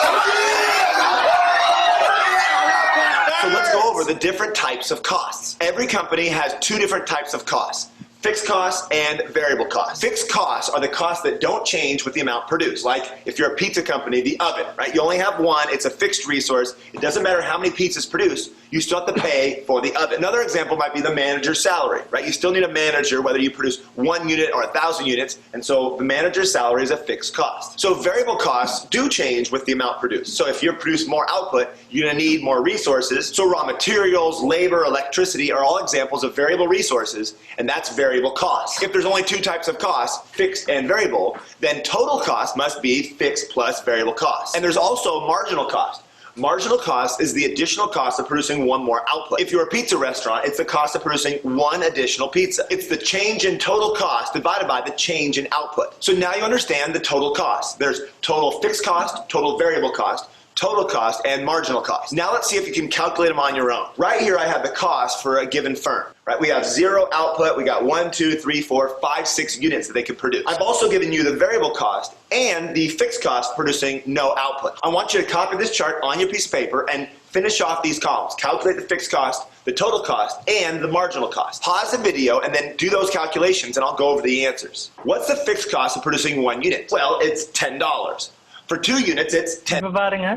So let's go over the different types of costs. Every company has two different types of costs. Fixed costs and variable costs. Fixed costs are the costs that don't change with the amount produced. Like if you're a pizza company, the oven, right? You only have one, it's a fixed resource. It doesn't matter how many pizzas produced, you still have to pay for the oven. Another example might be the manager's salary, right? You still need a manager whether you produce 1 unit or 1,000 units, and so the manager's salary is a fixed cost. So variable costs do change with the amount produced. So if you produce more output, you're gonna need more resources. So raw materials, labor, electricity are all examples of variable resources, and that's variable costs. If there's only two types of costs, fixed and variable, then total cost must be fixed plus variable cost. And there's also marginal cost. Marginal cost is the additional cost of producing one more output. If you're a pizza restaurant, it's the cost of producing one additional pizza. It's the change in total cost divided by the change in output. So now you understand the total cost. There's total fixed cost, total variable cost, total cost, and marginal cost. Now let's see if you can calculate them on your own. Right here I have the cost for a given firm. Right? We have 0 output, we got 1, 2, 3, 4, 5, 6 units that they could produce. I've also given you the variable cost and the fixed cost producing no output. I want you to copy this chart on your piece of paper and finish off these columns. Calculate the fixed cost, the total cost, and the marginal cost. Pause the video and then do those calculations and I'll go over the answers. What's the fixed cost of producing 1 unit? Well, it's $10. For 2 units, it's 10. இப்ப பாருங்க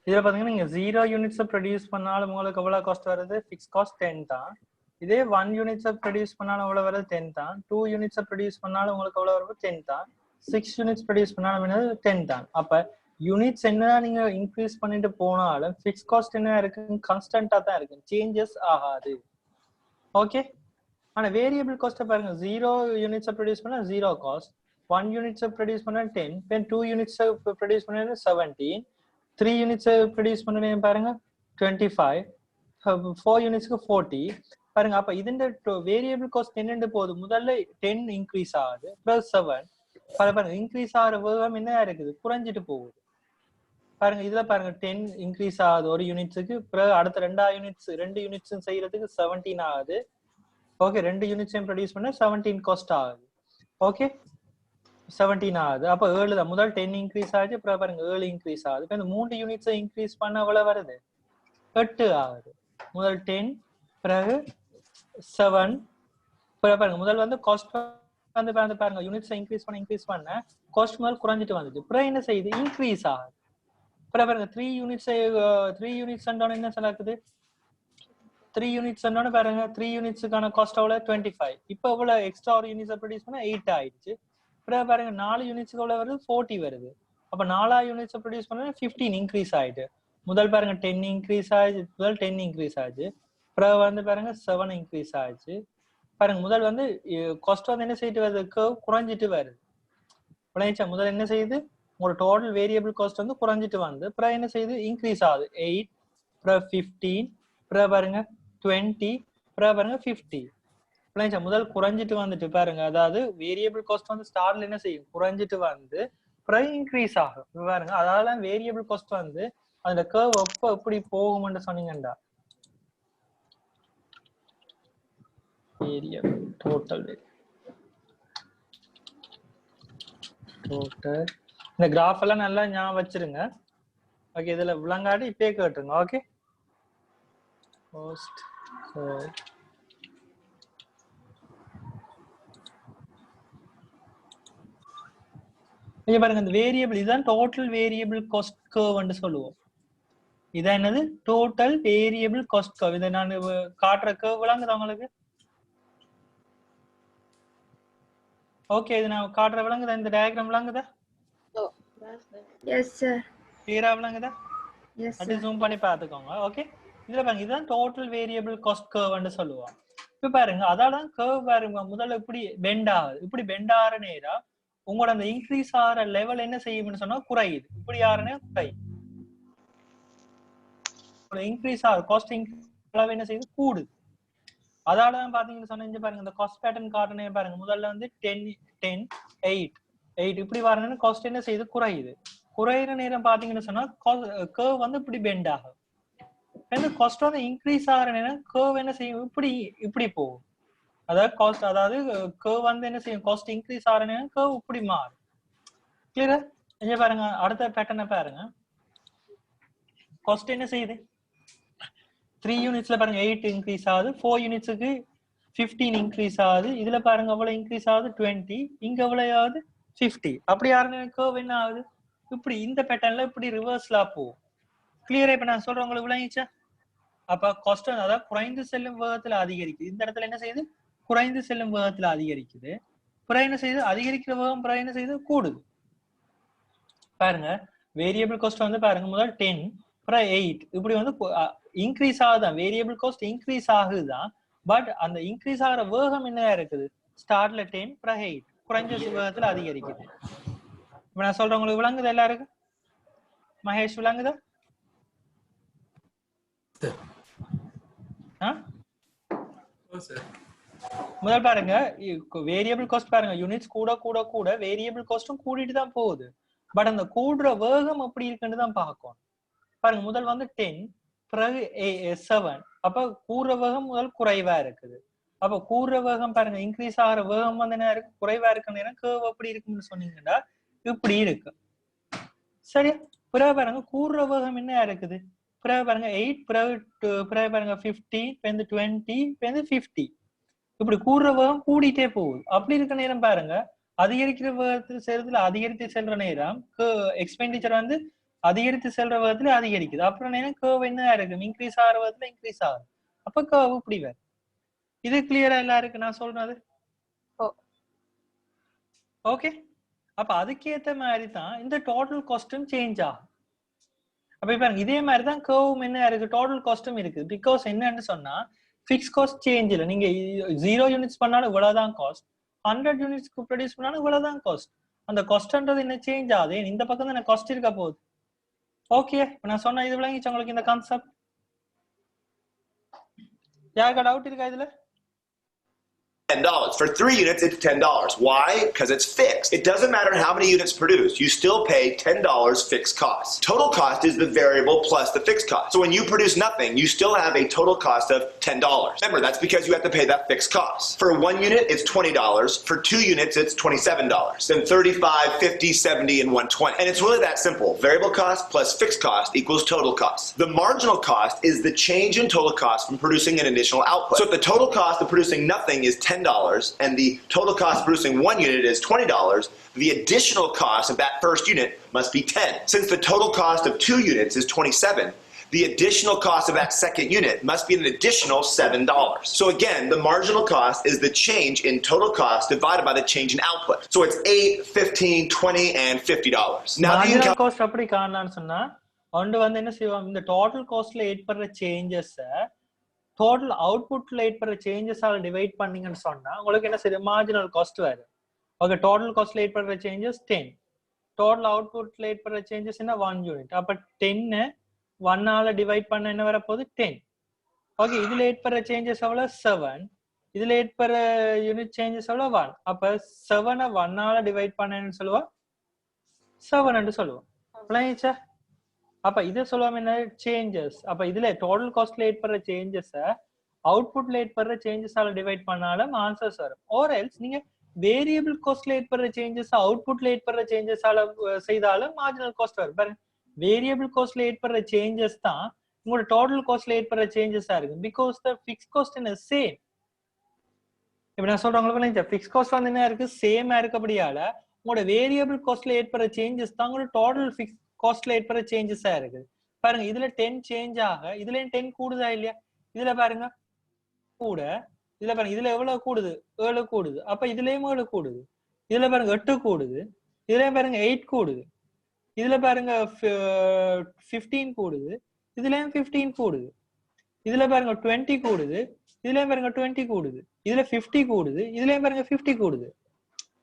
இதுல பாத்தீங்கன்னா நீங்க 0 units produce பண்ணாலும் உங்களுக்கு எவ்வளவு cost வருது fix cost 10 தான். இதே 1 யூனிட்ஸ் ப்ரொடியூஸ் பண்ணாலும் எவ்வளவு வருது 10 தான். 2 யூனிட்ஸ் ப்ரொடியூஸ் பண்ணாலும் உங்களுக்கு எவ்வளவு வருது 10 தான். 6 யூனிட்ஸ் ப்ரொடியூஸ் பண்ணாலும் என்னது 10 தான். அப்ப யூனிட்ஸ் என்னதான் நீங்க இன்க்ரீஸ் பண்ணிட்டு போனாலும் ஃபிக்ஸ் காஸ்ட் என்ன இருக்கு கான்ஸ்டன்ட்டா தான் இருக்கு, சேஞ்சஸ் ஆகாது. ஓகே. ஆனா வேரியபிள் காஸ்ட் பாருங்க 0 யூனிட்ஸ் ப்ரொடியூஸ் பண்ணா 0 காஸ்ட், 1 யூனிட்ஸ் ப்ரொடியூஸ் பண்ணா 10, then 2 யூனிட்ஸ் ப்ரொடியூஸ் பண்ணா 17, 3 யூனிட்ஸ் ப்ரொடியூஸ் பண்ணா பாருங்க 25, 4 யூனிட்ஸ்க்கு 40 பாருங்க. அப்ப இதுന്റെ வேரியபிள் காஸ்ட் என்னன்னு போகுது, முதல்ல 10 இன்க்ரீஸ் ஆகுது பிளஸ் 7 பாருங்க இன்க்ரீஸ் ஆகிற வேகம் என்ன இருக்குது குறைஞ்சிட்டு போகுது. பாருங்க இதுல பாருங்க 10 இன்க்ரீஸ் ஆகுது ஒரு யூனிட்ஸுக்கு, பிறகு அடுத்த 2 யூனிட்ஸும் செய்யறதுக்கு 17 ஆகுது. ஓகே, 2 யூனிட்ஸையும் ப்ரொடியூஸ் பண்ண 17 காஸ்ட் ஆகுது. ஓகே 17 ஆகுது. அப்ப 7 தான், முதல் 10 இன்க்ரீஸ் ஆகுது, அப்புறம் பாருங்க 7 இன்க்ரீஸ் ஆகுது. இப்ப இந்த 3 யூனிட்ஸை இன்க்ரீஸ் பண்ண எவ்வளவு வருது 8 ஆகுது. முதல் 10 பிறகு 7 பிறகு பாருங்க முதல் வந்து காஸ்ட் வந்து பாருங்க யூனிட்ஸை இன்க்ரீஸ் பண்ண காஸ்ட் முதல் குறைஞ்சிட்டு வந்துச்சு, பிறகு என்ன செய்யுது இன்க்ரீஸ் ஆகுது. பிறகு பாருங்க 3 யூனிட்ஸ் என்ன நடக்குது 3 யூனிட்ஸ் என்னன்னு பாருங்க 3 யூனிட்ஸுக்கான காஸ்ட் எவ்வளோ 25. இப்போ எவ்வளோ எக்ஸ்ட்ரா ஒரு யூனிட்ஸை ப்ரொடியூஸ் பண்ணால் 8 ஆயிடுச்சு. அப்புறம் பாருங்க 4 யூனிட்ஸுக்கு எவ்வளோ வருது 40 வருது. அப்போ 4 யூனிட்ஸை ப்ரொடியூஸ் பண்ணா 15 இன்க்ரீஸ் ஆயிட்டு. முதல் பாருங்க 10 இன்க்ரீஸ் ஆயிடுச்சு, முதல் 10 இன்க்ரீஸ் ஆச்சு. அப்புறம் வந்து பாருங்க 7 இன்க்ரீஸ் ஆயிடுச்சு. பாருங்க முதல் வந்து காஸ்ட் வந்து என்ன செய்யிட்டு வருது கர்வ் குறைஞ்சிட்டு வருது. விளைச்சா முதல் என்ன செய்யுது உங்களோட டோட்டல் வேரியபிள் காஸ்ட் வந்து குறைஞ்சிட்டு வந்து அப்புறம் என்ன செய்யுது இன்க்ரீஸ் ஆகுது 8 அப்புறம் 15 அப்புறம் பாருங்க 20 அப்புறம் பாருங்க 50. விளைச்சா முதல் குறைஞ்சிட்டு வந்துட்டு பாருங்க அதாவது வேரியபிள் காஸ்ட் வந்து ஸ்டார்ட்ல என்ன செய்யும் குறைஞ்சிட்டு வந்து அப்புறம் இன்க்ரீஸ் ஆகும் பாருங்க. அதால வேரியபிள் காஸ்ட் வந்து அந்த கர்வ் எப்போ எப்படி போகும்னு சொன்னீங்கடா வேரியபிள் டோட்டல் டோட்டல் இந்த கிராஃப் எல்லாம் நல்லா ஞாபகம் வச்சிருங்க. ஓகே இதுல விளங்காடி இப்பே கேட்டுருங்க. ஓகே காஸ்ட் இங்க பாருங்க இந்த வேரியபிள் இதுதான் டோட்டல் வேரியபிள் காஸ்ட் கர்வ்னு சொல்லுவோம். இதான் என்னது டோட்டல் வேரியபிள் காஸ்ட் கர்வ். இதை நான் காட்டுற கர்வ் விளங்குதா உங்களுக்கு? ஓகே இது நான் காட்டுற விளங்குதா? இந்த டயக்ராம் விளங்குதா? Yes sir. கிளியரா விளங்குதா? எஸ் அது ஜூம் பண்ணி பார்த்துக்கோங்க. ஓகே இதுல பாருங்க இதுதான் டோட்டல் வேரியபிள் காஸ்ட் கர்வ்னு சொல்லுவோம். இப்ப பாருங்க அதான் கர்வ் பாருங்க முதல்ல இப்படி பெண்ட் ஆகுது. இப்படி பெண்ட் ஆகிற நேரா உங்களோட அந்த இன்க்ரீஸ் ஆகிற லெவல் என்ன செய்யும்னு சொன்னா குறையுது. இப்படி ஆறுனே குறையுது. இன்க்ரீஸ் ஆகுது காஸ்ட் இன்க்ரீஸ் என்ன செய்யுது கூடுது. அதாலதான் பாத்தீங்கன்னு சொன்ன பாருங்க இந்த காஸ்ட் பேட்டர்ன் காரணமே பாருங்க முதல்ல வந்து 10 10 8 இப்படி வரணும்னு காஸ்ட் என்ன செய்யுது குறையுது. குறையிற நேரம் பாத்தீங்கன்னு சொன்னா கர்வ் வந்து இப்படி பெண்ட் ஆகும். காஸ்ட் வந்து இன்க்ரீஸ் ஆகிற நேரம் கர்வ் என்ன செய்யும் இப்படி இப்படி போகும். அதாவது காஸ்ட் அதாவது கர்வ் வந்து என்ன செய்யும் காஸ்ட் இன்க்ரீஸ் ஆகிற நேரம் கர்வ் இப்படி மாறும். கிளியரா? இங்க பாருங்க அடுத்த பேட்டர்னை பாருங்க. காஸ்ட் என்ன செய்யுது 3 யூனிட்ஸ்ல பாருங்க 8 இன்க்ரீஸ் ஆகுது. 4 யூனிட்ஸுக்கு 15 இன்க்ரீஸ் ஆகுது. இதுல பாருங்க எவ்வளவு இன்க்ரீஸ் ஆகுது 20. இங்க எவ்வளவு ஆகுது 50. அப்படி யாருன்னு கர்வ் என்ன ஆகுது இப்படி இந்த பேட்டர்ன்ல இப்படி ரிவர்ஸ்லா போகும். கிளியரா? இப்ப நான் சொல்றேன் உங்களுக்கு விளங்கிச்சா? அப்ப காஸ்ட் அதாவது குறைந்து செல்லும் வேகத்துல அதிகரிக்குது. இந்த இடத்துல என்ன செய்யுது குறைந்து செல்லும் வேகத்துல அதிகரிக்குது. பிறகு என்ன செய்யுது அதிகரிக்கிற வேகம் பிறகு என்ன செய்யுது கூடுது. பாருங்க வேரியபிள் காஸ்ட் வந்து பாருங்க முதல் 10 அப்புறம் 8 இப்படி வந்து இன்க்ரீஸ் ஆகுதான். வேரியபிள் காஸ்ட் இன்க்ரீஸ் ஆகுதுதான். பட் அந்த இன்க்ரீஸ் ஆகிற வேகம் என்ன இருக்குது ஸ்டார்ட்ல 10 அப்புறம் 8 குறைஞ்ச வேகத்துல அதிகரிக்குது. இப்ப நான் சொல்றேன் உங்களுக்கு விளங்குது எல்லாருக்கும்? மகேஷ் விளங்குதா? முதல் பாருங்க வேரியபிள் காஸ்ட் பாருங்க யூனிட்ஸ் கூட கூட கூட வேரியபிள் காஸ்டும் கூடிட்டு தான் போகுது. பட் அந்த கூடுற வேகம் எப்படி இருக்குன்னு தான் பார்க்கணும். பாருங்க முதல் வந்து 10 பிறகு 7 அப்ப கூடுற வேகம் முதல் குறைவா இருக்குது. அப்ப கூடுற வேகம் பாருங்க இன்க்ரீஸ் ஆகிற வேகம் வந்து என்ன இருக்கு குறைவா இருக்க நேரம் கர்வ் எப்படி இருக்குன்னு சொன்னீங்கன்னா இப்படி இருக்கு. சரியா? பிறகு பாருங்க கூடுற வேகம் என்ன இருக்குது பிறகு பாருங்க 8 பிறகு பாருங்க 15 வந்து 20 வந்து 50 இப்படி கூடுற வேகம் கூடிட்டே போகுது. அப்படி இருக்க நேரம் பாருங்க அதிகரிக்கிற வேகத்தில் செல்றதுல அதிகரித்து செல்ற நேரம் எக்ஸ்பெண்டிச்சர் வந்து அதிகரித்து செல்ற வேகத்துல அதிகரிக்குது. அப்புறம் நேரம் கர்வ் என்ன இருக்கு இன்க்ரீஸ் ஆகிற வேகத்துல இன்க்ரீஸ் ஆகுது. அப்ப கர்வ் இப்படி வேறு. இது கிளியரா எல்லாருக்கும் நான் சொல்றது? ஓகே அப்ப அதுக்கேற்ற மாதிரி தான் இந்த டோட்டல் காஸ்டும் சேஞ்ச் ஆகும். அப்ப பாருங்க இதே மாதிரி தான் கர்வும் என்ன இருக்கு டோட்டல் காஸ்டும் இருக்கு. பிகாஸ் என்னன்னு சொன்னா ஃபிக்ஸ் காஸ்ட் சேஞ்ச் இல்லை. நீங்க 0 யூனிட்ஸ் பண்ணாலும் இவ்வளவுதான் காஸ்ட், 100 யூனிட்ஸ்க்கு ப்ரொடியூஸ் பண்ணாலும் இவ்வளவுதான் காஸ்ட். அந்த காஸ்ட்ன்றது என்ன சேஞ்ச் ஆகுது. இந்த பக்கம் தான் காஸ்ட் இருக்க போகுது. ஓகே நான் சொன்ன இது விளங்கிச்சு உங்களுக்கு இந்த கான்செப்ட்? யாருக்கு டவுட் இருக்கா இதுல? $10. For 3 units, it's $10. Why? Because it's fixed. It doesn't matter how many units produced. You still pay $10 fixed cost. Total cost is the variable plus the fixed cost. So when you produce nothing, you still have a total cost of $10. Remember, that's because you have to pay that fixed cost. For 1 unit, it's $20. For 2 units, it's $27. Then 35, 50, 70, and 120. And it's really that simple. Variable cost plus fixed cost equals total cost. The marginal cost is the change in total cost from producing an additional output. So if the total cost of producing nothing is $10 and the total cost of producing 1 unit is $20, the additional cost of that first unit must be 10. Since the total cost of 2 units is 27, the additional cost of that second unit must be an additional $7. So again, the marginal cost is the change in total cost divided by the change in output. So it's $8, $15, $20, and $50. Now you marginal can cost அப்படி காணலாம்னு சொன்னா ஒன்று வந்து என்ன செய்வோம், இந்த total காஸ்ட்ல ஏற்படுற changes total அவுட்புட்ல ஏற்படுற சேஞ்சஸால divide பண்ணீங்கன்னு சொன்னா உங்களுக்கு என்ன செய்யும், மார்ஜினல் காஸ்ட் வரும். ஓகே, டோட்டல் காஸ்ட்ல ஏற்படுற சேஞ்சஸ் 10, டோட்டல் அவுட்புட்ல ஏற்படுற சேஞ்சஸ் என்ன 1 யூனிட். அப்ப 10 1ஆல டிவைட் பண்ண என்ன வரப்போகுது 10. ஓகே, இதுல ஏற்படுற சேஞ்சஸ் எவ்வளவு 7, இதுல ஏற்படுற யூனிட் சேஞ்சஸ் எவ்வளவு 1. அப்ப 7 1ஆல டிவைட் பண்ணேன்னு சொல்லுவா 7 என்று சொல்லுவோம். விளங்கிச்சா? அப்ப இதை சொல்லுவாங்க என்ன சேஞ்சஸ். அப்ப இதுல டோட்டல் காஸ்ட்ல ஏற்படுற சேஞ்சஸ் அவுட்புட்ல ஏற்படுற சேஞ்சஸால டிவைட் பண்ணாலும் ஆன்சர்ஸ் வரும். ஆர் எல்ஸ் நீங்க வேரியபிள் காஸ்ட்ல ஏற்படுற சேஞ்சஸ் அவுட்புட்ல ஏற்படுற சேஞ்சஸால செய்தாலும் மார்ஜினல் காஸ்ட் வரும். பாருங்க, வேரியபிள் காஸ்ட்ல ஏற்படுற சேஞ்சஸ் தான் உங்களோட டோட்டல் காஸ்ட்ல ஏற்படுற சேஞ்சஸா இருக்கு. Because the fix cost is same. இப்ப நான் சொல்றவங்களுக்கு ஃபிக்ஸ் காஸ்ட் வந்து என்ன இருக்கு, சேமா இருக்கபடியால உங்களோட வேரியபிள் காஸ்ட்ல ஏற்படுற சேஞ்சஸ் தான் உங்களோட டோட்டல் ஃபிக்ஸ் காஸ்ட்ல ஏற்படுற சேஞ்சஸா இருக்குது. பாருங்க, இதுல 10 சேஞ்ச் ஆக இதுல 10 கூடுதா இல்லையா? இதுல பாருங்க கூட, இதுல பாருங்க இதுல எவ்வளவு கூடுது, 7 கூடுது. அப்ப இதுலயும் 7 கூடுது. இதுல பாருங்க 8 கூடுது. இதுலயும் பாருங்க 8 கூடுது. இதுல பாருங்க 15 கூடுது. இதுலயும் 15 கூடுது. இதுல பாருங்க 20 கூடுது. இதுலயும் பாருங்க 20 கூடுது. இதுல 50 கூடுது. இதுலயும் பாருங்க 50 கூடுது.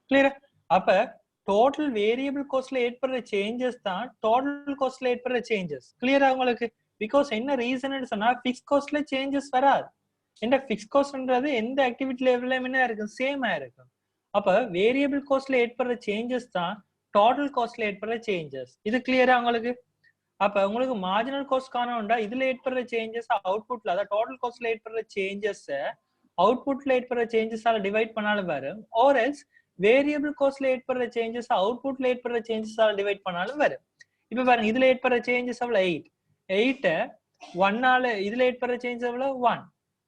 கிளியரா? அப்ப டோட்டல் வேரியபிள் காஸ்ட்ல ஏற்படுற சேஞ்சஸ் தான் டோட்டல் காஸ்ட்ல ஏற்படுற சேஞ்சஸ். கிளியரா உங்களுக்கு? பிகாஸ் என்ன ரீசன் சொன்னா பிக்ஸ் காஸ்ட்ல சேஞ்சஸ் வராது. என்ன பிக்ஸ் காஸ்ட்ன்றது எந்த ஆக்டிவிட்டி லெவல்ல என்ன இருக்கும், சேமா இருக்கும். அப்ப வேரியபிள் காஸ்ட்ல ஏற்படுற சேஞ்சஸ் தான் டோட்டல் காஸ்ட்ல ஏற்படுற சேஞ்சஸ். இது கிளியரா உங்களுக்கு? அப்ப உங்களுக்கு மார்ஜினல் காஸ்ட் காணோம்டா இதுல ஏற்படுற சேஞ்சஸ் அவுட்புட்ல, அதாவது டோட்டல் காஸ்ட்ல ஏற்படுற சேஞ்சஸ் அவுட்புட்ல ஏற்படுற சேஞ்சஸால டிவைட் பண்ணாலும் வரும். ஆர் எல்ஸ் வேரியபிள் காஸ்ட்ல ஏற்படுற சேஞ்சஸ் அவுட்புட்ல ஏற்படுற சேஞ்சஸால டிவைட் பண்ணாலும் வரும். இப்ப பாருங்க, இதுல ஏற்படுற சேஞ்சஸ் எவ்வளவு 8 1ஆல, இதுல ஏற்படுற சேஞ்சஸ் எவ்வளவு 1.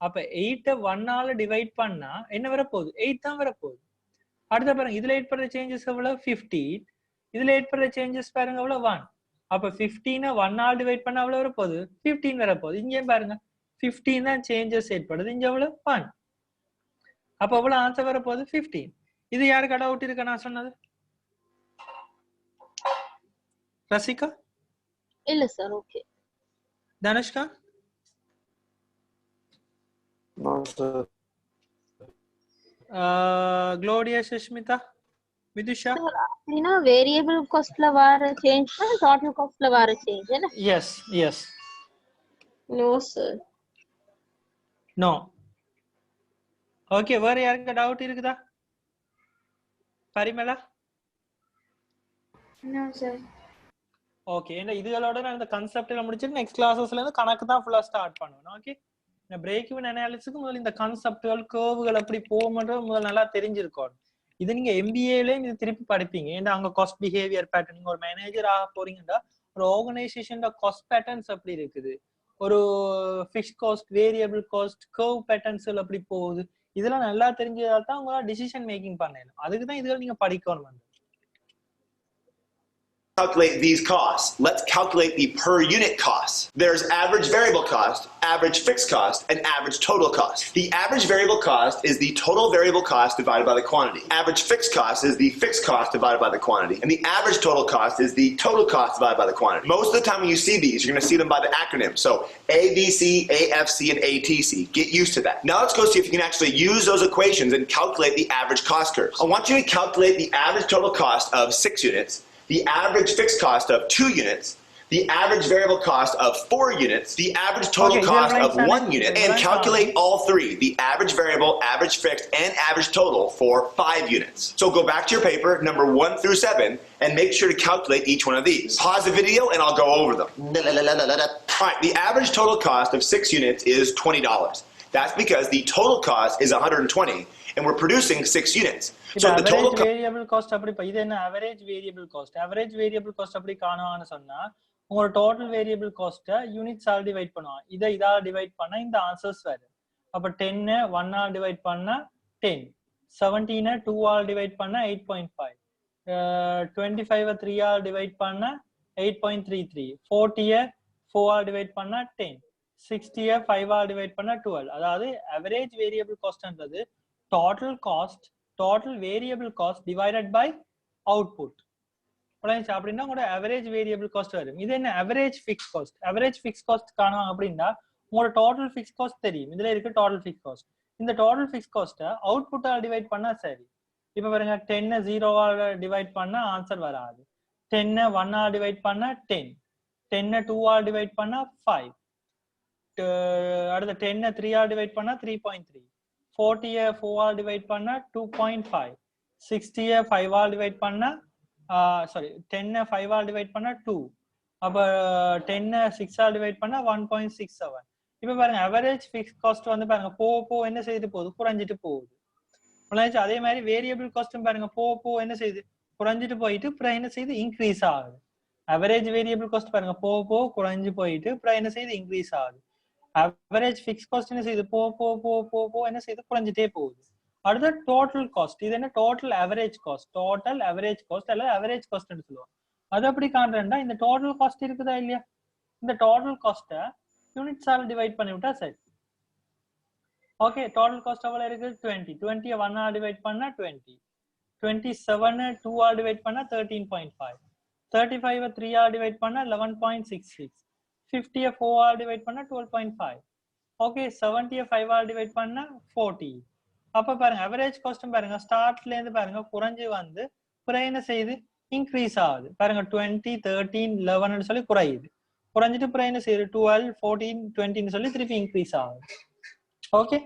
அப்ப 8 1ஆல டிவைட் பண்ணா என்ன வரப்போகுது, 8 தான் வரப்போகுது. அடுத்த பாருங்க, இதுல ஏற்படுற சேஞ்சஸ் எவ்வளவு 15, இதுல ஏற்படுற சேஞ்சஸ் பாருங்க எவ்வளவு 1. அப்ப 15 1ஆல டிவைட் பண்ணா எவ்வளவு வரப்போகுது, 15 வரப்போகுது. இங்கே பாருங்க 15 தான் சேஞ்சஸ் ஏற்படுது, இங்க எவ்வளவு 1. அப்ப எவ்வளவு ஆன்சர் வரப்போகுது 15. இது யாருக்கு டவுட் இருக்கா நான் சொன்னது? ரசிகா? இல்ல sir. Okay. Dhanushka? No, sir. Gloria, Shashmita, Vidusha? அப்படின்னா வேரியபிள் காஸ்ட்ல வர சேஞ்ச் தான் டோட்டல் காஸ்ட்ல வர சேஞ்ச் என்ன? Yes yes. No, sir. No. Okay, வேற யாருக்கு டவுட் இருக்குதா? பரிமளா? No, sir. ஓகே, ஏன்னா இதுகளோட நான் இந்த கான்செப்ட்ல முடிச்சிட்டு நெக்ஸ்ட் கிளாஸஸ்ல இருந்து கணக்கு தான் ஃபுல்லா ஸ்டார்ட் பண்ணுவேன். ஓகே, இந்த பிரேக் ஈவன் அனாலிசிஸ்க்கு முதல்ல இந்த கான்செப்ட்கள் கர்வ்கள் எப்படி போகும்ன்றது முதல்ல நல்லா தெரிஞ்சிருக்கும். இது நீங்க எம்பிஏலயும் இது திருப்பி படிப்பீங்க. ஏன்னா அங்க காஸ்ட் பிஹேவியர் பேட்டர்ன், நீங்க ஒரு மேனேஜர் ஆக போறீங்கன்னா ஒரு ஆர்கனைசேஷன் காஸ்ட் பேட்டர்ன்ஸ் அப்படி இருக்குது, ஒரு fixed cost, variable cost, curve patterns அப்படி போகுது. இதெல்லாம் நல்லா தெரிஞ்சதால தான் உங்களால டிசிஷன் மேக்கிங் பண்ணணும். அதுக்கு தான் இதுல நீங்க படிக்கணும் வந்து. Calculate these costs. Let's calculate the per unit costs. There's average variable cost, average fixed cost, and average total cost. The average variable cost is the total variable cost divided by the quantity. Average fixed cost is the fixed cost divided by the quantity. And the average total cost is the total cost divided by the quantity. Most of the time when you see these, you're going to see them by the acronym. So ABC, AFC, and ATC. Get used to that. Now let's go see if you can actually use those equations and calculate the average cost curves. I want you to calculate the average total cost of 6 units, the average fixed cost of 2 units, the average variable cost of 4 units, the average total cost of 1 unit, and calculate all three, the average variable, average fixed, and average total for 5 units. So go back to your paper, number 1 through 7, and make sure to calculate each one of these. Pause the video and I'll go over them. All right, the average total cost of 6 units is $20. That's because the total cost is $120, and we're producing 6 units. So the total variable cost அப்படி இது என்ன average variable cost? Average variable cost அப்படி காணுவான்னு சொன்னா உங்களோட total variable cost units all divide பண்ணுவாங்க. இதால divide பண்ணா இந்த ஆன்சர்ஸ் வரும். அப்ப 10 1 ஆல் டிவைட் பண்ணா 10, 17 2 ஆல் டிவைட் பண்ணா 8.5, 25 3 ஆல் டிவைட் பண்ணா 8.33, 40 4 ஆல் டிவைட் பண்ணா 10, 60 5 ஆல் டிவைட் பண்ணா 12. அதாவது average variable costன்றது total cost, total variable cost divided by output. அப்படின்னா உங்களோட average variable cost வரும். இது என்ன average fixed cost? average fixed cost காணுவாங்க அப்படின்னா உங்களோட total fixed cost தெரியும். இதுல இருக்கு total fixed cost. இந்த total fixed cost output all divide பண்ணா சரி. இப்ப பாருங்க 10 0 ஆல் டிவைட் பண்ணா ஆன்சர் வராது. 10 1 ஆல் டிவைட் பண்ணா 10, 10 2 ஆல் டிவைட் பண்ணா 5, அடுத்து 10 3 ஆல் டிவைட் பண்ணா 3.3, 40 4 ஆல் டிவைட் பண்ணா 2.5, 60 5 ஆல் டிவைட் பண்ணா சாரி 10 5 ஆல் டிவைட் பண்ணா 2, அப்ப 10 6 ஆல் டிவைட் பண்ணா 1.67. இப்ப பாருங்க average fixed cost வந்து பாருங்க போ என்ன செய்து போகுது, குறைஞ்சிட்டு போகுது. அதே மாதிரி வேரியபிள் காஸ்டும் பாருங்க போ என்ன செய்யுது, குறைஞ்சிட்டு போயிட்டு அப்புறம் என்ன செய்யுது, இன்க்ரீஸ் ஆகுது. அவரேஜ் வேரியபிள் காஸ்ட் பாருங்க போ குறைஞ்சு போயிட்டு அப்புறம் என்ன செய்யுது, இன்க்ரீஸ் ஆகுது. அவரேஜ் ஃபிக்ஸ் காஸ்ட் என்ன செய்யுது, போ என்ன செய்யுது, குறைஞ்சிட்டே போகுது. அடுத்து டோட்டல் காஸ்ட், இது என்ன டோட்டல் அவரேஜ் காஸ்ட் அல்லது அவரேஜ் காஸ்ட் சொல்லுவோம். அது எப்படி காண்றேன்டா, இந்த டோட்டல் காஸ்ட் இருக்குதா இல்லையா, இந்த டோட்டல் காஸ்ட்டை யூனிட்ஸால டிவைட் பண்ணி விட்டா சரி. ஓகே, டோட்டல் காஸ்ட் எவ்வளவு இருக்கு, 20, 20 1 ஆல் டிவைட் பண்ணா 20, 27 2 ஆல் டிவைட் பண்ணா 13.5, 35 3 ஆல் டிவைட் பண்ணா 11.66, 50 4 ஆல் டிவைட் பண்ணா 12.5, ஓகே 70 5 ஆல் டிவைட் பண்ணா 40. அப்ப பாருங்க அவரேஜ் காஸ்டும் பாருங்க ஸ்டார்ட்ல இருந்து பாருங்க குறைஞ்சு வந்து அப்புறம் என்ன செய்யுது, இன்க்ரீஸ் ஆகுது. பாருங்க 20 13 11 சொல்லி குறையுது, குறைஞ்சிட்டு அப்புறம் என்ன செய்யுது 12 14 20 சொல்லி திருப்பி இன்க்ரீஸ் ஆகுது. Okay.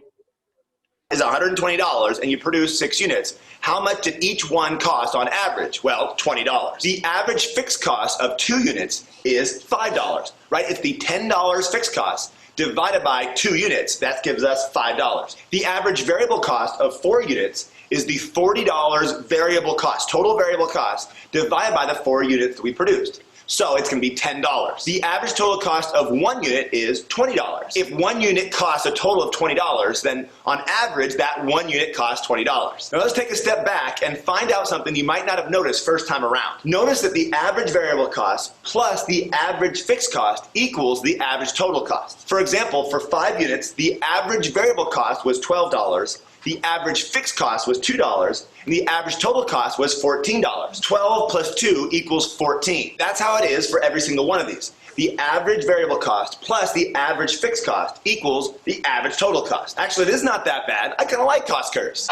Is $120 and you produce 6 units. How much did each one cost on average? Well, $20. The average fixed cost of 2 units is $5, right? It's the $10 fixed cost divided by 2 units. That gives us $5. The average variable cost of 4 units is the $40 variable cost, total variable cost, divided by the 4 units that we produced. So it's going to be $10. The average total cost of 1 unit is $20. If 1 unit costs a total of $20, then on average that 1 unit costs $20. Now let's take a step back and find out something you might not have noticed first time around. Notice that the average variable cost plus the average fixed cost equals the average total cost. For example, for 5 units, the average variable cost was $12. The average fixed cost was $2, and the average total cost was $14. 12 plus 2 equals 14. That's how it is for every single one of these. The average variable cost plus the average fixed cost equals the average total cost. Actually, it is not that bad. I kind of like cost curves.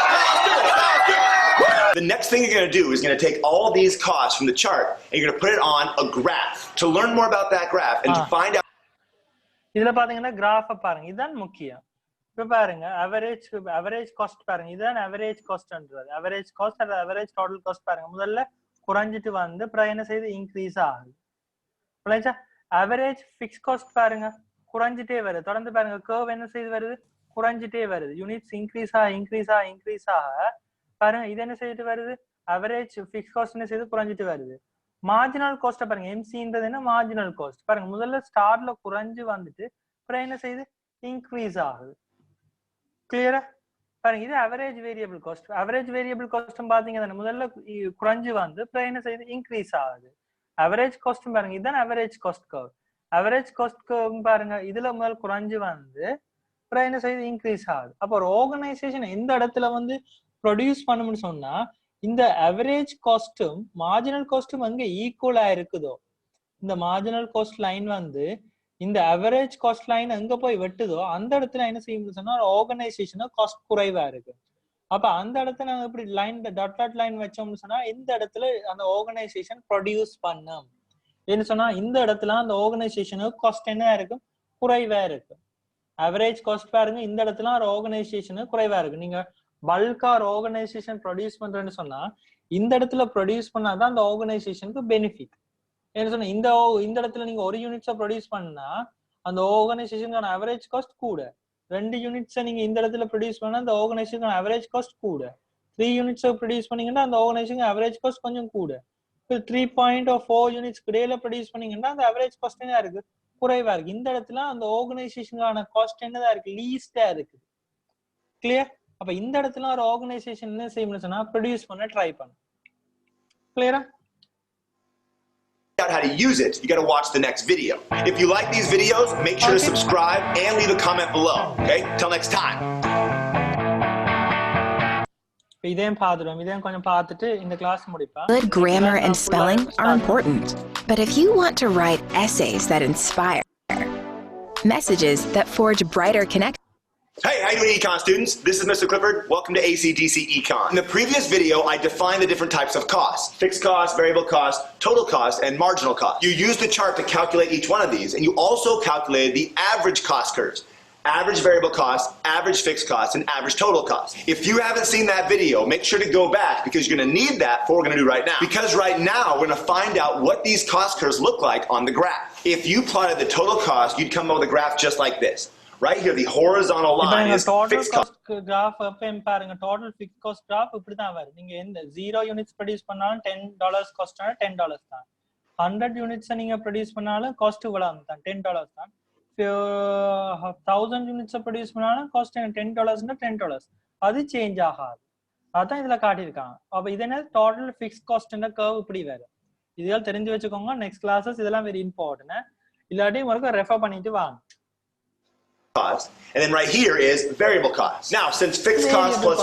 The next thing you're going to do is going to take all these costs from the chart and you're going to put it on a graph. To learn more about that graph and to find out... இதுல பாத்தீங்கன்னா கிராஃப பாருங்க, இதுதான் முக்கியம். இப்ப பாருங்க average cost பாருங்க, இதுதான் average காஸ்ட்ன்றது. Average cost அல்லது அவரேஜ் டோட்டல் காஸ்ட் பாருங்க முதல்ல குறைஞ்சிட்டு வந்து அப்புறம் என்ன செய்யுது, இன்க்ரீஸ் ஆகுது. அவரேஜ் ஃபிக்ஸ் காஸ்ட் பாருங்க குறைஞ்சிட்டே வருது, தொடர்ந்து பாருங்க கர்வ் என்ன செய்து வருது, குறைஞ்சிட்டே வருது. யூனிட்ஸ் இன்க்ரீஸ் ஆக பாருங்க இது என்ன செய்துட்டு வருது, அவரேஜ் ஃபிக்ஸ் காஸ்ட் என்ன செய்து குறைஞ்சிட்டு வருது. மார்ஜினல் காஸ்ட் பாருங்க, எம்சின்றது என்ன, மார்ஜினல் காஸ்ட் பாருங்க முதல்ல ஸ்டார்ட்ல குறைஞ்சு வந்துட்டு அப்புறம் என்ன செய்யுது, இன்க்ரீஸ் ஆகுது. கிளியரா பாருங்க, இது average variable cost. Average variable காஸ்டும் பாத்தீங்கன்னா முதல்ல குறைஞ்சு வந்து அப்புறம் என்ன செய்யுது, இன்க்ரீஸ் ஆகுது. அவரேஜ் காஸ்டும் பாருங்க, இதுதான் average cost curve. Average cost curve பாருங்க இதுல முதல் குறைஞ்சு வந்து அப்புறம் என்ன செய்யுது, இன்க்ரீஸ் ஆகுது. அப்போ ஒரு ஆர்கனைசேஷன் எந்த இடத்துல வந்து ப்ரொடியூஸ் பண்ணணும்னு சொன்னா இந்த அவரேஜ் காஸ்டும் மார்ஜினல் காஸ்டும் அங்க ஈக்குவலா இருக்குதோ, இந்த மார்ஜினல் காஸ்ட் லைன் வந்து இந்த அவரேஜ் காஸ்ட் லைன் எங்க போய் வெட்டுதோ அந்த இடத்துல என்ன செய்யும் சொன்னா ஆர்கனைசேஷன் காஸ்ட் குறைவா இருக்கு. அப்ப அந்த இடத்துல நாங்க இப்படி லைன் டாட் லைன் வச்சோம்னு சொன்னா இந்த இடத்துல அந்த ஆர்கனைசேஷன் ப்ரொடியூஸ் பண்ணும். என்ன சொன்னா இந்த இடத்துல அந்த ஆர்கனைசேஷனுக்கு காஸ்ட் என்ன இருக்கும், குறைவா இருக்கு. அவரேஜ் காஸ்ட் பாருங்க இந்த இடத்துல ஒரு ஆர்கனைசேஷனுக்கு குறைவா இருக்கு. நீங்க பல்கா ஒரு ஆர்கனைசேஷன் ப்ரொடியூஸ் பண்றேன்னு சொன்னா இந்த இடத்துல ப்ரொடியூஸ் பண்ணாதான் அந்த ஆர்கனைசேஷனுக்கு பெனிஃபிட். என்ன சொன்னா இந்த இடத்துல நீங்க ஒரு யூனிட்ஸை ப்ரொடியூஸ் பண்ணா அந்த ஆர்கனைசேஷனுக்கான அவரேஜ் காஸ்ட் கூட. 2 யூனிட்ஸை நீங்க இந்த இடத்துல ப்ரொடியூஸ் பண்ணா அந்த ஆர்கனைசேஷனுக்கான அவரேஜ் காஸ்ட் கூட. 3 யூனிட்ஸை ப்ரொடியூஸ் பண்ணீங்கன்னா அந்த ஆர்கனைசேஷன் அவரேஜ் காஸ்ட் கொஞ்சம் கூட. 3.4 யூனிட்ஸ் இடையில ப்ரொடியூஸ் பண்ணீங்கன்னா அந்த அவரேஜ் காஸ்ட் என்ன இருக்கு, குறைவா இருக்கு. இந்த இடத்துல அந்த ஆர்கனைசேஷனுக்கான காஸ்ட் என்னதான் இருக்கு, லீஸ்டா இருக்கு. கிளியர்? அப்ப இந்த இடத்துல ஒரு ஆர்கனைசேஷன் என்ன செய்யணும்னு சொன்னா ப்ரொடியூஸ் பண்ண ட்ரை பண்ணும். கிளியரா? out how to use it, you got to watch the next video. If you like these videos, make sure to subscribe and leave a comment below. Okay? Till next time. இதையும் பார்த்துடுவோம். இதையும் கொஞ்சம் பார்த்துட்டு இந்த class முடிப்பேன். Good grammar and spelling are important, but if you want to write essays that inspire, messages that forge brighter connections. Hey, how you doing, Econ students? This is Mr. Clifford. Welcome to ACDC Econ. In the previous video, I defined the different types of costs: fixed cost, variable cost, total cost, and marginal cost. You used the chart to calculate each one of these, and you also calculated the average cost curves: average variable cost, average fixed cost, and average total cost. If you haven't seen that video, make sure to go back because you're going to need that for what we're going to do right now. Because right now, we're going to find out what these cost curves look like on the graph. If you plotted the total cost, you'd come up with a graph just like this. Right here, the horizontal line is fixed cost. Graph எப்பவும் பாருங்க, total fixed cost graph இப்படி தான் வரும். நீங்க எந்த 0 units produce பண்ணாலும் $10 cost ஆனா $10 தான். 100 units நீங்க ப்ரொடியூஸ் பண்ணாலும் காஸ்ட் இவ்வளவு தான், $10 தான். 1000 units ப்ரொடியூஸ் பண்ணாலும் காஸ்ட் $10னா $10. அது சேஞ்ச் ஆகாது. அதான் இதுல காட்டியிருக்காங்க. அப்ப இது என்ன, டோட்டல் ஃபிக்ஸ்ட் காஸ்ட்ன்ற கர்வ் இப்படி வரும். இதெல்லாம் தெரிஞ்சு வச்சுக்கோங்க. நெக்ஸ்ட் கிளாஸஸ் இதெல்லாம் வெரி இம்பார்ட்டன்ட். இல்லாட்டி உங்களுக்கு ரெஃபர் பண்ணிட்டு வாங்க. Cost, and then right here is variable cost. Now, since fixed cost plus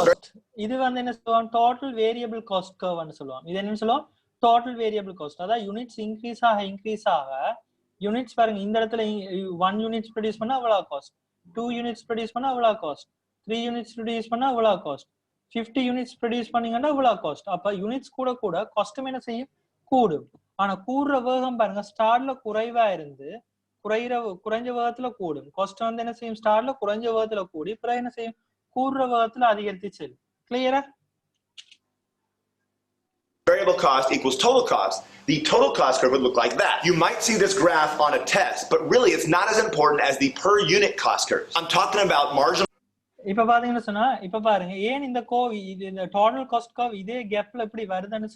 இது வந்து என்ன சொல்லுவோம், டோட்டல் வேரியபிள் காஸ்ட் கர்வ்னு சொல்லுவோம். இது என்ன சொல்லுவோம், டோட்டல் வேரியபிள் காஸ்ட். அதாவது யூனிட்ஸ் இன்க்ரீஸ் ஆக யூனிட்ஸ் பாருங்க, இந்த இடத்துல 1 யூனிட்ஸ் ப்ரொடியூஸ் பண்ணா அவ்வளவு காஸ்ட், 2 யூனிட்ஸ் ப்ரொடியூஸ் பண்ணா அவ்வளவு காஸ்ட், 3 யூனிட்ஸ் ப்ரொடியூஸ் பண்ணா அவ்வளவு காஸ்ட், 50 யூனிட்ஸ் ப்ரொடியூஸ் பண்ணீங்கன்னா அவ்வளவு காஸ்ட். அப்ப யூனிட்ஸ் கூட காஸ்ட்டும் என்ன செய்யும், கூடும். ஆனா கூடுற வேகம் பாருங்க, ஸ்டார்ட்ல குறைவா இருந்து குறைஞ்ச வேகத்துல கூடும். காஸ்ட் வந்து என்ன செய்யும், ஸ்டார்ட்ல குறைஞ்ச வேகத்துல கூடி பிறகு என்ன செய்யும், கூடுற வேகத்துல அதிகரித்து செல்லும். கிளியரா? Variable cost equals total cost. The total cost curve would look like that. You might see this graph on a test, but really it's not as important as the per unit cost curve. I'm talking about marginal. இப்ப பாத்தீங்கன்னா சொன்னா, இப்ப பாருங்க ஏன் இந்த இந்த total cost curve இதே கேப்ல இப்படி வருதுன்னு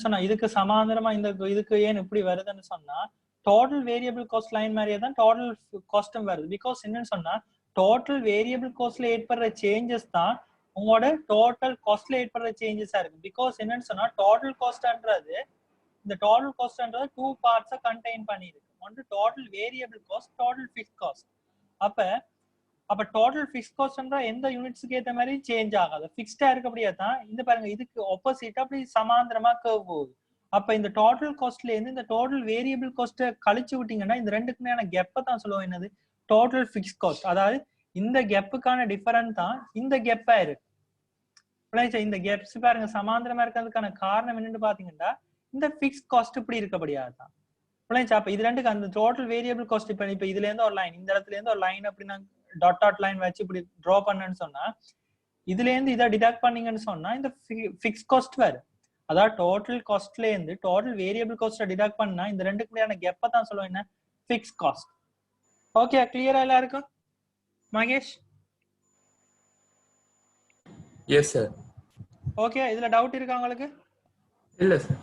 சொன்னா இதுக்கு சமாந்தரமா இந்த இதுக்கு ஏன் இப்படி வருதுன்னு சொன்னா, டோட்டல் வேரியபிள் காஸ்ட் லைன் மாதிரியே தான் டோட்டல் காஸ்டும் வருது. பிகாஸ் என்னன்னு சொன்னா, டோட்டல் வேரியபிள் காஸ்ட்ல ஏற்படுற சேஞ்சஸ் தான் உங்களோட டோட்டல் காஸ்ட்ல ஏற்படுற சேஞ்சஸா இருக்கு. பிகாஸ் என்னன்னு சொன்னா, டோட்டல் காஸ்ட்ன்றது இந்த டோட்டல் காஸ்ட்ன்றது 2 பார்ட்ஸா கண்டெயின் பண்ணிருக்கு. ஒன்று total variable cost, total fixed cost. அப்ப டோட்டல் ஃபிக்ஸ்ட் காஸ்ட்ன்ற எந்த யூனிட்ஸ்க்கு ஏத்த மாதிரி சேஞ்ச் ஆகாது, ஃபிக்ஸ்டா இருக்கபடியா தான். இந்த பாருங்க, இதுக்கு ஆப்போசிட்டா அப்படி சமாந்தரமா கர்வ் போகுது. அப்ப இந்த டோட்டல் காஸ்ட்ல இருந்து இந்த டோட்டல் வேரியபிள் காஸ்ட்டை கழிச்சு விட்டீங்கன்னா இந்த ரெண்டுக்குமே கெப்பை தான் சொல்லுவோம், என்னது, டோட்டல் ஃபிக்ஸ்ட் காஸ்ட். அதாவது இந்த கெப்புக்கான டிஃபரன்ஸ் தான் இந்த கெப்பா இருக்கு. இந்த கெப்ஸ் பாருங்க சமாந்தரமா இருக்கிறதுக்கான காரணம் என்னன்னு பாத்தீங்கன்னா, இந்த ஃபிக்ஸ்ட் காஸ்ட் இப்படி இருக்கபடியாதான். அப்ப இது ரெண்டுக்கு அந்த டோட்டல் வேரியபிள் காஸ்ட் இப்ப இதுல இருந்து ஒரு லைன், இந்த இடத்துல இருந்து ஒரு லைன் அப்படி நான் டாட் லைன் வச்சு இப்படி டிரா பண்ணேன்னு சொன்னா, இதுல இருந்து இதை டிடக்ட் பண்ணீங்கன்னு சொன்னா இந்த ஃபிக்ஸ்ட் காஸ்ட் வரும். அதாவது டோட்டல் காஸ்ட்ல இருந்து டோட்டல் வேரியபிள் காஸ்ட்டை டிடக்ட் பண்ணா இந்த ரெண்டுக்கு முடியான கெப்பை தான் சொல்லுவோம், என்ன, ஃபிக்ஸ்ட் காஸ்ட். ஓகே, கிளியரா எல்லாருக்கும்? மகேஷ்? Yes sir. ஓகே, இதுல டவுட் இருக்கா உங்களுக்கு? இல்ல sir.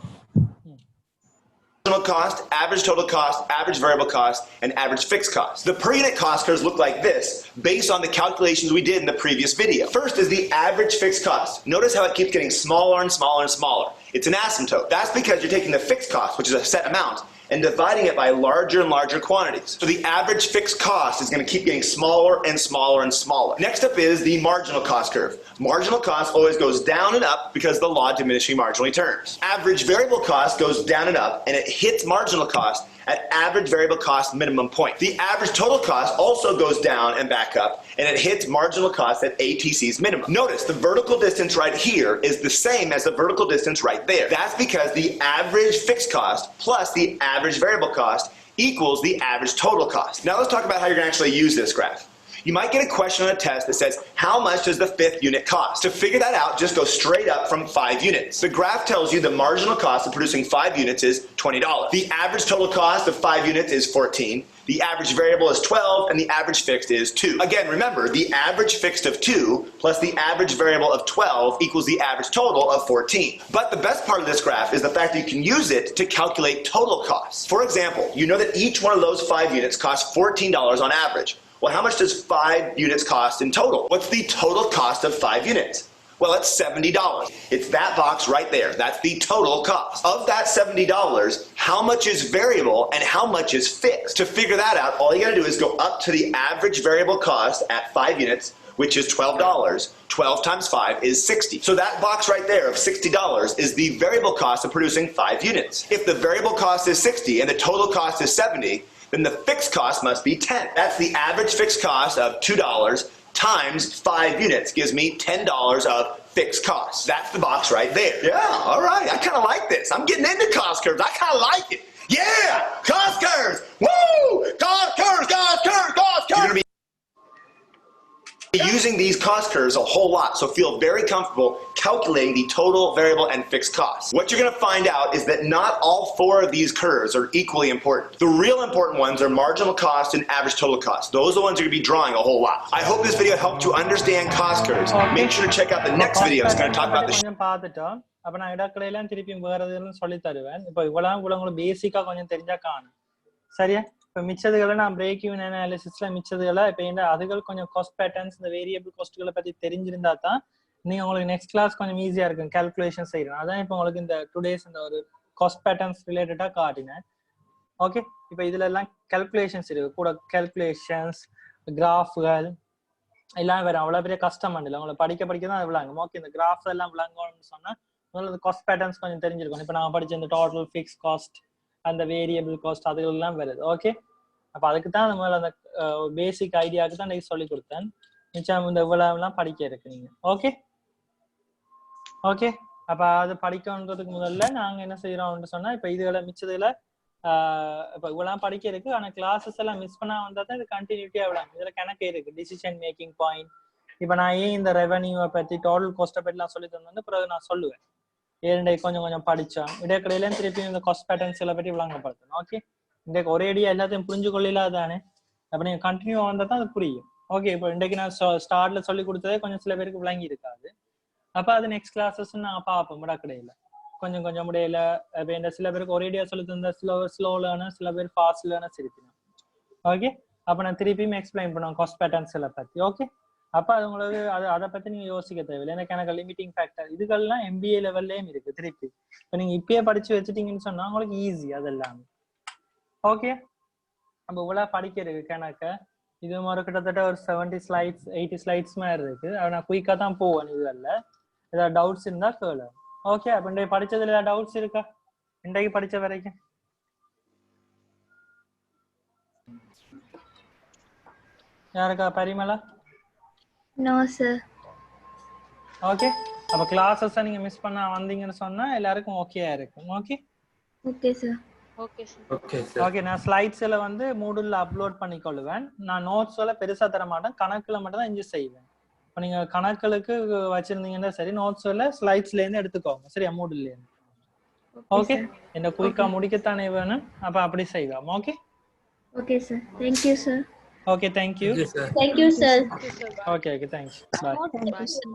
Marginal cost, average total cost, average variable cost, and average fixed cost. The per unit cost curves look like this based on the calculations we did in the previous video. First is the average fixed cost. Notice how it keeps getting smaller and smaller and smaller. It's an asymptote. That's because you're taking the fixed cost, which is a set amount, and dividing it by larger and larger quantities. So the average fixed cost is going to keep getting smaller and smaller and smaller. Next up is the marginal cost curve. Marginal cost always goes down and up because the law of diminishing marginal returns. Average variable cost goes down and up, and it hits marginal cost at average variable cost minimum point. The average total cost also goes down and back up, and it hits marginal cost at ATC's minimum. Notice the vertical distance right here is the same as the vertical distance right there. That's because the average fixed cost plus the average variable cost equals the average total cost. Now let's talk about how you're going to actually use this graph. You might get a question on a test that says, how much does the 5th unit cost? To figure that out, just go straight up from 5 units. The graph tells you the marginal cost of producing 5 units is $20. The average total cost of 5 units is 14. The average variable is 12, and the average fixed is 2. Again, remember, the average fixed of 2 plus the average variable of 12 equals the average total of 14. But the best part of this graph is the fact that you can use it to calculate total costs. For example, you know that each one of those 5 units costs $14 on average. Well, how much does 5 units cost in total? What's the total cost of 5 units? Well, it's $70. It's that box right there. That's the total cost. Of that $70, how much is variable and how much is fixed? To figure that out, all you gotta do is go up to the average variable cost at 5 units, which is $12. 12 times 5 is 60. So that box right there of $60 is the variable cost of producing 5 units. If the variable cost is 60 and the total cost is 70, then the fixed cost must be 10. That's the average fixed cost of $2 times 5 units gives me $10 of fixed costs. That's the box right there. Yeah, all right, I kind of like this. I'm getting into cost curves. I kind of like it. Yeah, cost curves. Woo! Cost curves, cost curves, cost curves. You're gonna be using these cost curves a whole lot, so feel very comfortable calculating the total variable and fixed costs. What you're going to find out is that not all 4 of these curves are equally important. The real important ones are marginal cost and average total cost. Those are the ones you're going to be drawing a whole lot. I hope this video helped you understand cost curves. Make sure to check out the next video. It's going to talk about the கொஞ்சம் பார்த்துட்டோம். அப்ப நான் இடக்கடையெல்லாம் திருப்பி வேற எதுவும் சொல்லி தருவேன். இப்போ இவ்வளவு உங்களுக்கு பேசிக்கா கொஞ்சம் தெரிஞ்சா காணும். சரியா? இப்போ மிச்சதுகளை நான் பிரேக் ஈவன் அனாலிசிஸ்ல மிச்சதுகளை இப்போ இந்த அதுகள் கொஞ்சம் காஸ்ட் பேட்டர்ன்ஸ் இந்த வேரியபிள் காஸ்ட்களை பத்தி தெரிஞ்சிருந்தா தான் நீங்க உங்களுக்கு நெக்ஸ்ட் கிளாஸ் கொஞ்சம் ஈஸியா இருக்கும் கால்குலேஷன் செய்யணும். அதான் இப்போ உங்களுக்கு இந்த டுடேஸ் இந்த ஒரு காஸ்ட் பேட்டர்ன்ஸ் ரிலேட்டடா காட்டினேன். ஓகே, இப்போ இதுல எல்லாம் கால்குலேஷன்ஸ் இருக்கு, கூட கால்குலேஷன்ஸ் கிராஃப்கள் எல்லாம் வேற அவ்வளவு பெரிய கஷ்டம் இல்லை, உங்களை படிக்க தான் அது விளங்கும். ஓகே, இந்த கிராஃப்ஸ் எல்லாம் விளங்கணும்னு சொன்னா முதல்ல காஸ்ட் பேட்டர்ன்ஸ் கொஞ்சம் தெரிஞ்சிருக்கும். இப்போ நான் படிச்ச இந்த டோட்டல் ஃபிக்ஸ் காஸ்ட் அந்த வேரியபிள் காஸ்ட் அதுலாம் வருது. ஓகே, அப்ப அதுக்கு தான் முதல்ல அந்த பேசிக் ஐடியாவுக்கு தான் சொல்லி கொடுத்தேன். மிச்சம் இந்த இவ்வளவுலாம் படிக்க இருக்கு நீங்க. ஓகே ஓகே, அப்ப அது படிக்கணுன்றதுக்கு முதல்ல நாங்க என்ன செய்யறோம்னு சொன்னா இப்ப இதுல மிச்சதுல இப்ப இவ்வளவு படிக்க இருக்கு. ஆனா கிளாஸஸ் எல்லாம் மிஸ் பண்ணா வந்தா தான் இது கண்டினியூட்டியா விடாம இதுல கணக்கு இருக்கு, டிசிஷன் மேக்கிங் பாயிண்ட். இப்ப நான் ஏன் இந்த ரெவன்யூவை பத்தி டோட்டல் காஸ்ட்டை பத்தி எல்லாம் சொல்லி தந்தேன், பிறகு நான் சொல்லுவேன் ஏழு கொஞ்சம் படிச்சோம். இடைக்கடையில திருப்பி இந்த காஸ்ட் பேட்டர்ன்ஸ் எல்லாம் பற்றி விளங்கப்படுத்தணும். ஓகே, இன்றைக்கு ஒரேடியா எல்லாத்தையும் புரிஞ்சு கொள்ளலாம் தானே, அப்ப நீங்க கண்டினியூ வந்தா தான் அது புரியும். ஓகே, இப்போ இன்றைக்கு நான் ஸ்டார்ட்ல சொல்லி கொடுத்ததே கொஞ்சம் சில பேருக்கு விளங்கி இருக்காது. அப்ப அது நெக்ஸ்ட் கிளாஸஸ் நான் பார்ப்போம் இடக்கடையில கொஞ்சம் முடியல. இப்போ இந்த சில பேருக்கு ஒரேடியா சொல்லி தந்த ஸ்லோ லேர்னர், சில பேர் ஃபாஸ்ட் லேர்னர்ஸ் இருக்கணும். ஓகே, அப்ப நான் திருப்பியும் எக்ஸ்பிளைன் பண்ணுவேன் காஸ்ட் பேட்டர்ன்ஸ் எல்லாம் பத்தி. ஓகே, அப்ப அது உங்களுக்கு அதை பத்தி நீங்க யோசிக்க தேவையில்லை. எனக்கு லிமிட்டிங் ஃபேக்டர் இதுக்கெல்லாம் MBA லெவல்லையும் இருக்கு. திருப்பி இப்ப நீங்க இப்பயே படிச்சு வச்சுட்டீங்கன்னு சொன்னா உங்களுக்கு ஈஸி அதெல்லாம். ஓகே, நம்ம இவ்வளவு படிக்க இருக்கு கணக்க. இது மாதிரி கிட்டத்தட்ட ஒரு 70 ஸ்லைட்ஸ் 80 ஸ்லைட்ஸ் மாதிரி இருக்கு. அதை நான் குயிக்கா தான் போவேன். இதுல ஏதாவது டவுட்ஸ் இருந்தா கேளு. ஓகே, அப்ப இன்றைக்கு படிச்சதுல ஏதாவது டவுட்ஸ் இருக்கா இன்றைக்கு படிச்ச வரைக்கும்? யாருக்கா? பரிமளா? No sir. ஓகே, அப்ப கிளாஸஸ் நீங்க மிஸ் பண்ண வந்தீங்கன்னு சொன்னா எல்லாருக்கும் ஓகேயா இருக்கும். Okay okay sir. Okay sir. Okay, sir. Okay, நான் ஸ்லைட்ஸ் எல்லாம் வந்து மூடுல அப்லோட் பண்ணிக்கொள்ளுவேன். நான் நோட்ஸ் எல்லாம் பெருசா தர மாட்டேன், கணக்குல மட்டும் தான் இஞ்சி செய்வேன். இப்போ நீங்க கணக்குகளுக்கு வச்சிருந்தீங்கன்னா சரி, நோட்ஸ் எல்லாம் ஸ்லைட்ஸ்ல இருந்து எடுத்துக்கோங்க. சரியா? மூடுல இருந்து. ஓகே, என்ன குயிக்கா முடிக்கத்தானே வேணும், அப்ப அப்படி செய்வோம். Okay okay sir. Thank you sir. Okay, thank you. Okay, sir. Thank you, sir. Okay okay, thanks. Bye. Thank you, sir.